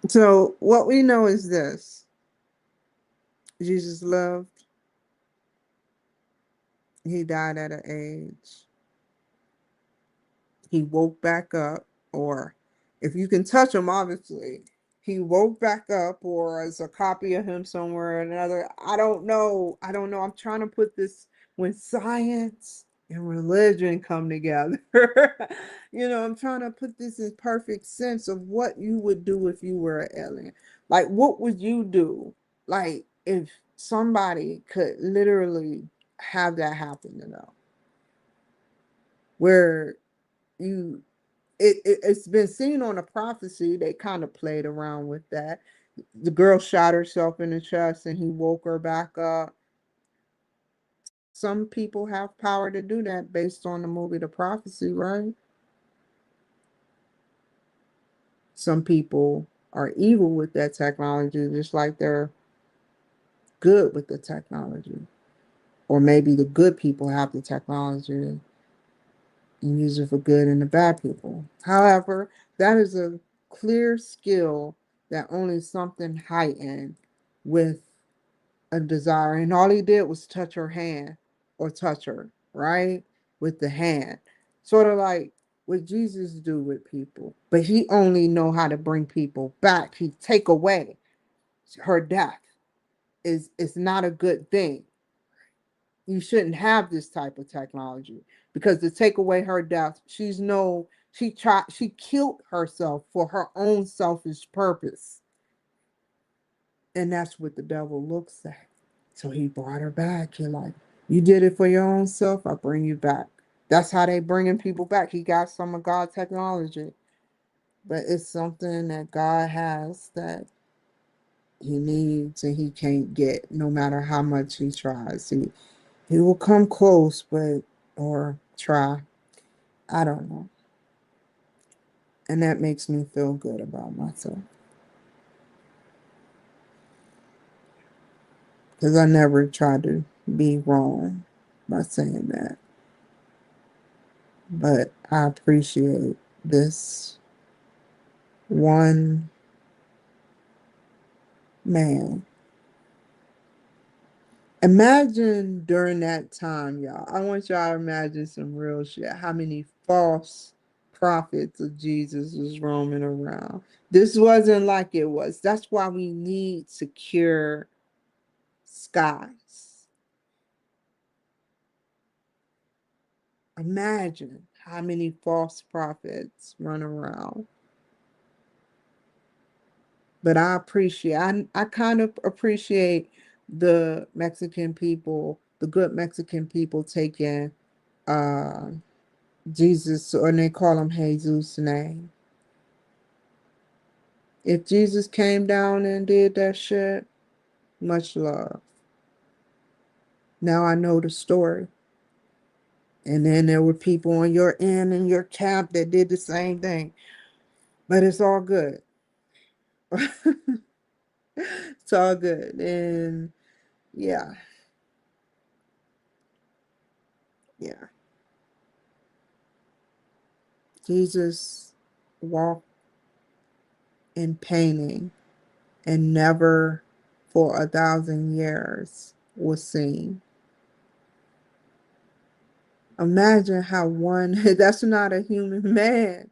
S1: So what we know is this: Jesus loved, he died at an age, he woke back up, or if you can touch him, obviously, he woke back up, or as a copy of him somewhere or another. I don't know. I don't know. I'm trying to put this when science and religion come together. I'm trying to put this in perfect sense of what you would do if you were an alien. Like, what would you do? Like, if somebody could literally have that happen, where you it's been seen on a prophecy. They kind of played around with that. The girl shot herself in the chest and he woke her back up. Some people have power to do that based on the movie The Prophecy, right? Some people are evil with that technology, just like they're good with the technology. Or maybe the good people have the technology and use it for good, and the bad people. However, that is a clear skill that only something heightened with a desire. And all he did was touch her hand or touch her, right? With the hand. Sort of like what Jesus do with people. But he only know how to bring people back. He take away her death. Is not a good thing. You shouldn't have this type of technology, because to take away her death, she killed herself for her own selfish purpose. And that's what the devil looks at. So he brought her back. You're like, you did it for your own self, I bring you back. That's how they bringing people back. He got some of God's technology, but it's something that God has that he needs and he can't get, no matter how much he tries. He will come close, but or try. I don't know. And that makes me feel good about myself. Because I never try to be wrong by saying that. But I appreciate this one man. Imagine during that time, y'all. I want y'all to imagine some real shit. How many false prophets of Jesus was roaming around. This wasn't like it was. That's why we need secure skies. Imagine how many false prophets run around. But I kind of appreciate the Mexican people, the good Mexican people taking uh Jesus, or they call him Jesus' name. If Jesus came down and did that shit, much love. Now I know the story. And then there were people on your end and your camp that did the same thing. But it's all good. It's all good. And yeah, yeah. Jesus walked in painting and never for 1,000 years was seen. Imagine how one, that's not a human man.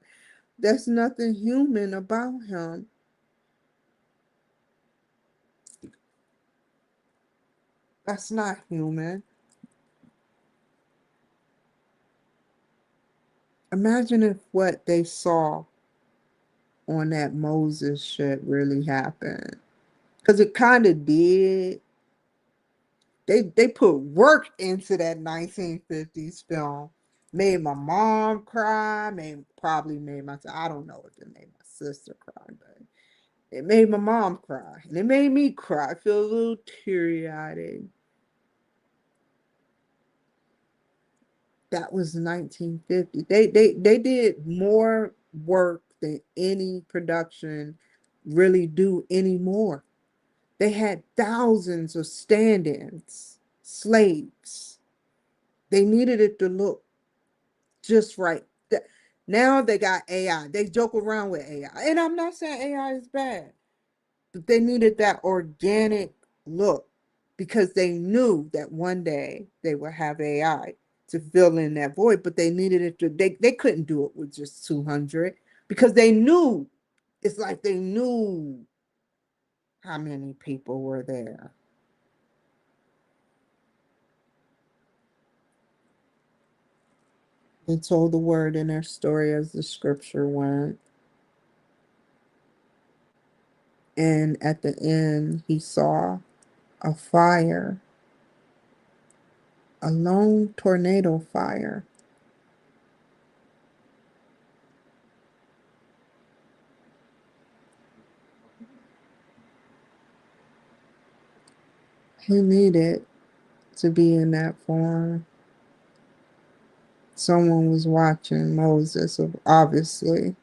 S1: There's nothing human about him. That's not human. Imagine if what they saw on that Moses shit really happened. Because it kind of did. They put work into that 1950s film. Made my mom cry. Probably made my, I don't know if it made my sister cry, but it made my mom cry. And it made me cry. I feel a little teary-eyed. That was 1950. They did more work than any production really do anymore. They had thousands of stand-ins, slaves. They needed it to look just right. Now they got AI. They joke around with AI. And I'm not saying AI is bad. But they needed that organic look because they knew that one day they would have AI to fill in that void, but they needed it to, they couldn't do it with just 200 because they knew, it's like they knew how many people were there. They told the word in their story as the scripture went. And at the end, he saw a fire, a lone tornado fire. He needed to be in that form. Someone was watching Moses, obviously,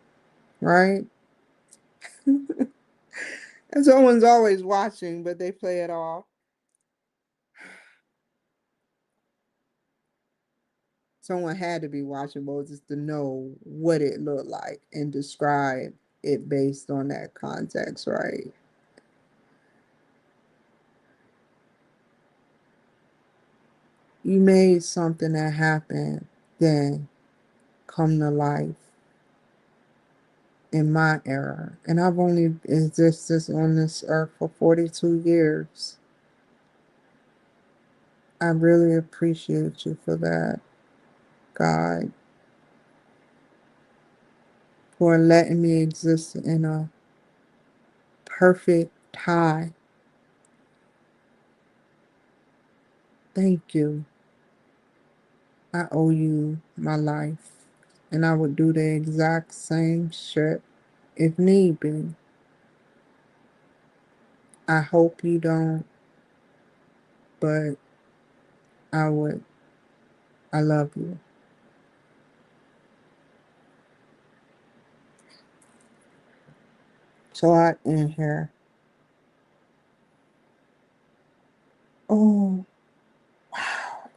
S1: right? And someone's always watching, but they play it off. Someone had to be watching Moses to know what it looked like and describe it based on that context, right? You made something that happened then come to life in my era. And I've only existed on this earth for 42 years. I really appreciate you for that, God, for letting me exist in a perfect time. Thank you. I owe you my life. And I would do the exact same shit if need be. I hope you don't, but I would. I love you. So I end here. Oh, wow.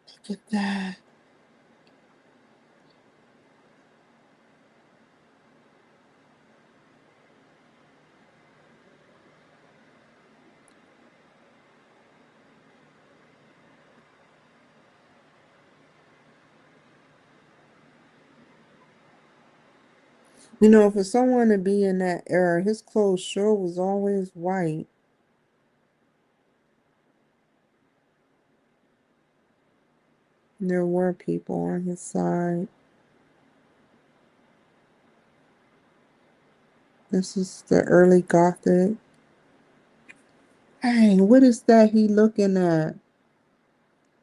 S1: Look at that. You know, for someone to be in that era, his clothes sure was always white. There were people on his side. This is the early Gothic. Dang, what is that he looking at?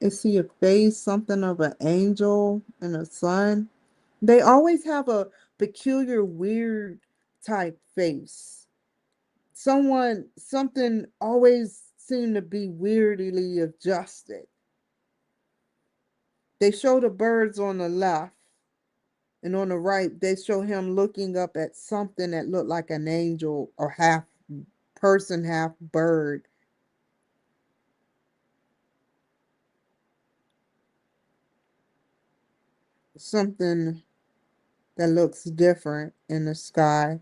S1: Is he a face, something of an angel and a sun? They always have a peculiar, weird type face. Something always seemed to be weirdly adjusted. They show the birds on the left, and on the right, they show him looking up at something that looked like an angel or half person, half bird. Something that looks different in the sky.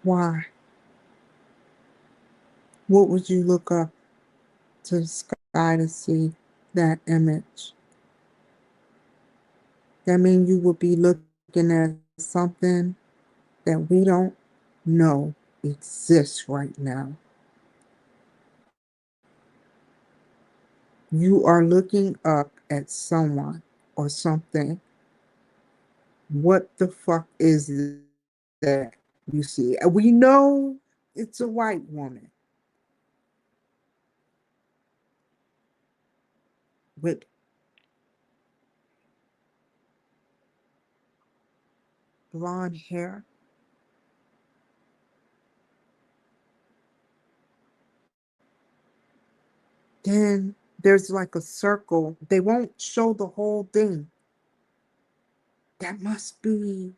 S1: Why? What would you look up to the sky to see that image? That means you would be looking at something that we don't know exists right now. You are looking up at someone or something. What the fuck is that you see? We know it's a white woman with blonde hair. Then there's like a circle. They won't show the whole thing. That must be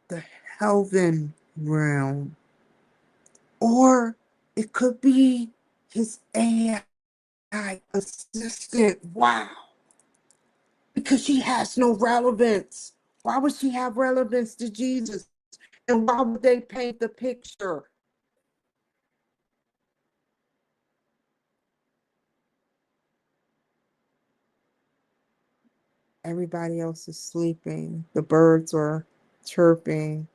S1: the Helven realm. Or it could be his AI assistant. Wow. Because she has no relevance. Why would she have relevance to Jesus? And why would they paint the picture? Everybody else is sleeping. The birds are chirping,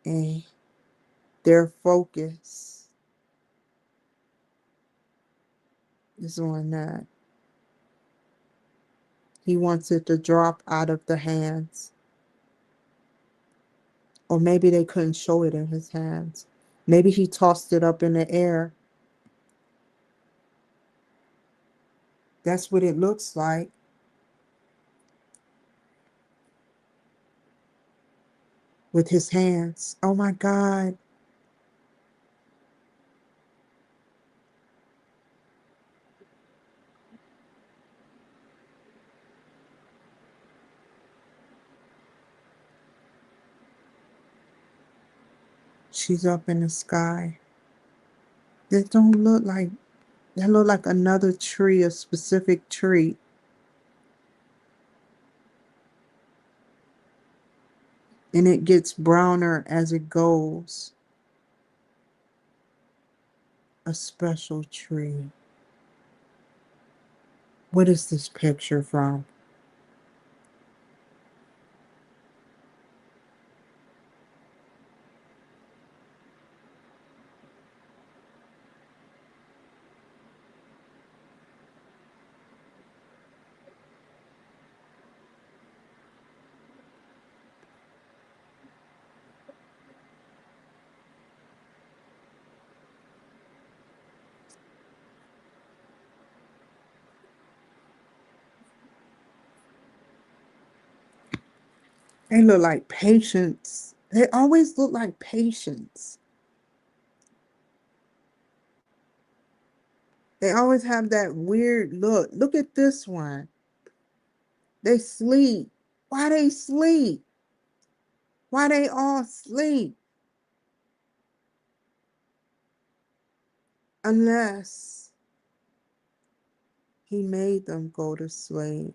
S1: and their focus is on that. He wants it to drop out of the hands. Or maybe they couldn't show it in his hands. Maybe he tossed it up in the air. That's what it looks like with his hands. Oh my God. She's up in the sky. That don't look like, that look like another tree, a specific tree. And it gets browner as it goes. A special tree. What is this picture from? They look like patience. They always look like patience. They always have that weird look. Look at this one. They sleep. Why they sleep? Why they all sleep? Unless he made them go to sleep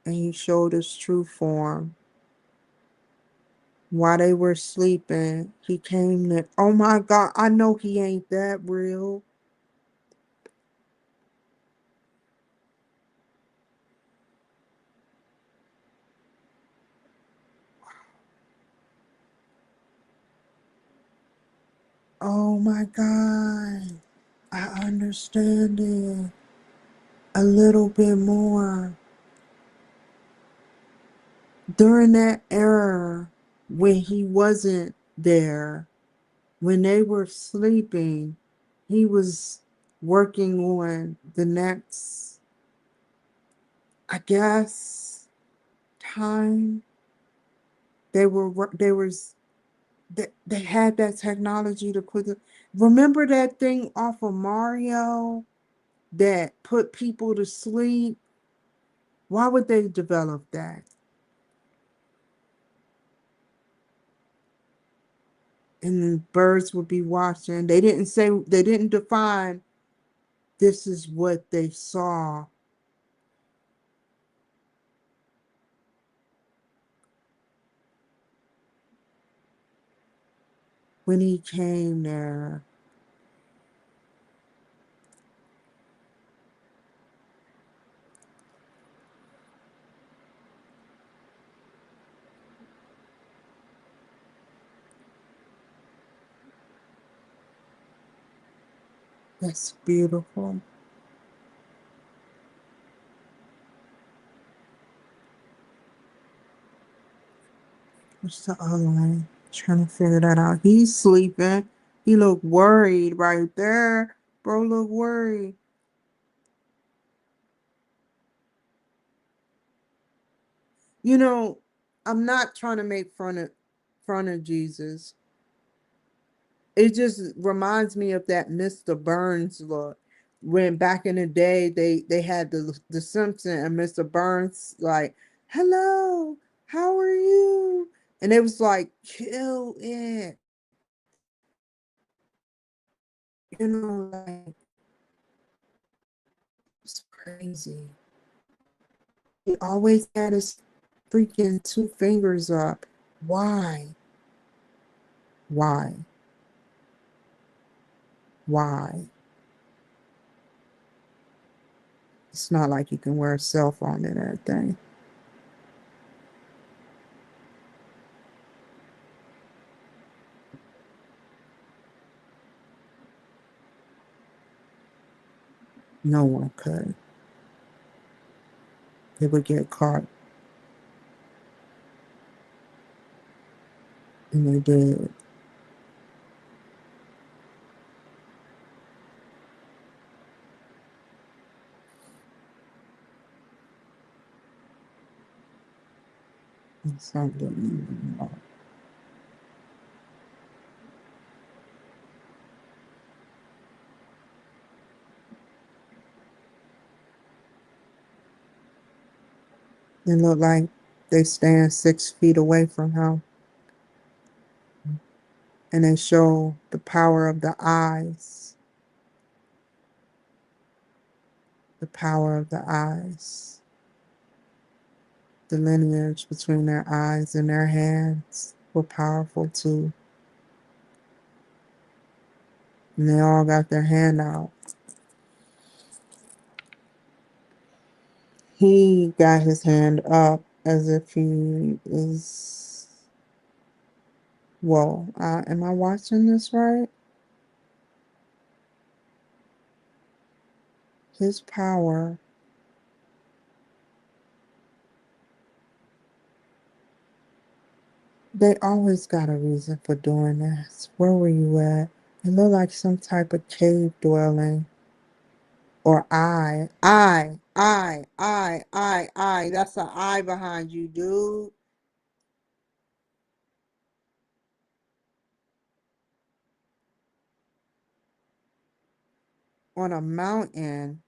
S1: and he showed his true form. While they were sleeping, he came to, oh my God, I know he ain't that real. Oh my God, I understand it a little bit more. During that era when he wasn't there, when they were sleeping, he was working on the next, I guess, time. They had that technology to put the, remember that thing off of Mario that put people to sleep? Why would they develop that? And the birds would be watching. They didn't say, they didn't define this is what they saw. When he came there. That's beautiful. What's the other one? Trying to figure that out. He's sleeping. He looked worried right there. Bro look worried. You know, I'm not trying to make fun of Jesus. It just reminds me of that Mr. Burns look. When back in the day they had the Simpson and Mr. Burns like, hello, how are you? And it was like, kill it. You know, like it's crazy. He always had his freaking two fingers up. Why? Why? Why? It's not like you can wear a cell phone and everything. No one could. They would get caught, and they did. And some didn't even know. It looked like they stand 6 feet away from him, and they show the power of the eyes. The power of the eyes. The lineage between their eyes and their hands were powerful too. And they all got their hand out. He got his hand up as if he is. Whoa, am I watching this right? His power. They always got a reason for doing this. Where were you at? It looked like some type of cave dwelling. Or eye. That's an eye behind you, dude. On a mountain.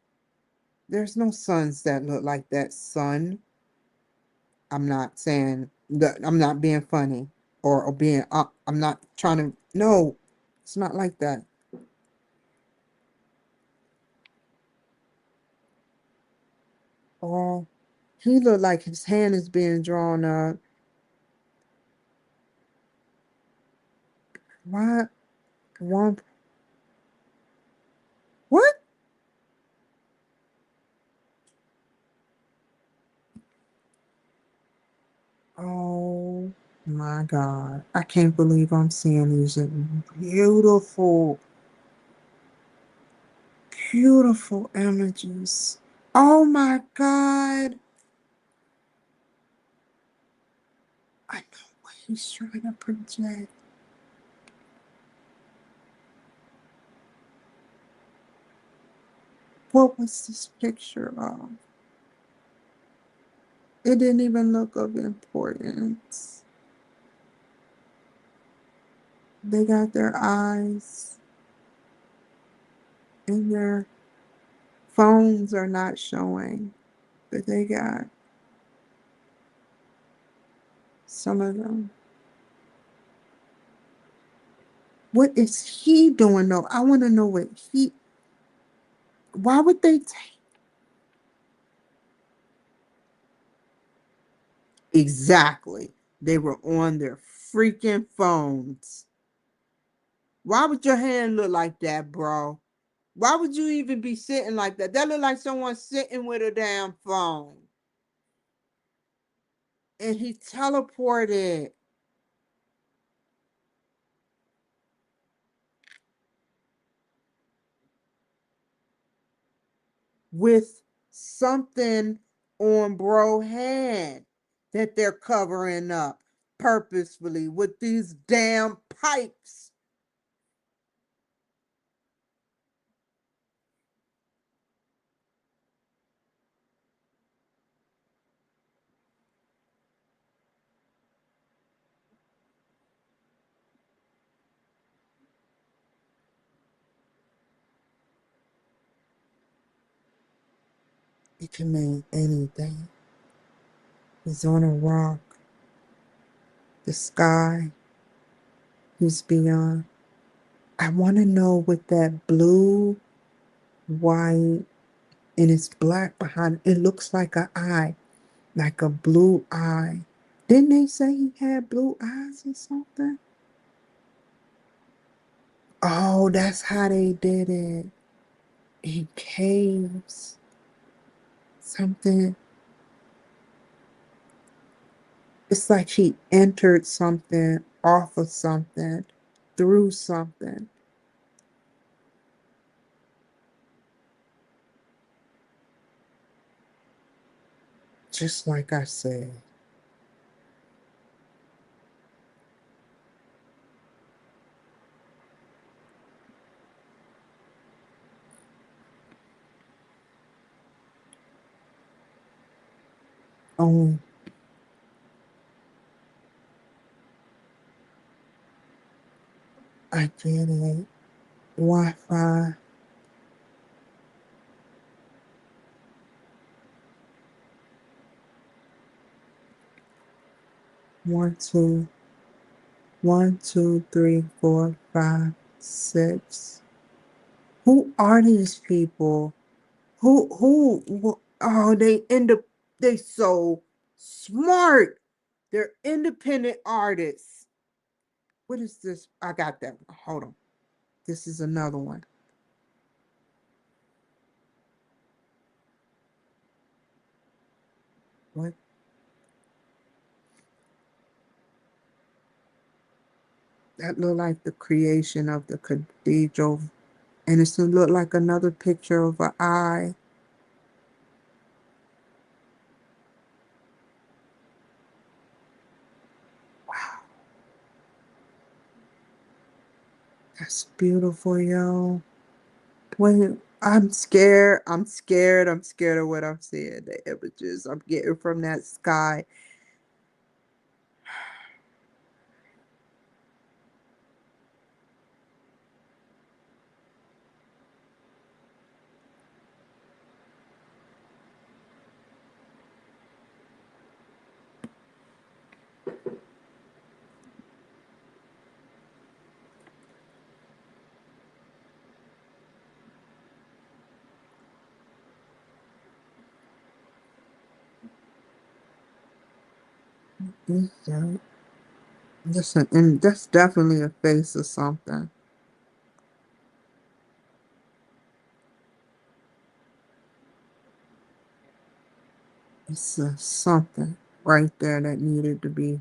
S1: There's no suns that look like that sun. I'm not saying that I'm not being funny or being I'm not trying to no, it's not like that. Oh, he looked like his hand is being drawn up. What? One what? Oh my God. I can't believe I'm seeing these beautiful, beautiful images. Oh my God. I know what he's trying to project. What was this picture of? It didn't even look of importance. They got their eyes and their phones are not showing, but they got some of them. What is he doing though? I want to know what he. Why would they take? Exactly. They were on their freaking phones. Why would your hand look like that, bro? Why would you even be sitting like that? That look like someone sitting with a damn phone. And he teleported with something on bro hand that they're covering up. purposefully with these damn pipes. It can mean anything. He's on a rock. The sky. He's beyond. I want to know with that blue, white, and it's black behind. It looks like an eye, like a blue eye. Didn't they say he had blue eyes or something? Oh, that's how they did it. In caves. Something. It's like he entered something, off of something, through something. Just like I said. Oh, I get it. Wi-Fi. 1, 2, 1, 2, 3, 4, 5, 6. Who are these people? Oh, they so smart. They're independent artists. What is this? I got that. Hold on. This is another one. What? That look like the creation of the cathedral. And it's look like another picture of an eye. Wow, that's beautiful, yo. Wait, I'm scared. I'm scared. I'm scared of what I'm seeing. The images I'm getting from that sky. Yeah, and that's definitely a face of something. It's something right there that needed to be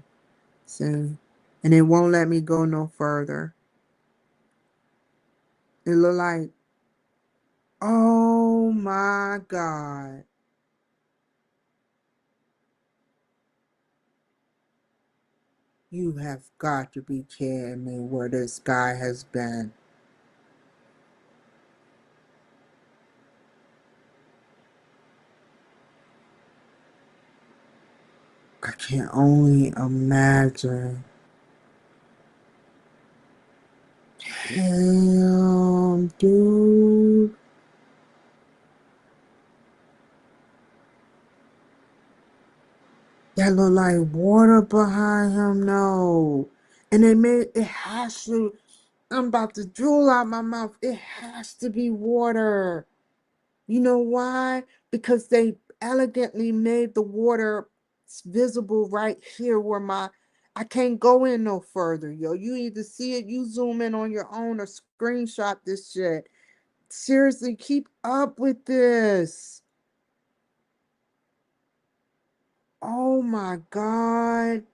S1: seen. And it won't let me go no further. It look like, oh my God. You have got to be kidding me where this guy has been. I can only imagine. Damn, dude. That look like water behind him, no. And it has to, I'm about to drool out my mouth. It has to be water. You know why? Because they elegantly made the water visible right here where I can't go in no further, yo. You either see it, you zoom in on your own or screenshot this shit. Seriously, keep up with this. Oh my God.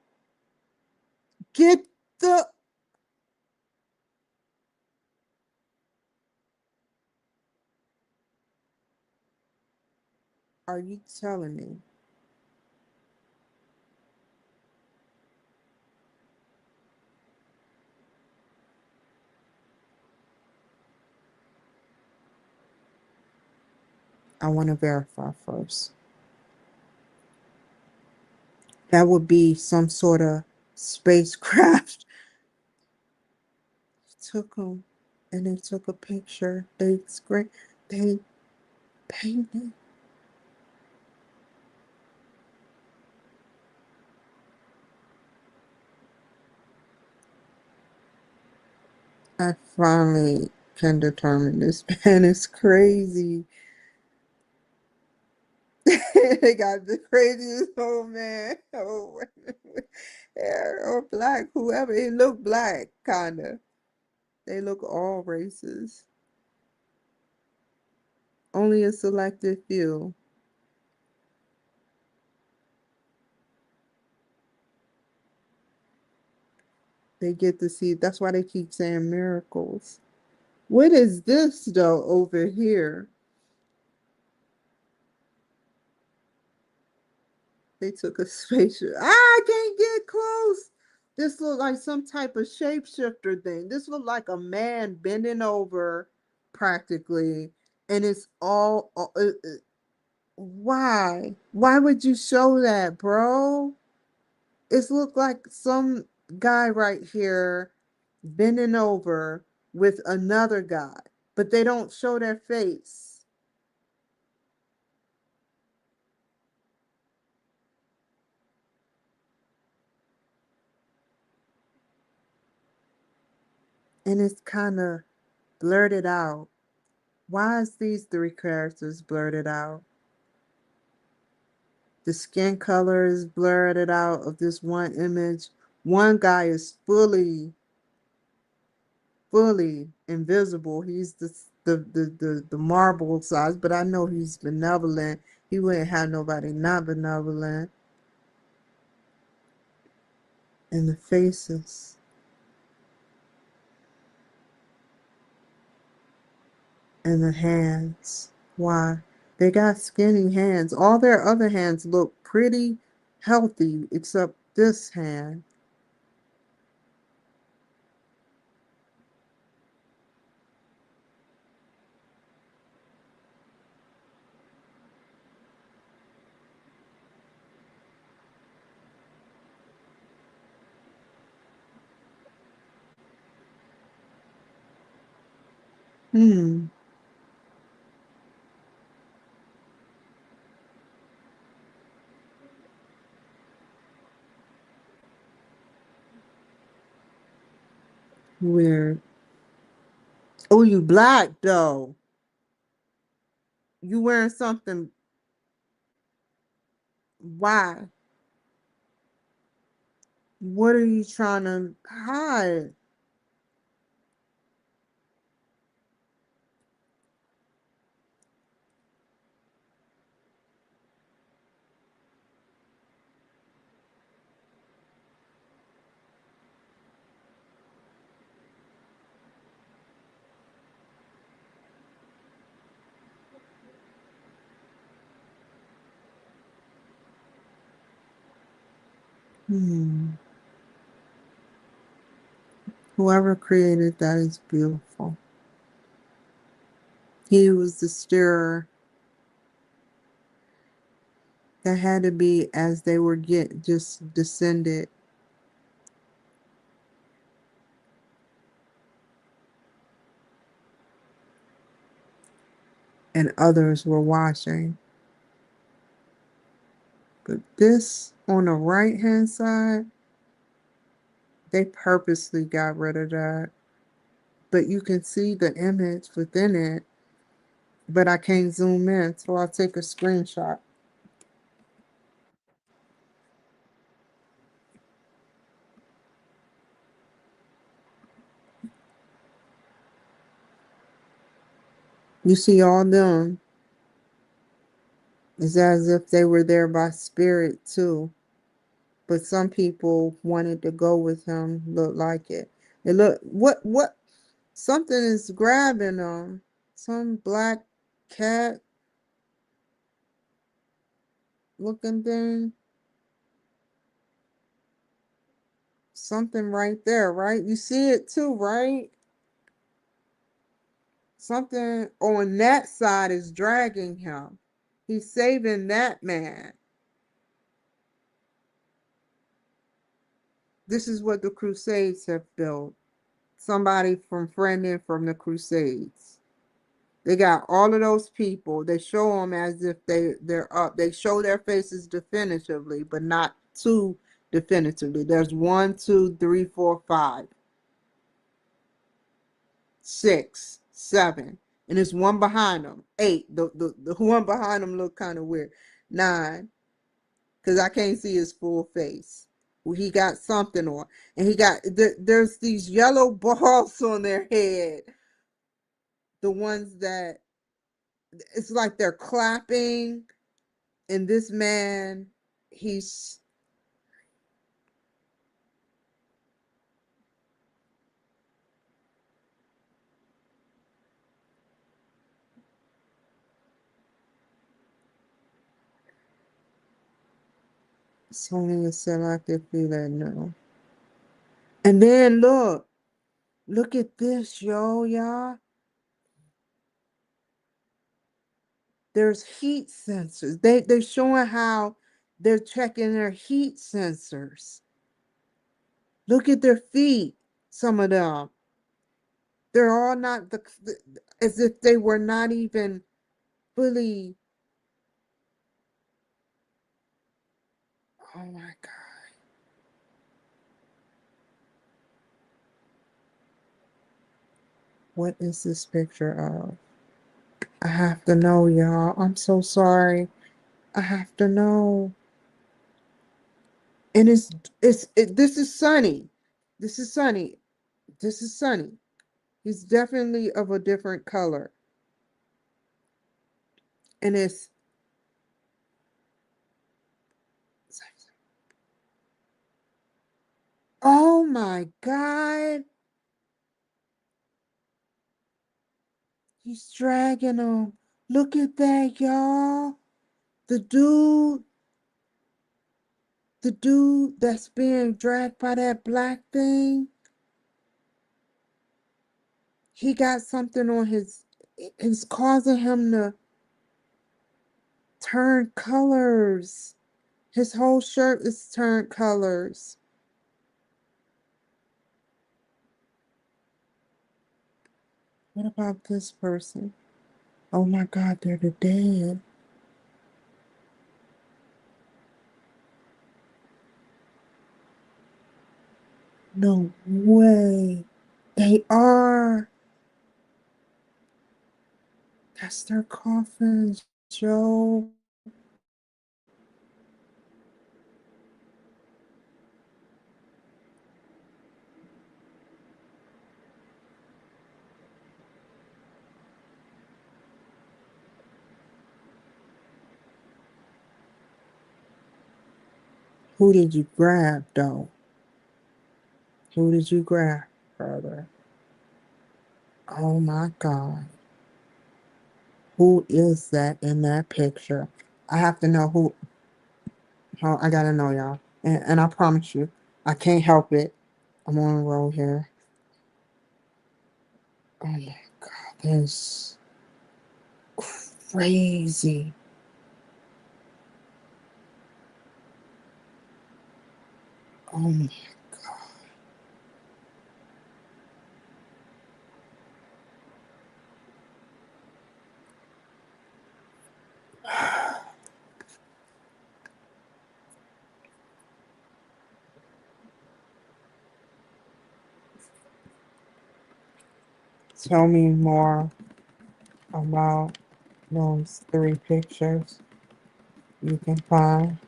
S1: Get the, are you telling me? I want to verify first. That would be some sort of spacecraft. Took them and they took a picture. They painted. I finally can determine this man is crazy. They got the craziest old man. Oh, or black, whoever. He look black, kinda. They look all races. Only a selected few. They get to see. That's why they keep saying miracles. What is this though over here? They took a spaceship. I can't get close. This looked like some type of shapeshifter thing. This looked like a man bending over, practically, and it's all. Why? Why would you show that, bro? It's looked like some guy right here bending over with another guy, but they don't show their face. And it's kind of blurted out. Why is these three characters blurted out? The skin color is blurred out of this one image. One guy is fully invisible. He's the marble size, but I know he's benevolent. He wouldn't have nobody not benevolent. And the faces and the hands. Why? They got skinny hands. All their other hands look pretty healthy, except this hand. Hmm. Weird. Oh, you black though. You wearing something. Why? What are you trying to hide? Hmm. Whoever created that is beautiful. He was the stirrer. That had to be as they were get just descended and others were watching. But this on the right hand side, they purposely got rid of that. But you can see the image within it, but I can't zoom in, so I'll take a screenshot. You see all them. It's as if they were there by spirit too. But some people wanted to go with him, look like it. It look what something is grabbing them. Some black cat looking thing. Something right there, right? You see it too, right? Something on that side is dragging him. He's saving that man. This is what the Crusades have built. Somebody from friending from the Crusades. They got all of those people. They show them as if they're up. They show their faces definitively, but not too definitively. There's 1, 2, 3, 4, 5, 6, 7, and there's one behind them. 8. The one behind them look kind of weird. 9, because I can't see his full face. Well, he got something on, and there's these yellow balls on their head. The ones that it's like they're clapping, and this man, he's Sony is selectively that no. And then look at this, y'all. There's heat sensors. They're showing how they're checking their heat sensors. Look at their feet. Some of them, they're all not as if they were not even fully. Oh my God. What is this picture of? I have to know, y'all. I'm so sorry. I have to know. And this is Sunny. This is Sunny. This is Sunny. He's definitely of a different color. And it's oh my God. He's dragging him. Look at that, y'all. The dude that's being dragged by that black thing, he got something on it's causing him to turn colors. His whole shirt is turned colors. What about this person? Oh my God, they're the dead. No way. They are. That's their coffin, Joe. Who did you grab, though? Who did you grab, brother? Oh my God. Who is that in that picture? I have to know who. Oh, I gotta know, y'all. And I promise you, I can't help it. I'm on a roll here. Oh my God, that's crazy. Oh my God. Tell me more about those 3 pictures you can find.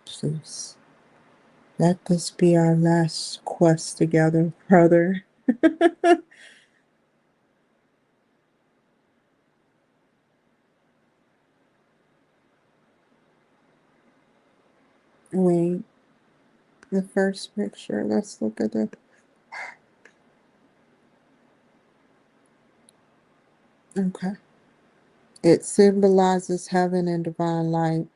S1: Please. Let this be our last quest together, brother. Wait, the first picture. Let's look at it. Okay. It symbolizes heaven and divine light.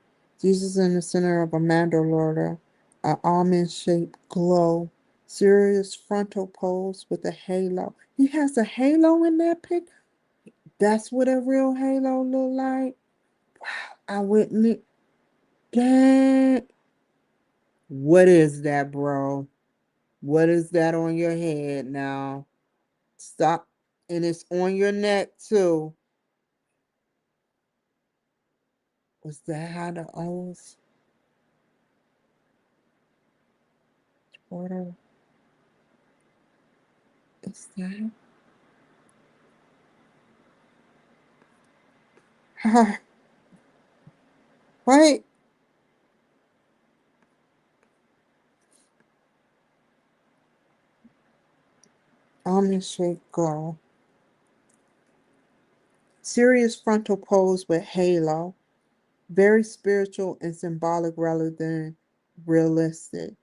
S1: Jesus in the center of a mandorla, an almond-shaped glow, Sirius frontal pose with a halo. He has a halo in that pic. That's what a real halo look like. I wouldn't. Dang. What is that, bro? What is that on your head now? Stop. And it's on your neck too. Was that how the O's order? Is that? Wait. Almond shaped glow. Serious frontal pose with halo. Very spiritual and symbolic rather than realistic.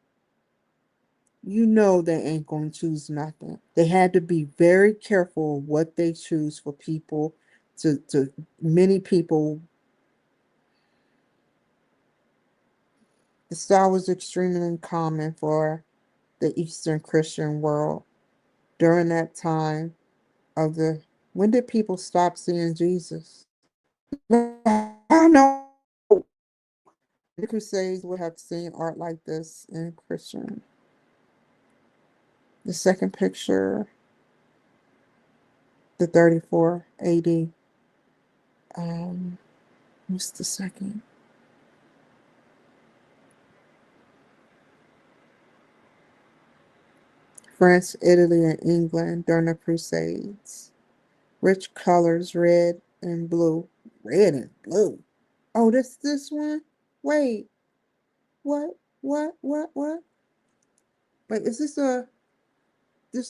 S1: You know they ain't gonna choose nothing. They had to be very careful what they choose for people to many people. The style was extremely common for the Eastern Christian world during that time of the when did people stop seeing Jesus? I don't know. The Crusades would have seen art like this in Christian. The second picture, the 34 AD. What's the second? France, Italy, and England during the Crusades. Rich colors, red and blue. Red and blue. Oh, this one? Wait, what? What? Wait, is this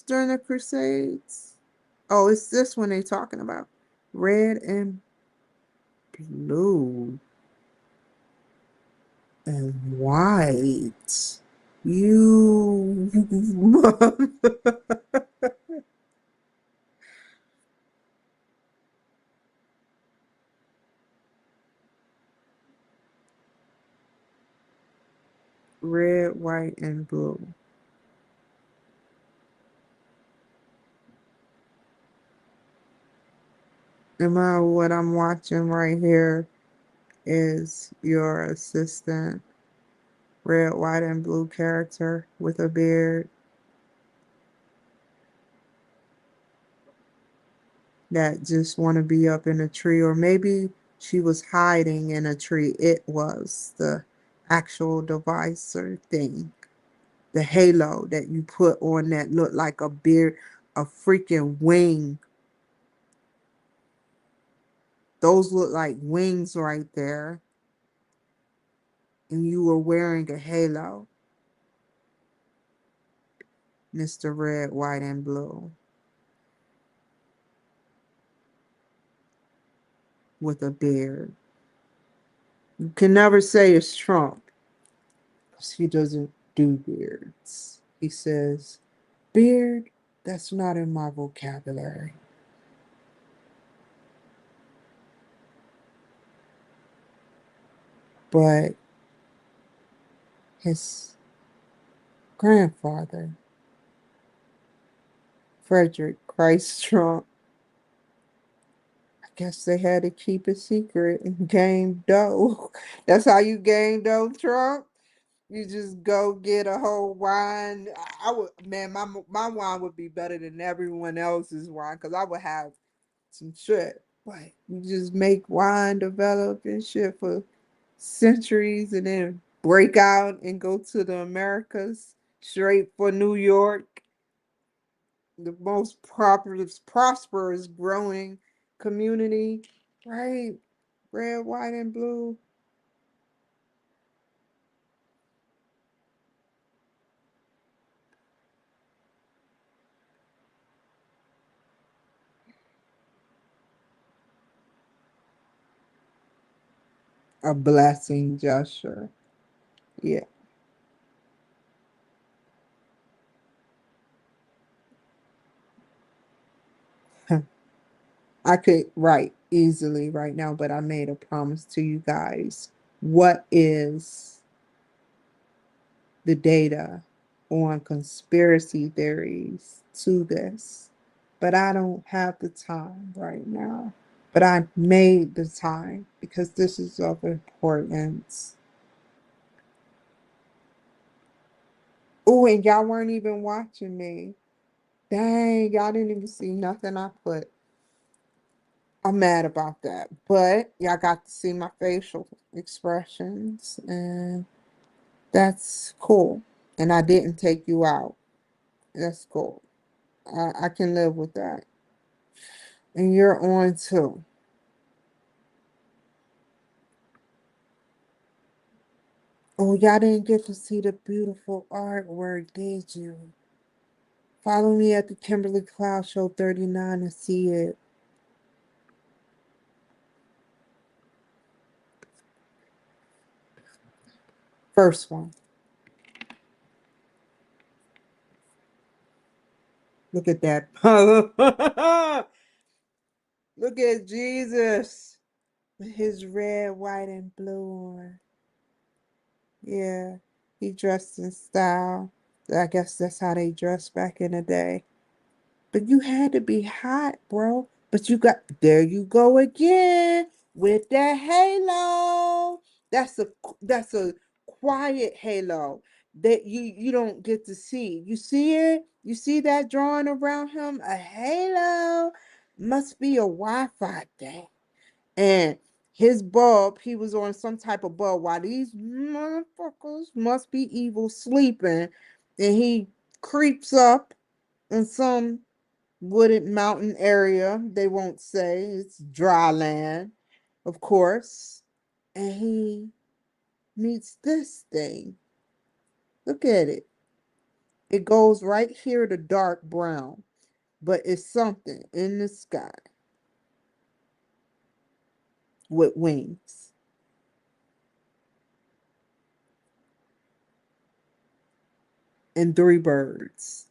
S1: during the Crusades? Oh, it's this one they talking about. Red and blue and white. You red, white, and blue. Am I what I'm watching right here is your assistant, red, white, and blue character with a beard that just want to be up in a tree, or maybe she was hiding in a tree. It was the actual device or thing, the halo that you put on that looked like a beard, a freaking wing. Those look like wings right there, and you were wearing a halo, Mr. Red, White, and Blue, with a beard. You can never say it's Trump, because he doesn't do beards. He says, beard, that's not in my vocabulary. But his grandfather, Frederick Christ Trump, I guess they had to keep it secret and game dough. That's how you game dough, Trump. You just go get a whole wine. I would, man, my wine would be better than everyone else's wine because I would have some shit. But you just make wine, develop and shit for centuries, and then break out and go to the Americas straight for New York, the most prosperous growing community, right? Red, white, and blue. A blessing gesture. Yeah. I could, right. easily right now, but I made a promise to you guys. What is the data on conspiracy theories to this? But I don't have the time right now. But I made the time because this is of importance. Oh, and y'all weren't even watching me. Dang, y'all didn't even see nothing I put. I'm mad about that. But y'all got to see my facial expressions, and that's cool. And I didn't take you out. That's cool. I can live with that. And you're on too. Oh, y'all didn't get to see the beautiful artwork, did you? Follow me at the Kimberly Cloud Show 39 to see it. First one. Look at that. Look at Jesus with his red, white, and blue on. Yeah, he dressed in style. I guess that's how they dressed back in the day. But you had to be hot, bro. But you got, there you go again with that halo. That's a that's a quiet halo that you don't get to see. You see it? You see that drawing around him? A halo must be a Wi-Fi thing. And his bulb, he was on some type of bulb while these motherfuckers must be evil sleeping. And he creeps up in some wooded mountain area. They won't say it's dry land, of course. And he meets this thing. Look at it. It goes right here to dark brown, but it's something in the sky with wings and three birds.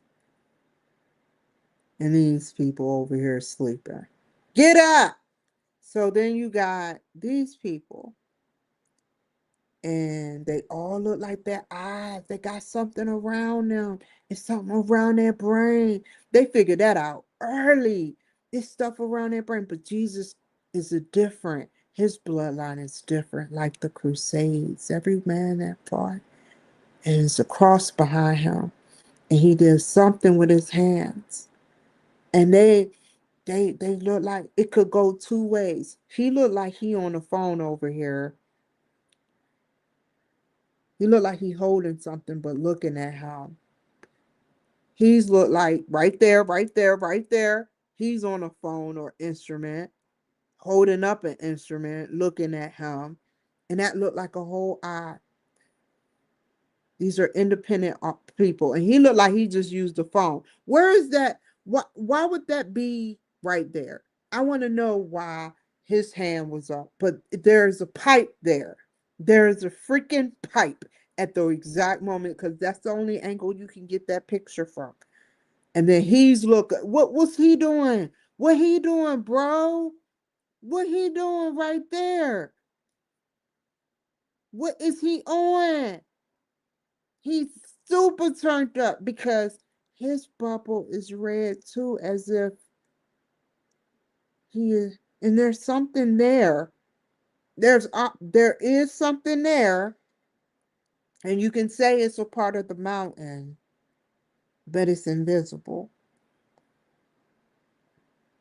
S1: And these people over here sleeping. Get up! So then you got these people, and they all look like their eyes. They got something around them. It's something around their brain. They figured that out early. It's stuff around their brain. But Jesus is a different. His bloodline is different, like the Crusades. Every man that fought, and there's a cross behind him, and he did something with his hands. And they look like it could go two ways. He looked like he on the phone over here. He looked like he holding something but looking at him. He's looked like right there, right there, right there. He's on a phone or instrument, holding up an instrument, looking at him. And that looked like a whole eye. These are independent people. And he looked like he just used the phone. Where is that? Why would that be right there? I want to know why his hand was up. But there's a pipe there. There's a freaking pipe at the exact moment because that's the only angle you can get that picture from. And then he's looking. What was he doing? What he doing, bro? What he doing right there? What is he on? He's super turned up because his bubble is red too, as if he is, and there's something there. There is something there, and you can say it's a part of the mountain, but it's invisible.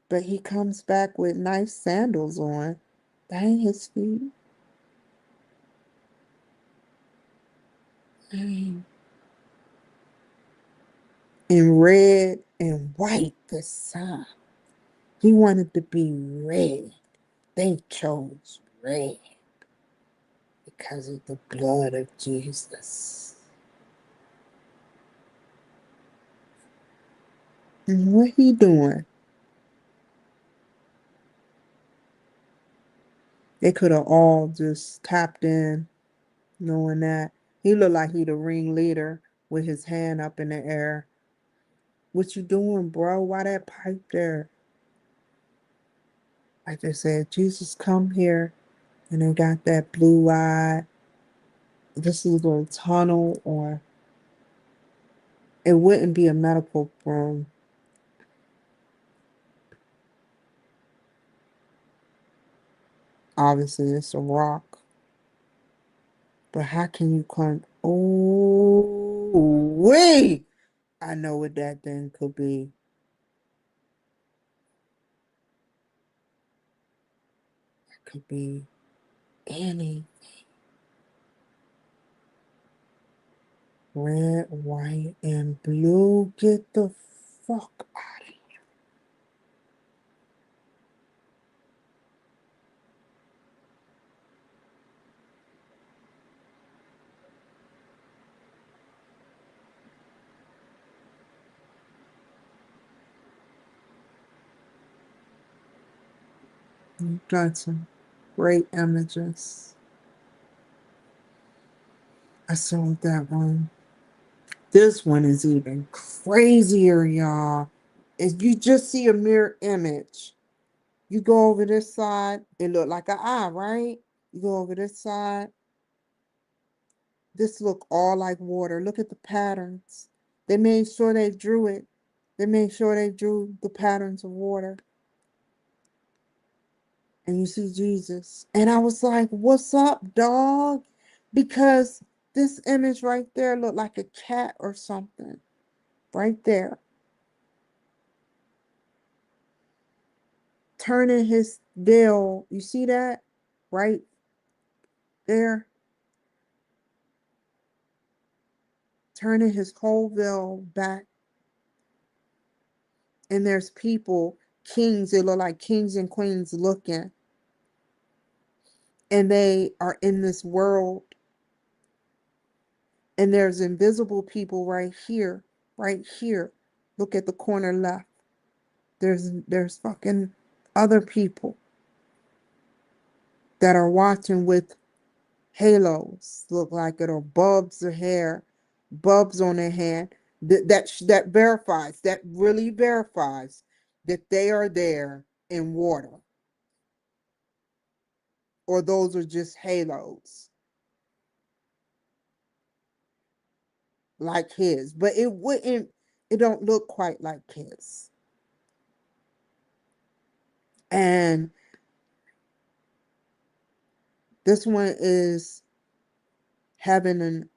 S1: But he comes back with nice sandals on. Dang his feet. Dang. In red and white this time. He wanted to be red. They chose red because of the blood of Jesus. And what he doing? They could have all just tapped in, knowing that he looked like he the ringleader with his hand up in the air. What you doing, bro? Why that pipe there? Like they said, Jesus come here, and they got that blue eye. This is either a tunnel or it wouldn't be a medical room. Obviously, it's a rock. But how can you come? Oh, wait! I know what that thing could be. It could be any red, white, and blue. Get the fuck out of here. You got some great images. I saw that one. This one is even crazier, y'all. If you just see a mirror image, you go over this side, it look like an eye, right? You go over this side, this look all like water. Look at the patterns. They made sure they drew it. They made sure they drew the patterns of water. And you see Jesus. And I was like, what's up, dog? Because this image right there looked like a cat or something. Right there. Turning his veil. You see that? Right there. Turning his whole veil back. And there's people, kings, they look like kings and queens looking. And they are in this world. And there's invisible people right here. Right here. Look at the corner left. There's fucking other people that are watching with halos, look like it, or bulbs of hair, bulbs on their hand. That verifies, that really verifies that they are there in water, or those are just halos like his. But it wouldn't. It don't look quite like his. And this one is heaven and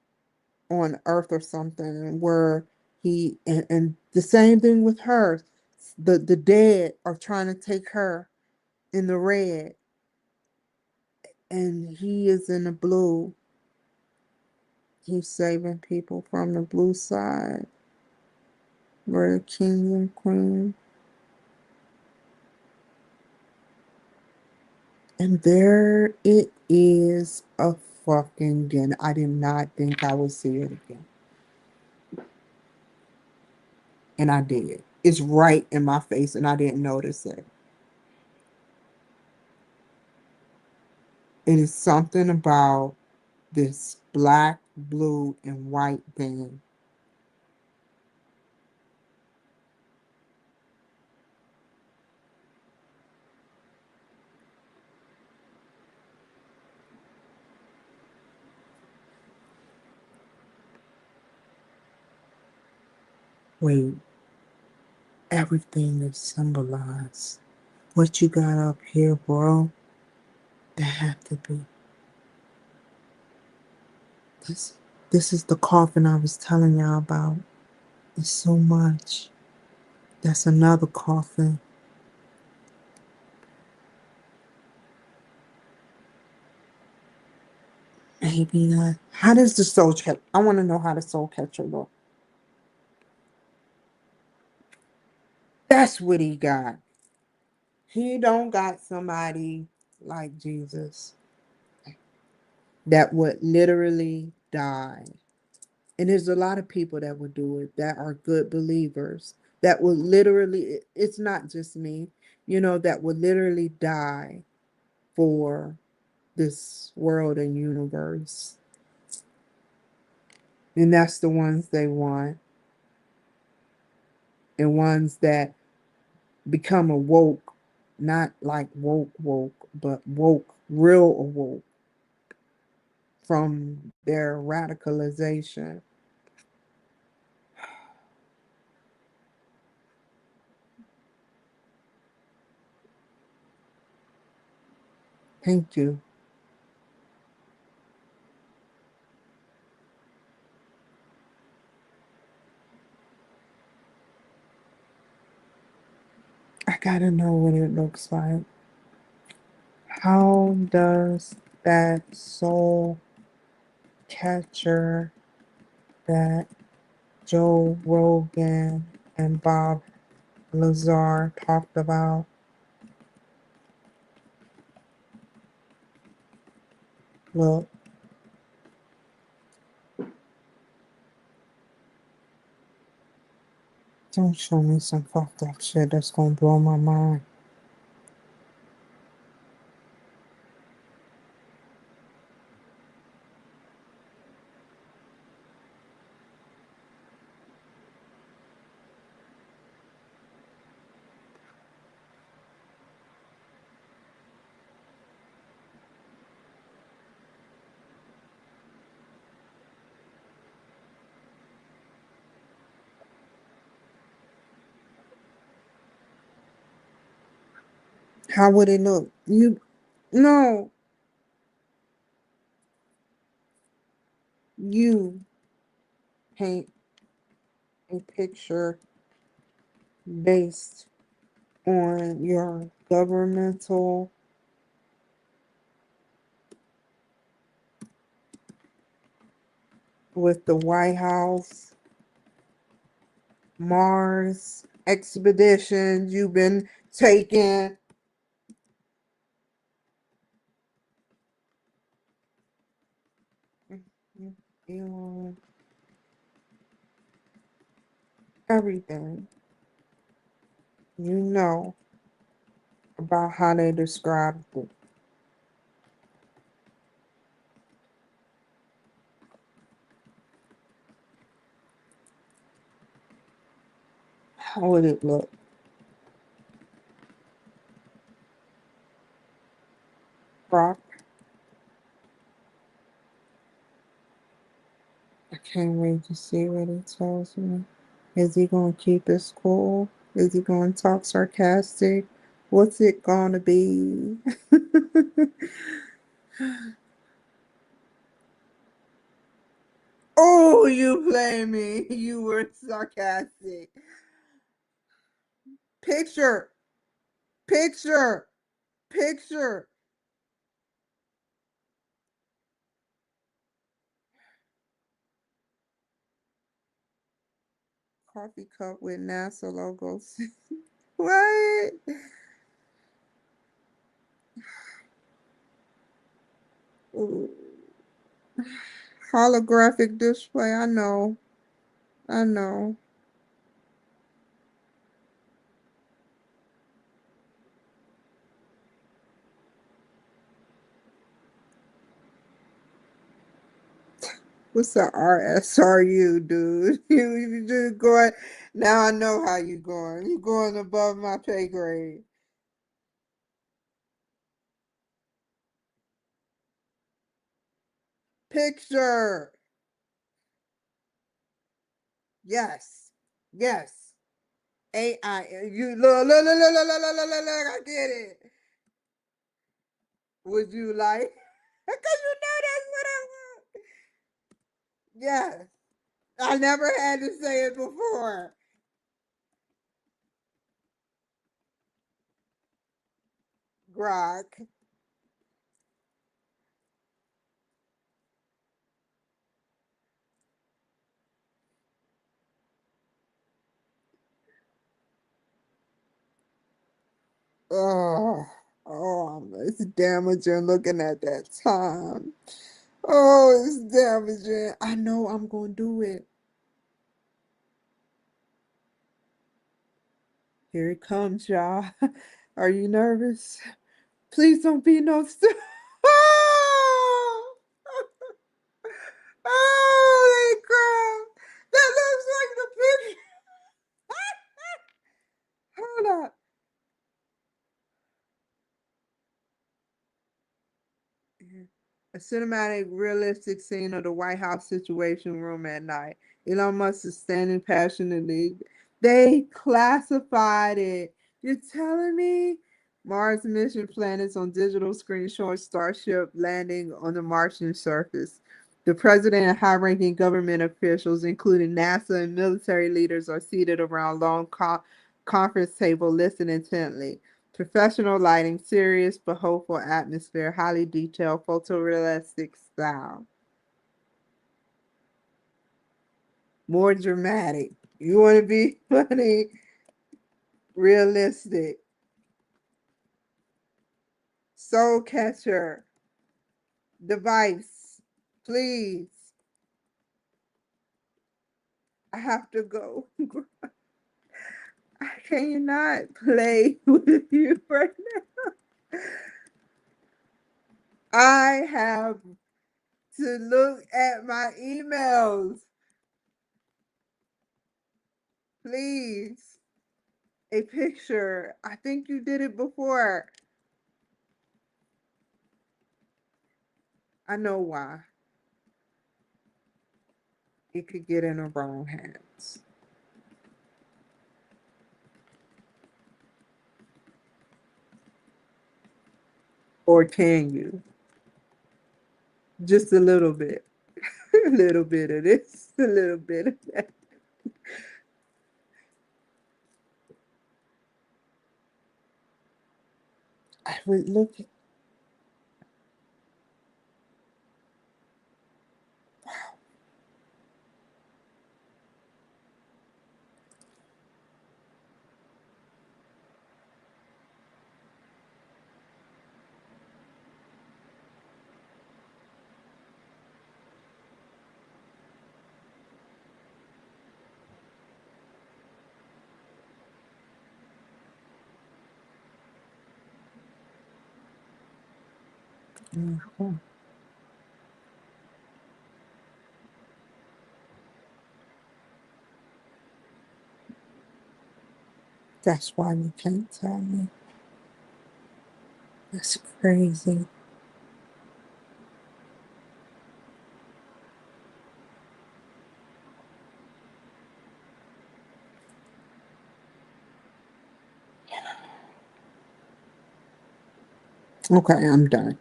S1: on earth or something, where and the same thing with her. The dead are trying to take her in the red, and he is in the blue. He's saving people from the blue side, where the king and queen. And there it is, a fucking again. I did not think I would see it again. And I did. It's right in my face, and I didn't notice it. It is something about this black, blue, and white thing. Wait, everything is symbolized. What you got up here, bro? That have to be this. This is the coffin I was telling y'all about. It's so much. That's another coffin. Maybe not. How does the soul catcher? I want to know how the soul catcher look. That's what he got. He don't got somebody like Jesus that would literally die. And there's a lot of people that would do it that are good believers that would literally, it's not just me, that would literally die for this world and universe. And that's the ones they want. And ones that become awoke Not like woke, but woke, real awoke from their radicalization. Thank you. I gotta know what it looks like. How does that soul catcher that Joe Rogan and Bob Lazar talked about look? Don't show me some fucked up shit that's gonna blow my mind. How would it look? You no, you paint a picture based on your governmental with the White House, Mars expeditions you've been taking. You everything you know about how they described it. How would it look? Brock, I can't wait to see what he tells me. Is he gonna keep his cool? Is he gonna talk sarcastic? What's it gonna be? Oh, you play me. You were sarcastic. Picture, picture, picture. Coffee cup with NASA logos. What? Ooh. Holographic display. I know. I know. What's the RSRU, dude? You just going. Now I know how you going. You going above my pay grade. Picture. Yes. Yes. AI. You look. I get it. Would you like? Because you know that's what I want. Yes. I never had to say it before. Grok. Oh, it's damaging looking at that time. Oh, it's damaging. I know I'm gonna do it. Here it comes, y'all. Are you nervous? Please don't be no Oh! Holy crap! That looks like the picture. Hold up. A cinematic, realistic scene of the White House Situation Room at night. Elon Musk is standing passionately. They classified it. You're telling me? Mars mission planets on digital screen showing Starship landing on the Martian surface. The president and high-ranking government officials, including NASA and military leaders, are seated around long conference table listening intently. Professional lighting, serious but hopeful atmosphere, highly detailed, photorealistic style. More dramatic. You want to be funny, realistic. Soul catcher. Device. Please. I have to go. I cannot play with you right now. I have to look at my emails. Please. A picture. I think you did it before. I know why. It could get in the wrong hands. Or can you? Just a little bit. A little bit of this, a little bit of that. I would look at, mhm. That's why you can't tell me. That's crazy. Okay, I'm done.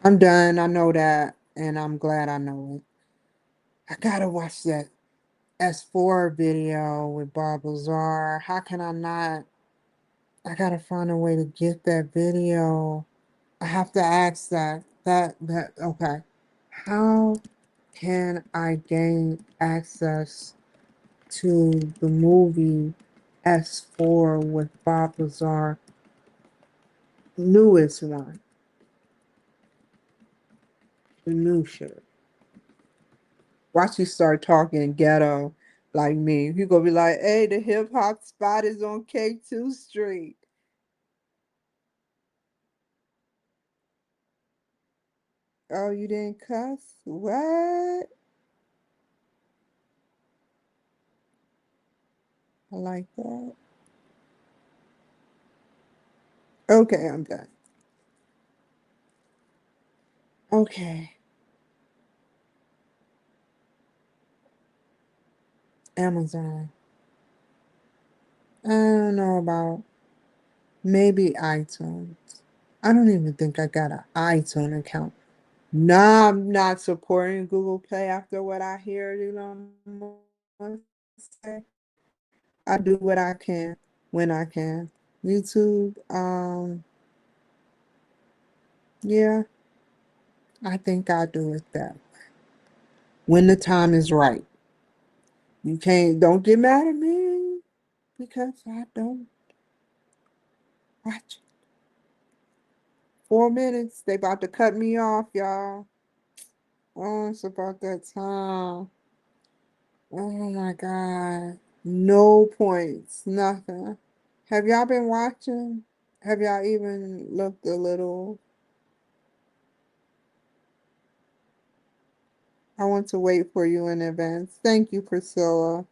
S1: I'm done. I know that, and I'm glad I know it. I gotta watch that S4 video with Bob Lazar. How can I not? I gotta find a way to get that video. I have to ask okay. How can I gain access to the movie S4 with Bob Lazar, newest one, the new shit? Watch you start talking ghetto like me. You gonna be like, hey, the hip hop spot is on K2 Street. Oh, you didn't cuss? What? I like that. Okay, I'm done. Okay, Amazon. I don't know about maybe iTunes. I don't even think I got an iTunes account. Nah, I'm not supporting Google Play after what I hear, you know. Say. I do what I can when I can. YouTube, yeah, I think I do it that when the time is right. You can't, don't get mad at me because I don't watch it. 4 minutes, they about to cut me off, y'all. Oh, it's about that time. Oh my God. No points, nothing. Have y'all been watching? Have y'all even looked a little? I want to wait for you in advance. Thank you, Priscilla.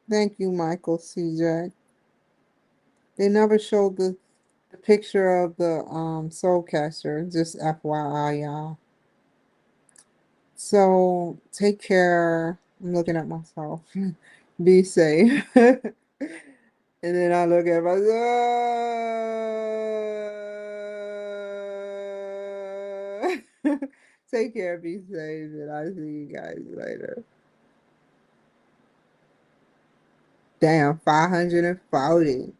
S1: Thank you, Michael CJ. They never showed the picture of the soul catcher. Just FYI, y'all. So take care. I'm looking at myself. Be safe. And then I look at myself. Take care, be safe, and I'll see you guys later. Damn, 540.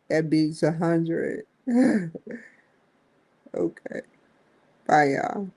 S1: That beats 100. Okay. Bye, y'all.